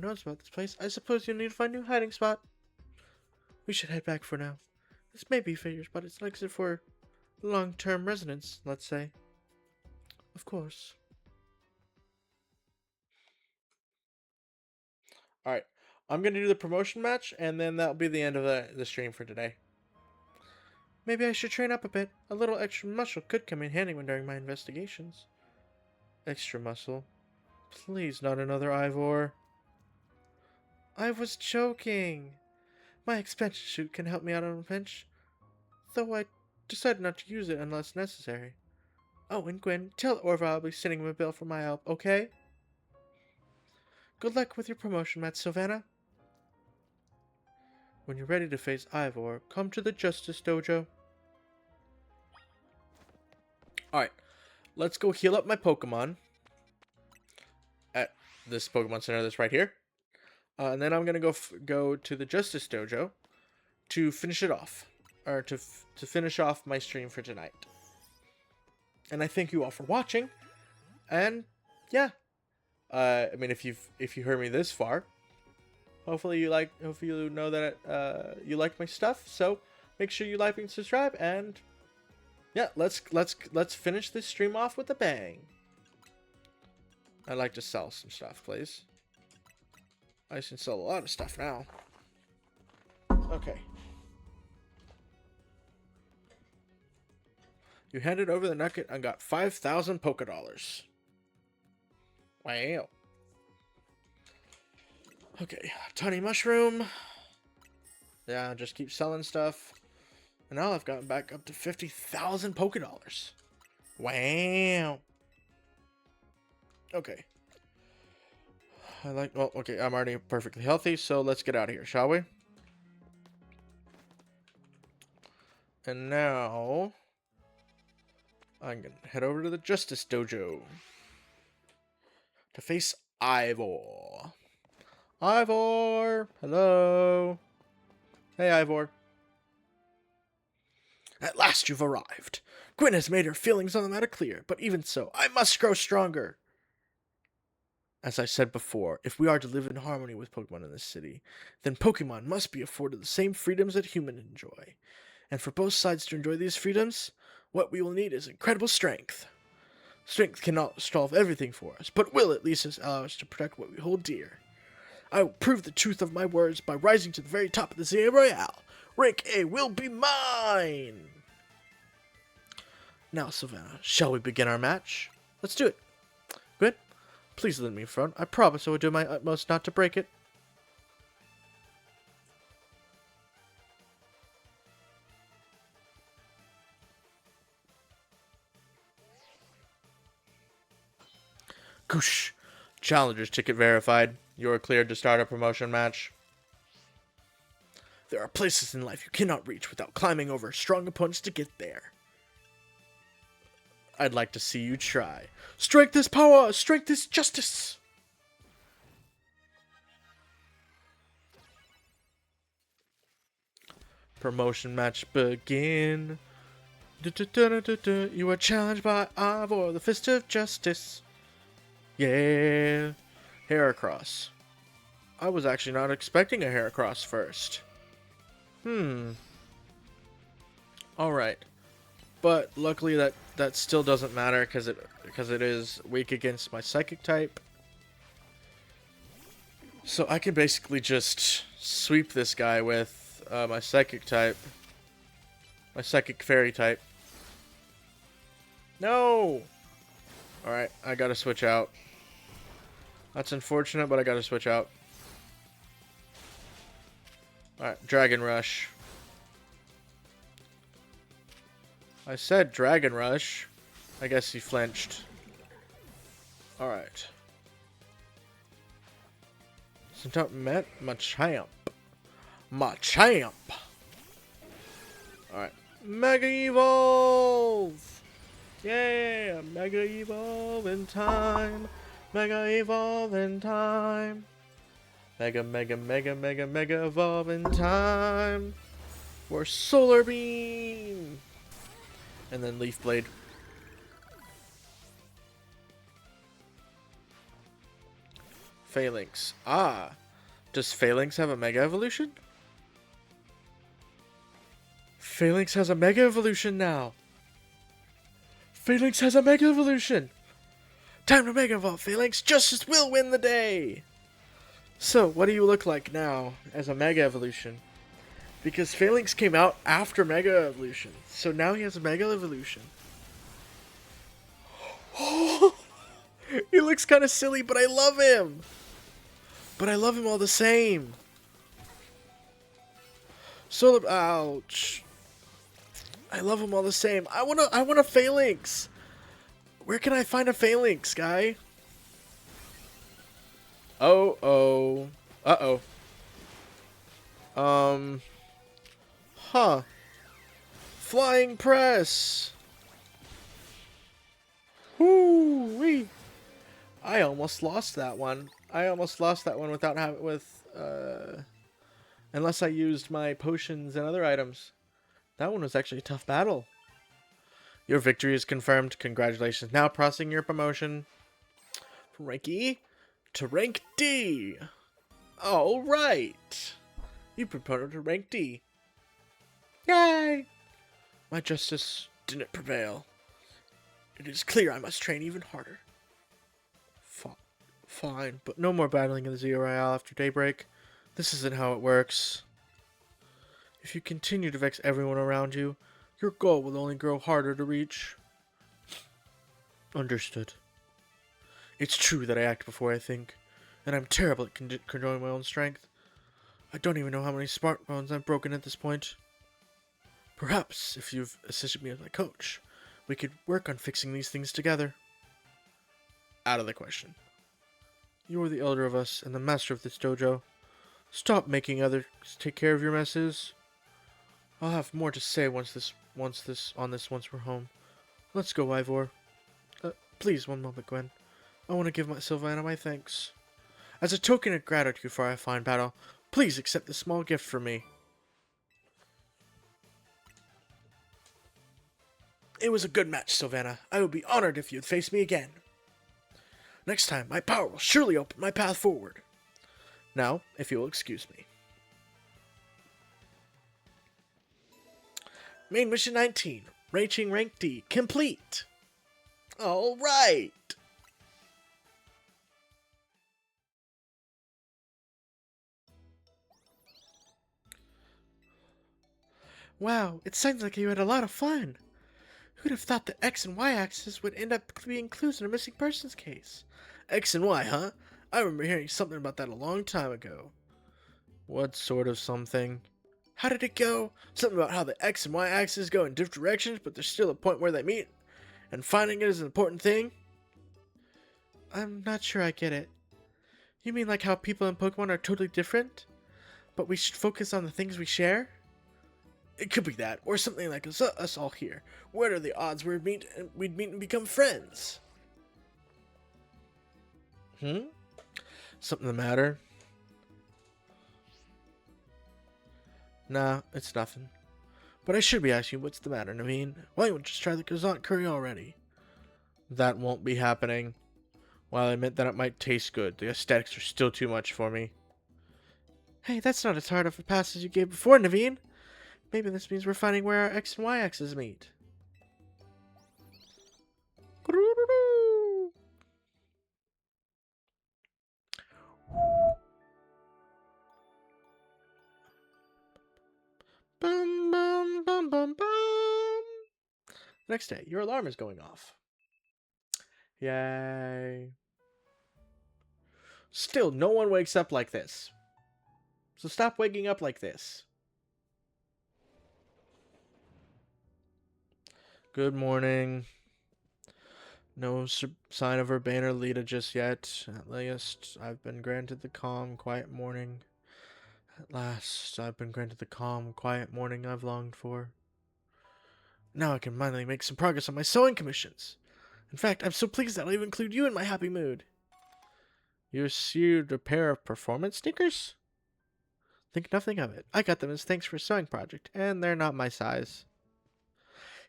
known about this place, I suppose you'll need to find a new hiding spot. We should head back for now. This may be figures, but it's like it for long-term residents, let's say. Of course. Alright, I'm going to do the promotion match, and then that'll be the end of the stream for today. Maybe I should train up a bit. A little extra muscle could come in handy when during my investigations. Extra muscle? Please, not another Ivor. I was joking. My expansion suit can help me out on a pinch, though I decided not to use it unless necessary. Oh, and Gwen, tell Orva I'll be sending him a bill for my help, okay? Good luck with your promotion, Matt Sylvana. When you're ready to face Ivor, come to the Justice Dojo. Alright, let's go heal up my Pokemon at this Pokemon Center that's right here. And then I'm going to go to the Justice Dojo to finish it off. Or to finish off my stream for tonight. And I thank you all for watching. And, yeah. I mean, if you heard me this far, hopefully you know that you like my stuff. So make sure you like and subscribe, and yeah, let's finish this stream off with a bang. I'd like to sell some stuff, please. I can sell a lot of stuff now. Okay. You handed over the nugget and got 5,000 Poké Dollars. Wow. Okay, tiny mushroom. Yeah, just keep selling stuff. And now I've gotten back up to 50,000 Poké Dollars. Wow. Okay. Well, okay, I'm already perfectly healthy, so let's get out of here, shall we? And now I'm gonna head over to the Justice Dojo to face Ivor. Ivor! Hello! Hey, Ivor. At last you've arrived. Gwen has made her feelings on the matter clear, but even so, I must grow stronger. As I said before, if we are to live in harmony with Pokemon in this city, then Pokemon must be afforded the same freedoms that humans enjoy. And for both sides to enjoy these freedoms, what we will need is incredible strength. Strength cannot solve everything for us, but will at least allow us to protect what we hold dear. I will prove the truth of my words by rising to the very top of the Zia Royale. Rank A will be mine! Now, Sylvana, shall we begin our match? Let's do it. Good. Please let me in front. I promise I will do my utmost not to break it. Goosh. Challenger's ticket verified. You are cleared to start a promotion match. There are places in life you cannot reach without climbing over strong opponents to get there. I'd like to see you try. Strength is power! Strength is justice! Promotion match begin. You are challenged by Ivor, the Fist of Justice. Yeah. Heracross. I was actually not expecting a Heracross first. Alright. But luckily that still doesn't matter because it is weak against my Psychic type. So I can basically just sweep this guy with my Psychic type. My Psychic Fairy type. No! Alright, I gotta switch out. That's unfortunate, but I gotta switch out. Alright, Dragon Rush. I said Dragon Rush. I guess he flinched. Alright. Sometimes met Machamp. Machamp! Alright. Mega Evolve! Yeah! Mega Evolve! evolve in time. Mega evolve in time. Mega, mega, mega, mega, mega evolve in time. For Solar Beam. And then Leaf Blade. Phalanx. Ah. Does Phalanx have a Mega Evolution? Phalanx has a Mega Evolution now. Phalanx has a Mega Evolution. Time to Mega Evolve, Phalanx. Justice will win the day. So, what do you look like now as a Mega Evolution? Because Phalanx came out after Mega Evolution. So now he has a Mega Evolution. He looks kind of silly, but I love him. But I love him all the same. Solar... Ouch. I love him all the same. I want a Phalanx. Where can I find a Phalanx, guy? Oh. Uh-oh. Huh. Flying Press. Whoo-wee. I almost lost that one. Without having unless I used my potions and other items. That one was actually a tough battle. Your victory is confirmed. Congratulations. Now processing your promotion from rank E to rank D. All right. You promoted to rank D. Yay! My justice didn't prevail. It is clear I must train even harder. Fine, but no more battling in the Zeo Royale after daybreak. This isn't how it works. If you continue to vex everyone around you, your goal will only grow harder to reach. Understood. It's true that I act before I think, and I'm terrible at controlling my own strength. I don't even know how many smartphones I've broken at this point. Perhaps, if you've assisted me as my coach, we could work on fixing these things together. Out of the question. You are the elder of us and the master of this dojo. Stop making others take care of your messes. I'll have more to say once we're home. Let's go, Ivor. Please, one moment, Gwen. I want to give Sylvana my thanks. As a token of gratitude for our fine battle, please accept this small gift from me. It was a good match, Sylvana. I would be honored if you'd face me again. Next time, my power will surely open my path forward. Now, if you will excuse me. Main Mission 19, reaching rank D, complete. All right. Wow, it sounds like you had a lot of fun. Who'd have thought the X and Y axis would end up being clues in a missing persons case? X and Y, huh? I remember hearing something about that a long time ago. What sort of something? How did it go? Something about how the X and Y axes go in different directions, but there's still a point where they meet, and finding it is an important thing? I'm not sure I get it. You mean like how people in Pokemon are totally different, but we should focus on the things we share? It could be that, or something like us all here. What are the odds we'd meet and become friends? Something the matter? Nah, it's nothing. But I should be asking you what's the matter, Naveen. Why don't you just try the Kazant curry already? That won't be happening. While I admit that it might taste good, the aesthetics are still too much for me. Hey, that's not as hard of a pass as you gave before, Naveen. Maybe this means we're finding where our X and Y axes meet. Bum, bum, bum, bum, bum. The next day, your alarm is going off. Yay. Still, no one wakes up like this. So stop waking up like this. Good morning. No sign of Urbane or Lita just yet. At last, I've been granted the calm, quiet morning. At last, I've been granted the calm, quiet morning I've longed for. Now I can finally make some progress on my sewing commissions. In fact, I'm so pleased that I'll even include you in my happy mood. You received a pair of performance sneakers? Think nothing of it. I got them as thanks for a sewing project, and they're not my size.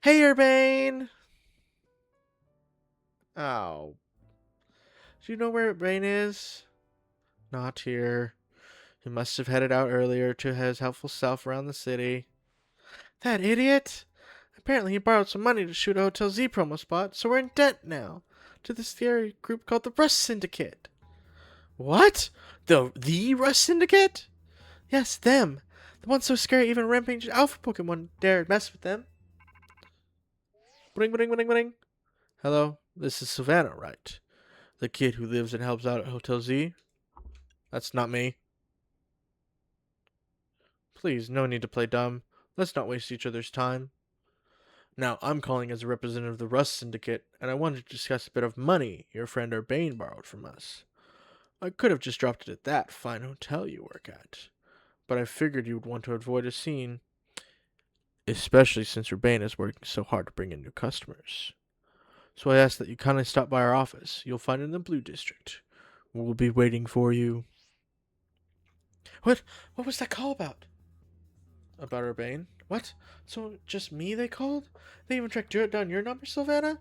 Hey, Urbane! Oh. Do you know where Urbane is? Not here. He must have headed out earlier to his helpful self around the city. That idiot! Apparently he borrowed some money to shoot a Hotel Z promo spot, so we're in debt now to this theory group called the Rust Syndicate. What? The Rust Syndicate? Yes, them. The ones so scary even rampage alpha Pokemon dared mess with them. Bling, bling, bling, bling. Hello, this is Savannah, right? The kid who lives and helps out at Hotel Z? That's not me. Please, no need to play dumb. Let's not waste each other's time. Now, I'm calling as a representative of the Rust Syndicate, and I wanted to discuss a bit of money your friend Urbane borrowed from us. I could have just dropped it at that fine hotel you work at, but I figured you would want to avoid a scene, especially since Urbane is working so hard to bring in new customers. So I ask that you kindly stop by our office. You'll find it in the Blue District. We'll be waiting for you. What? What was that call about? About Urbane? What? So just me they called? They even tracked down your number, Sylvana?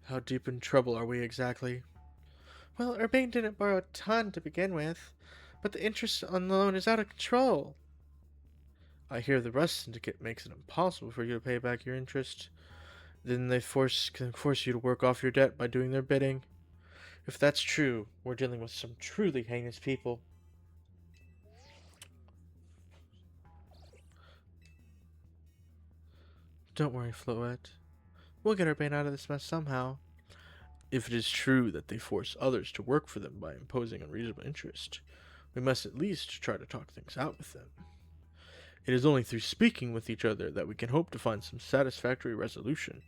How deep in trouble are we exactly? Well, Urbane didn't borrow a ton to begin with, but the interest on the loan is out of control. I hear the Rust Syndicate makes it impossible for you to pay back your interest. Then they can force you to work off your debt by doing their bidding. If that's true, we're dealing with some truly heinous people. Don't worry, Floette. We'll get Urbane out of this mess somehow. If it is true that they force others to work for them by imposing unreasonable interest, we must at least try to talk things out with them. It is only through speaking with each other that we can hope to find some satisfactory resolution.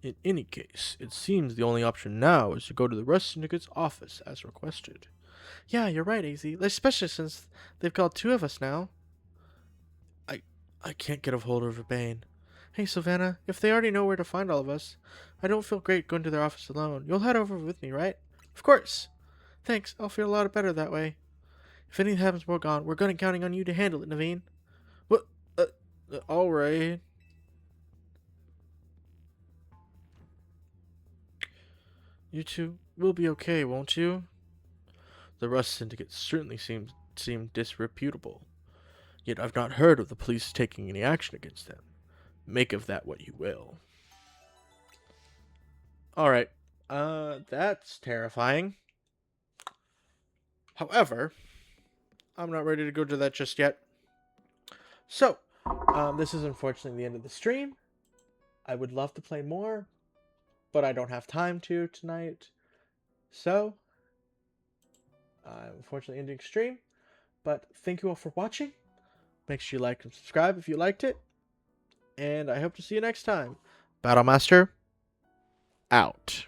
In any case, it seems the only option now is to go to the Rust Syndicate's office as requested. Yeah, you're right, AZ, especially since they've called two of us now. I can't get a hold of Urbane. Hey, Savannah, if they already know where to find all of us, I don't feel great going to their office alone. You'll head over with me, right? Of course. Thanks, I'll feel a lot better that way. If anything happens while gone, we're going to counting on you to handle it, Naveen. What? Alright. You two will be okay, won't you? The Rust Syndicate certainly seem disreputable. Yet I've not heard of the police taking any action against them. Make of that what you will. Alright. That's terrifying. However, I'm not ready to go to that just yet. So, this is unfortunately the end of the stream. I would love to play more, but I don't have time to tonight. So, I'm unfortunately ending stream. But thank you all for watching. Make sure you like and subscribe if you liked it. And I hope to see you next time. Battlemaster, out.